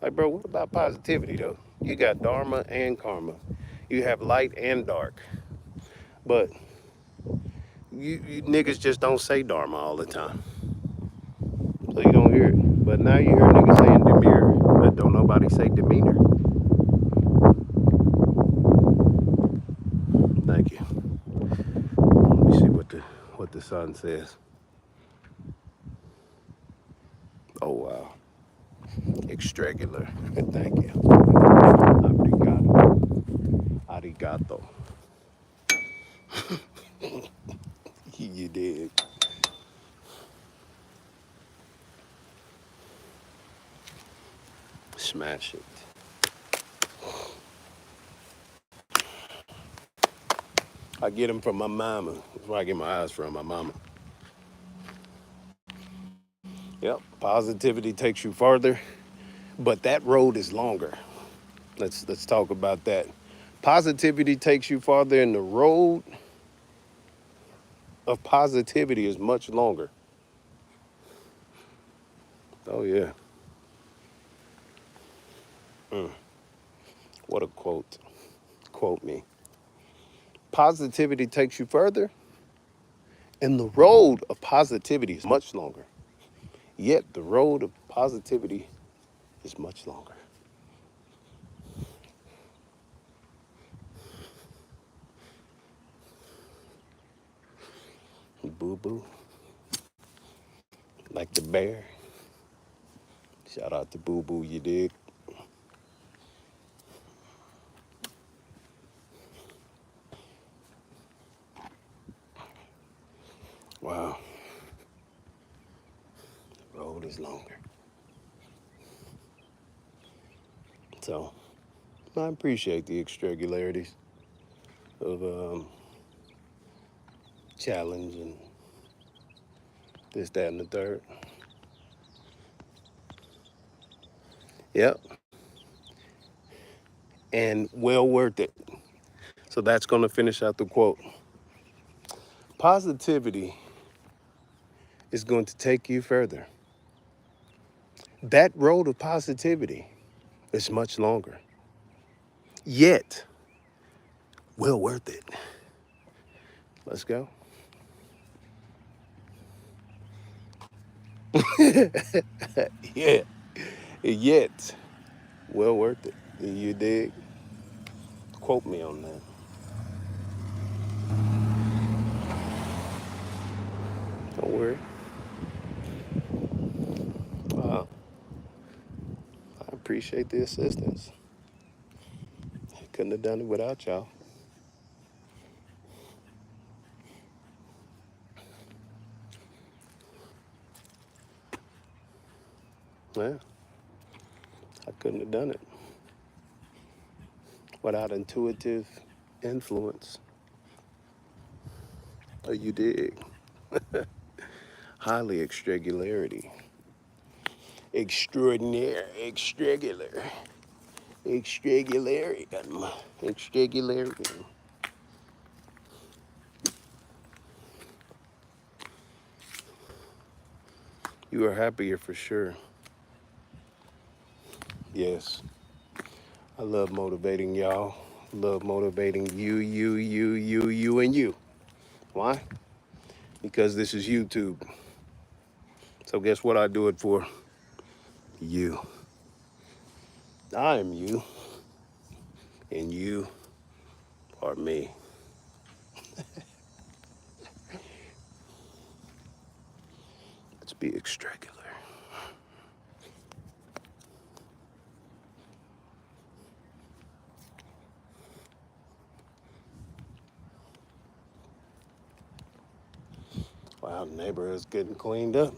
Like, bro, what about positivity though? You got dharma and karma. You have light and dark. But you niggas just don't say dharma all the time. So you don't hear it. But now you hear niggas saying demure, but don't nobody say demeanor. Thank you. Let me see what the sun says. Oh wow. Extragular. Thank you. Arigato. Arigato. You did. Smash it. I get them from my mama. That's where I get my eyes from, my mama. Yep, positivity takes you farther, but that road is longer. Let's talk about that. Positivity takes you farther, and the road of positivity is much longer. Oh yeah. What a quote. Quote me. Positivity takes you further, and the road of positivity is much longer. Yet the road of positivity is much longer. Boo boo. Like the bear. Shout out to Boo Boo, you dig? Wow. The road is longer. So I appreciate the extragularities of challenge and this, that, and the third. Yep. And well worth it. So that's going to finish out the quote. Positivity is going to take you further. That road of positivity is much longer. Yet, well worth it. Let's go. Yeah. Yet, well worth it. You dig? Quote me on that. Don't worry. I appreciate the assistance. Couldn't have done it without y'all. Yeah, I couldn't have done it without intuitive influence. Oh, you dig? Highly extragularity. Extraordinaire, extragular. Extragularian. Extragularian. You are happier for sure. Yes. I love motivating y'all. Love motivating you, and you. Why? Because this is YouTube. So guess what I do it for? You. I am you, and you are me. Let's be extracular. Wow, the neighborhood's getting cleaned up.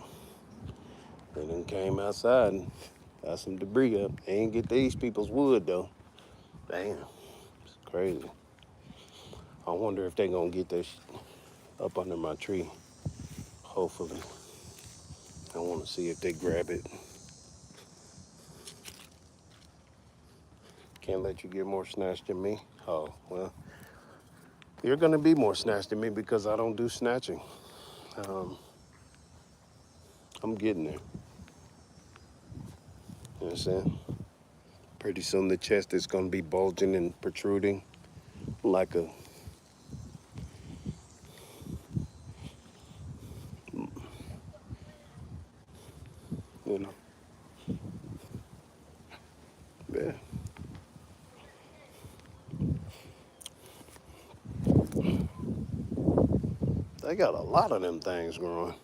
They done came outside and got some debris up. They ain't get these people's wood though. Damn, it's crazy. I wonder if they gonna get this up under my tree. Hopefully. I wanna see if they grab it. Can't let you get more snatched than me. Oh, well, you're gonna be more snatched than me because I don't do snatching. I'm getting there. You know what I'm saying? Pretty soon the chest is gonna be bulging and protruding like a, you know, yeah. They got a lot of them things growing.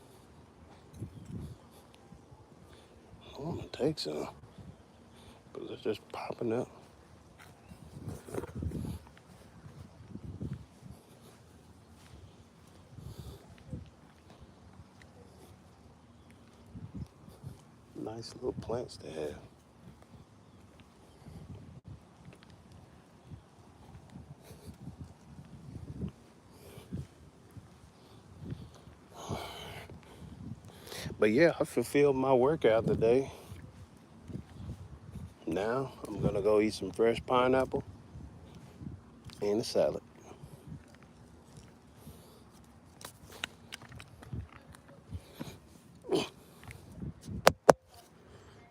I wanna take some, but it's just popping up. Nice little plants to have. But yeah, I fulfilled my workout today. Now I'm gonna go eat some fresh pineapple and a salad.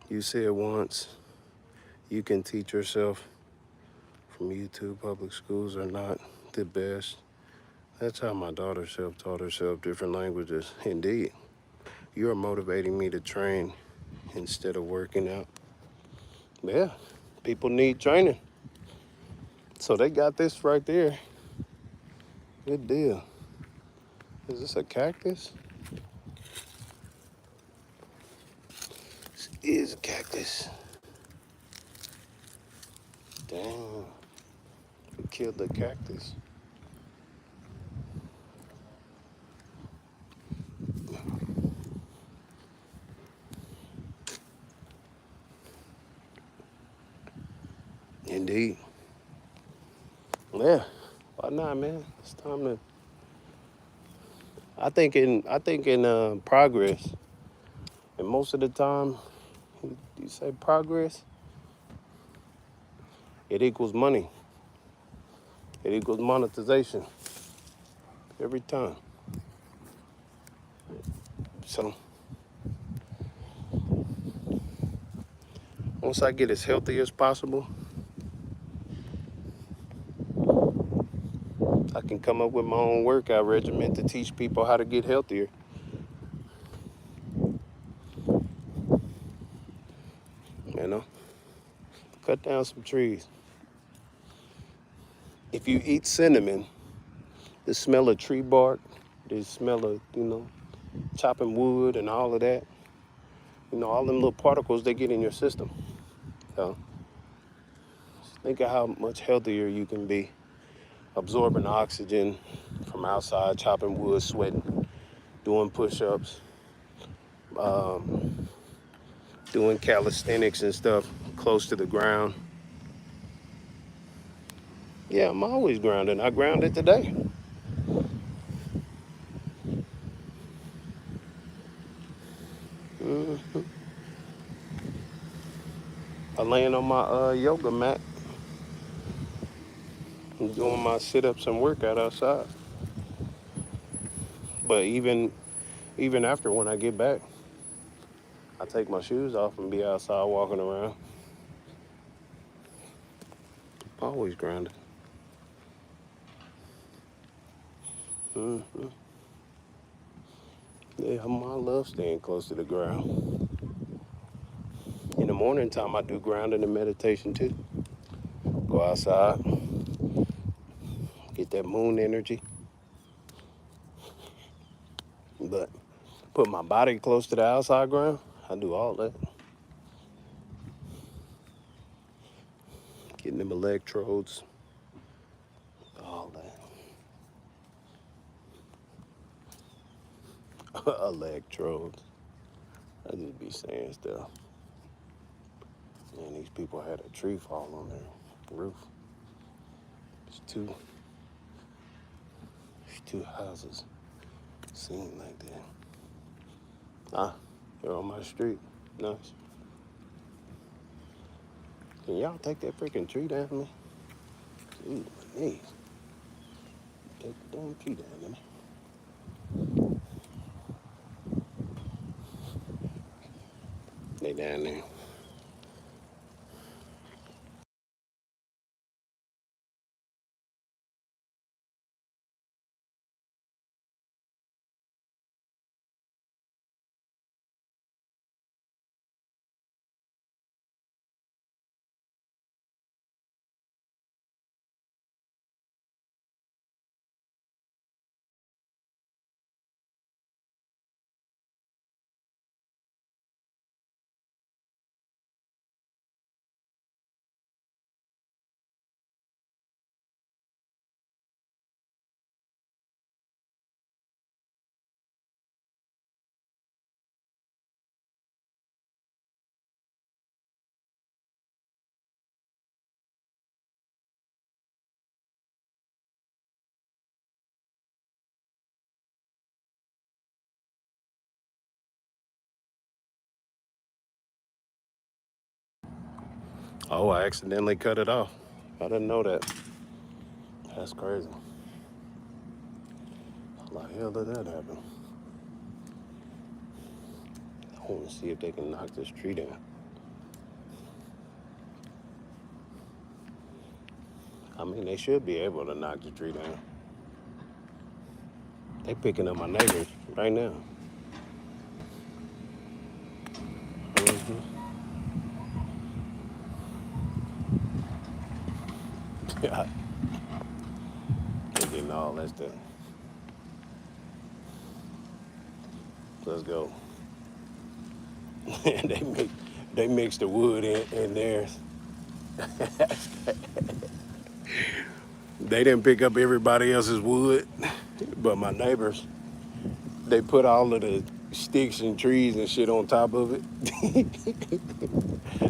You said once, you can teach yourself from YouTube. Public schools are not the best. That's how my daughter self-taught herself different languages. Indeed, you are motivating me to train instead of working out. Yeah, people need training. So they got this right there. Good deal. Is this a cactus? This is a cactus. Damn. We killed the cactus. Indeed. Yeah. Why not, man? It's time to. I think in progress, and most of the time, you say progress, it equals money. It equals monetization. Every time. So once I get as healthy as possible, I can come up with my own workout regimen to teach people how to get healthier. You know? Cut down some trees. If you eat cinnamon, the smell of tree bark, the smell of, chopping wood and all of that, all them little particles they get in your system. So just think of how much healthier you can be absorbing oxygen from outside, chopping wood, sweating, doing push-ups, doing calisthenics and stuff close to the ground. Yeah, I'm always grounded. I grounded today. I'm laying on my yoga mat and doing my sit-ups and workout outside. But even after when I get back, I take my shoes off and be outside walking around. Always grounded. Yeah, I love staying close to the ground. In the morning time, I do grounding and meditation too. Go outside, get that moon energy. But put my body close to the outside ground, I do all that. Getting them electrodes, all that. Electrodes. I just be saying stuff. Man, these people had a tree fall on their roof. It's two houses. Seem like that. They're on my street. Nice. Can y'all take that freaking tree down for me? Ooh, my knees. Take the damn tree down for me. They down there. Oh, I accidentally cut it off. I didn't know that. That's crazy. How the hell did that happen? I want to see if they can knock this tree down. I mean, they should be able to knock the tree down. They picking up my neighbors right now. Yeah. They're getting all that stuff. Let's go. they mix the wood in theirs. They didn't pick up everybody else's wood, but my neighbors, they put all of the sticks and trees and shit on top of it.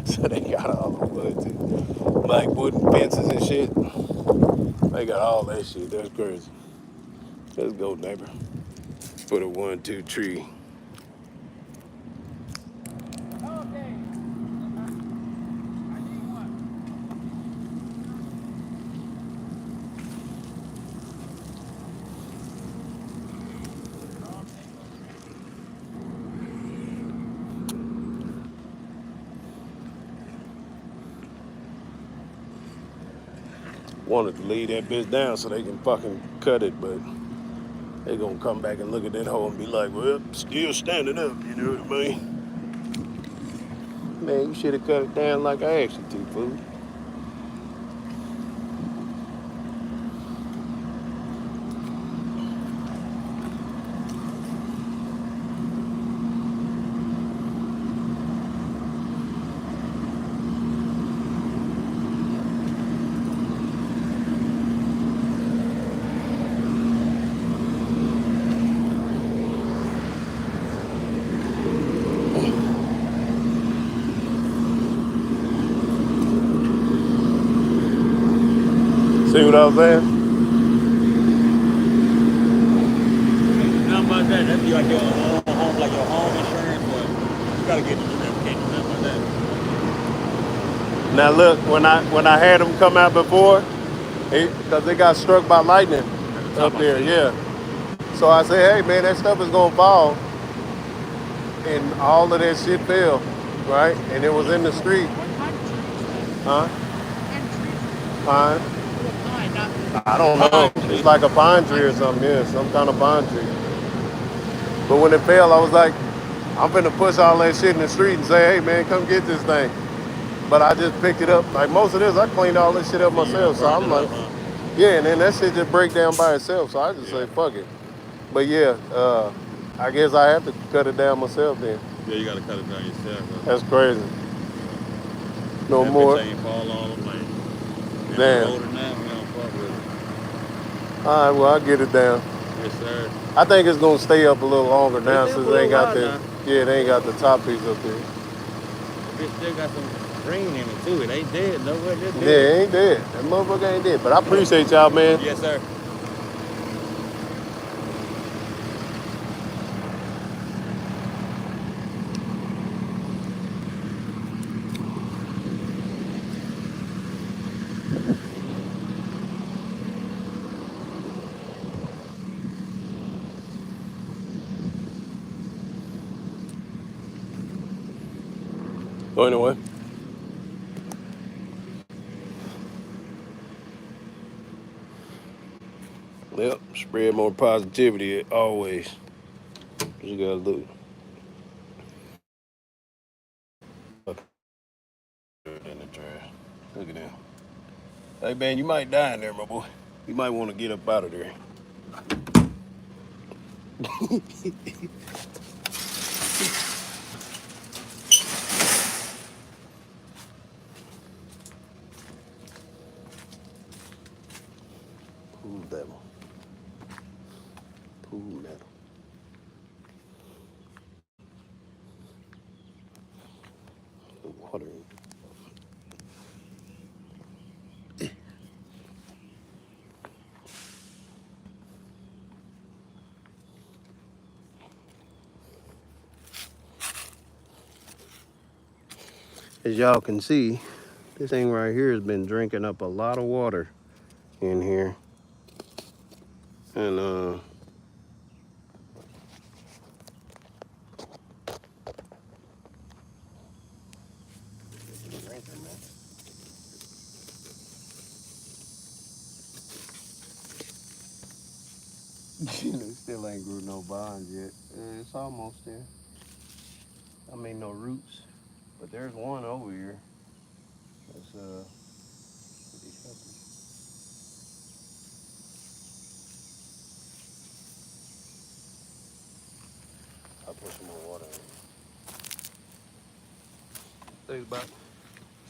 So they got all the wood too. Like wooden fences and shit. They got all that shit. That's crazy. Let's go, neighbor. Put a 1-2 tree. Wanted to leave that bitch down so they can fucking cut it, but they gonna come back and look at that hole and be like, well, still standing up, you know what I mean? Man, you should have cut it down like I asked you to, fool. See what I was saying? Nothing about that. That'd be like your home, like your home insurance, but you gotta get the trip. Can't do nothing about that. Now look, when I had them come out before, because they got struck by lightning up there, yeah. So I said, hey man, that stuff is gonna fall. and all of that shit fell, right? And it was in the street. Huh? Pine? I don't know. It's like a pine tree or something, yeah, some kind of pine tree. But when it fell, I was like, I'm finna push all that shit in the street and say, hey man, come get this thing. But I just picked it up. Like most of this, I cleaned all this shit up myself. So I'm like, yeah, and then that shit just break down by itself. So I just say, fuck it. But yeah, I guess I have to cut it down myself then. Yeah, you gotta cut it down yourself. That's crazy. No that more. Bitch ain't fall on them like. Damn. Older now, we don't fuck with it. All right, well, I'll get it down. Yes, sir. I think it's gonna stay up a little longer now since they ain't got the, now. yeah, they ain't got the top piece up there. It still got some green in it too. It ain't dead nowhere. It Yeah, it ain't dead. That motherfucker ain't dead. But I appreciate y'all, man. Yes, sir. So anyway. Yep, spread more positivity always. You gotta look. In the trash. Look at that. Hey man, you might die in there, my boy. You might want to get up out of there. Pool devil. Pool metal. The water. As y'all can see, this thing right here has been drinking up a lot of water in here. And it still ain't grew no bonds yet. It's almost there. I mean, no roots. But there's one over here. That's pretty healthy. I'll put some more water in it. Takes about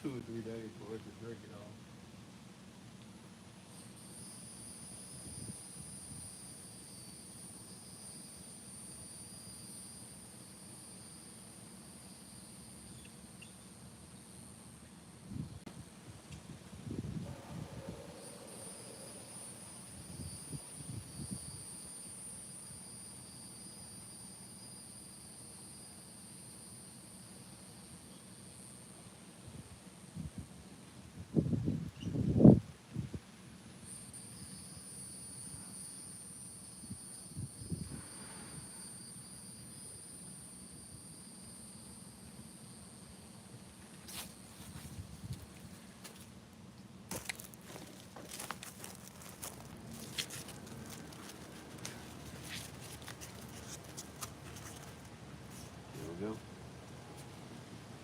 2 or 3 days for it to drink it all. There we go.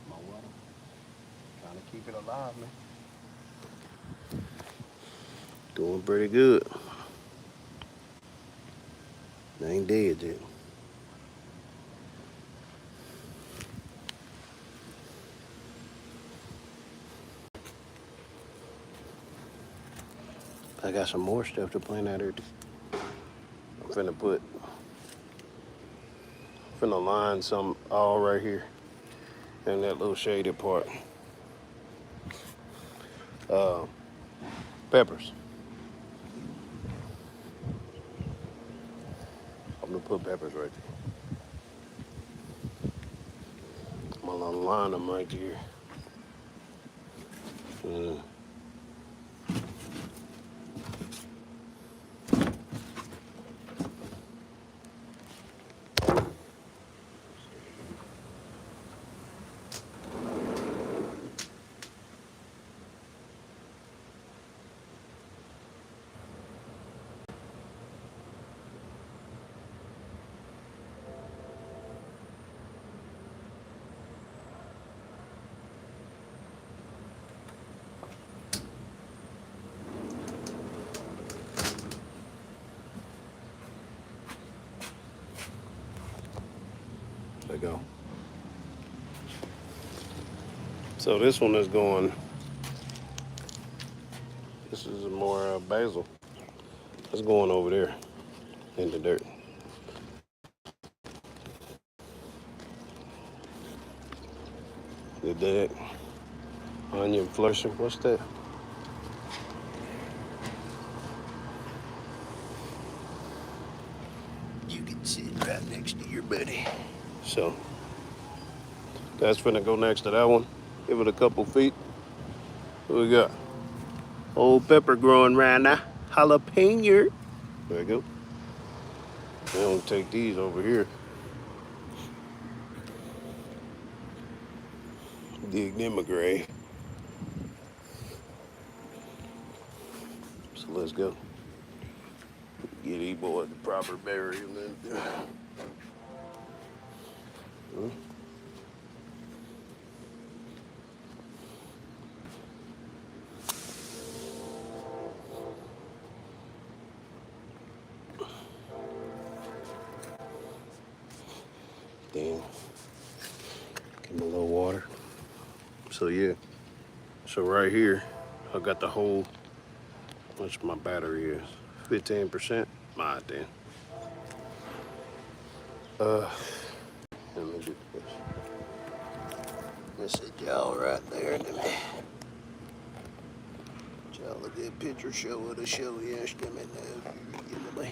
My water. Trying to keep it alive, man. Doing pretty good. They ain't dead yet. I got some more stuff to plant out here. I'm finna line some all right here in that little shaded part. Peppers. I'm gonna put peppers right there. I'm gonna line them right here. go. So this one is going, this is more basil. It's going over there in the dirt. Did that onion flushing, what's that? You can sit right next to your buddy. So that's finna go next to that one. Give it a couple feet. What we got? Old pepper growing right now. Jalapeno. There we go. I'm gonna take these over here. Dig them a grave. So let's go. Get E-boy the proper burial then. Damn. Give him a little water. So yeah. So right here, I got the whole, what's my battery is? 15%. My then. Let me do this. That's a jaw right there. Let me. Jaw a good picture show of the show yesterday. Give me.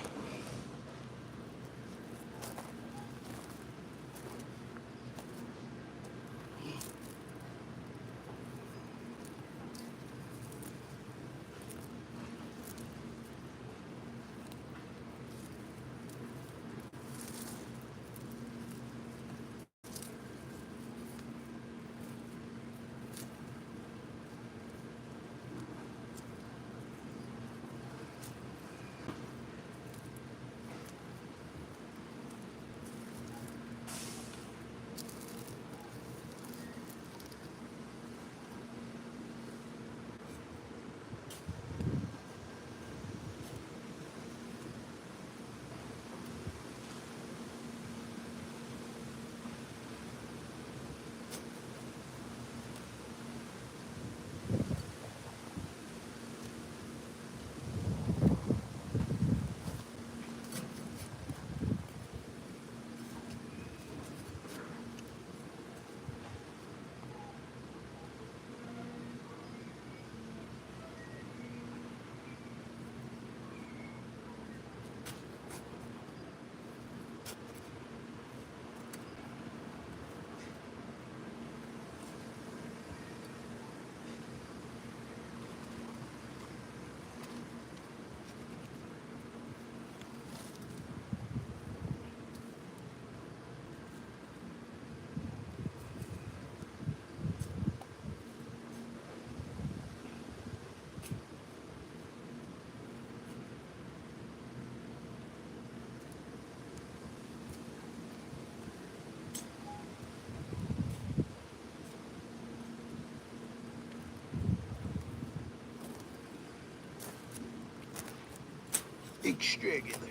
Extragular.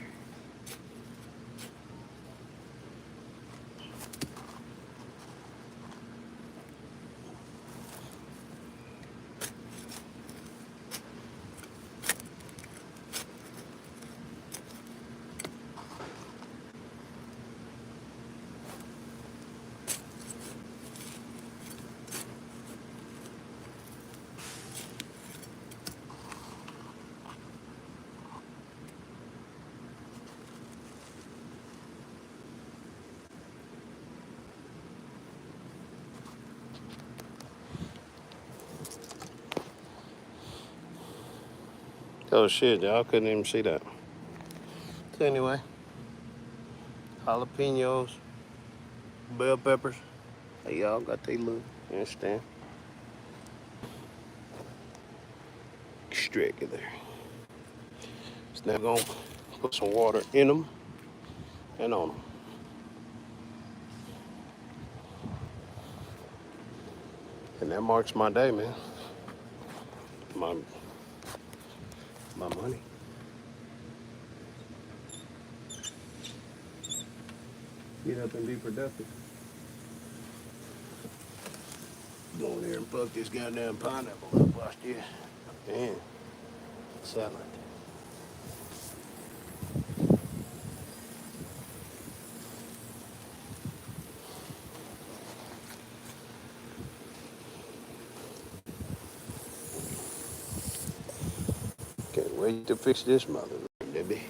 Oh shit, y'all couldn't even see that. So anyway, jalapenos, bell peppers. Hey, y'all got they look, you understand? Extragular. So now gonna put some water in them and on them. And that marks my day, man. My money. Get up and be productive. fuck this goddamn pineapple up. Watch this. Man, salad. Can't wait to fix this mother, Debbie.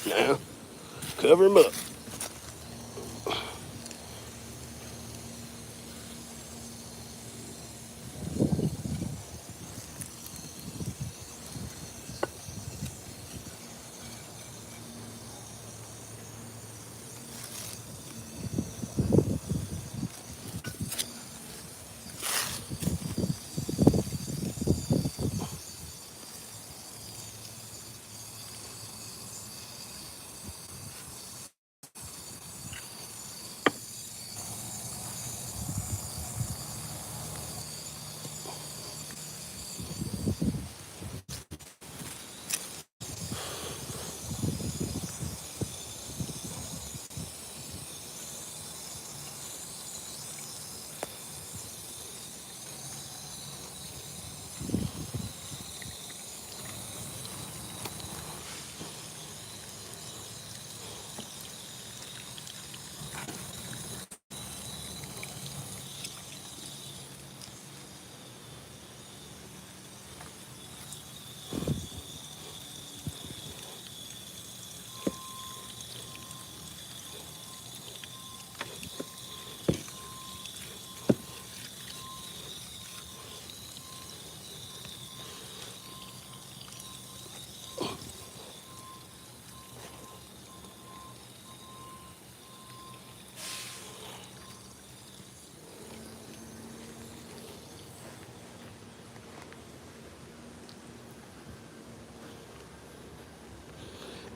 Now, cover him up.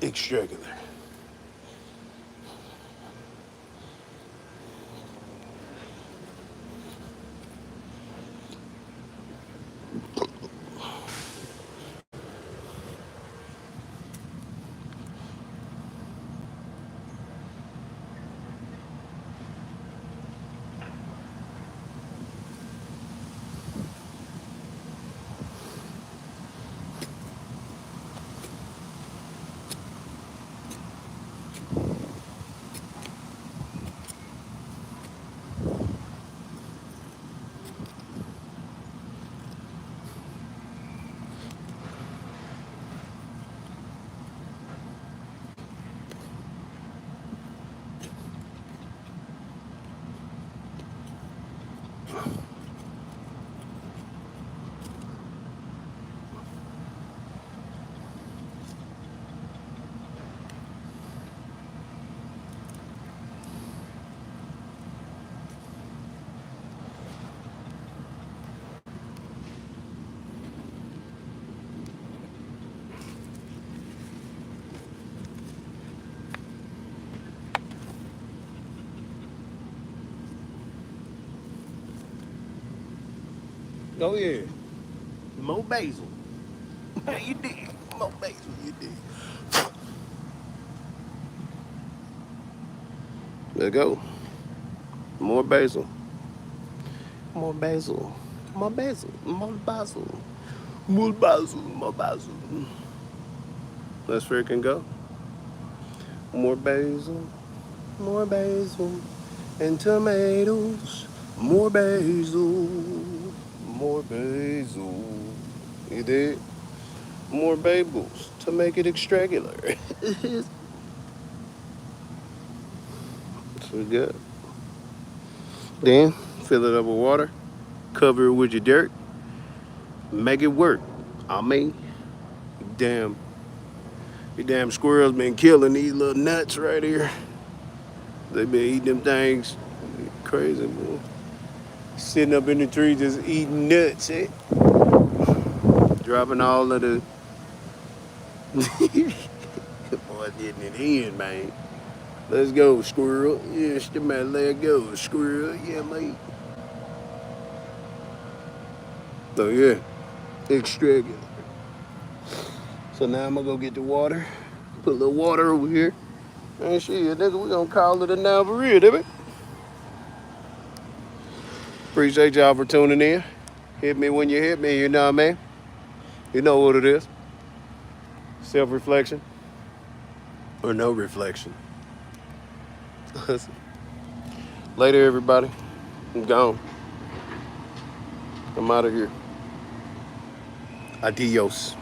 Extracurricular. Oh yeah. More basil. You did. More basil, you did. Let's go. More basil. More basil. More basil. More basil. More basil. More basil. Let's freaking go. More basil. More basil. And tomatoes. More basil. More basil. You did? More bagels to make it extragular. So good. Then fill it up with water, cover it with your dirt, make it work. I mean, damn, you damn squirrels been killing these little nuts right here. They been eating them things. Crazy, boy. Sitting up in the tree just eating nuts, eh? Dropping all of the boy getting it in, man. Let's go, squirrel. Yes, the man, let go, squirrel. Yeah, mate. So yeah, extract it. So now I'm gonna go get the water. Put a little water over here. And shit, nigga, we gonna call it a now for real, damn it. Appreciate y'all for tuning in. Hit me when you hit me, you know what I mean? You know what it is. Self-reflection. Or no reflection. Later, everybody. I'm gone. I'm out of here. Adios.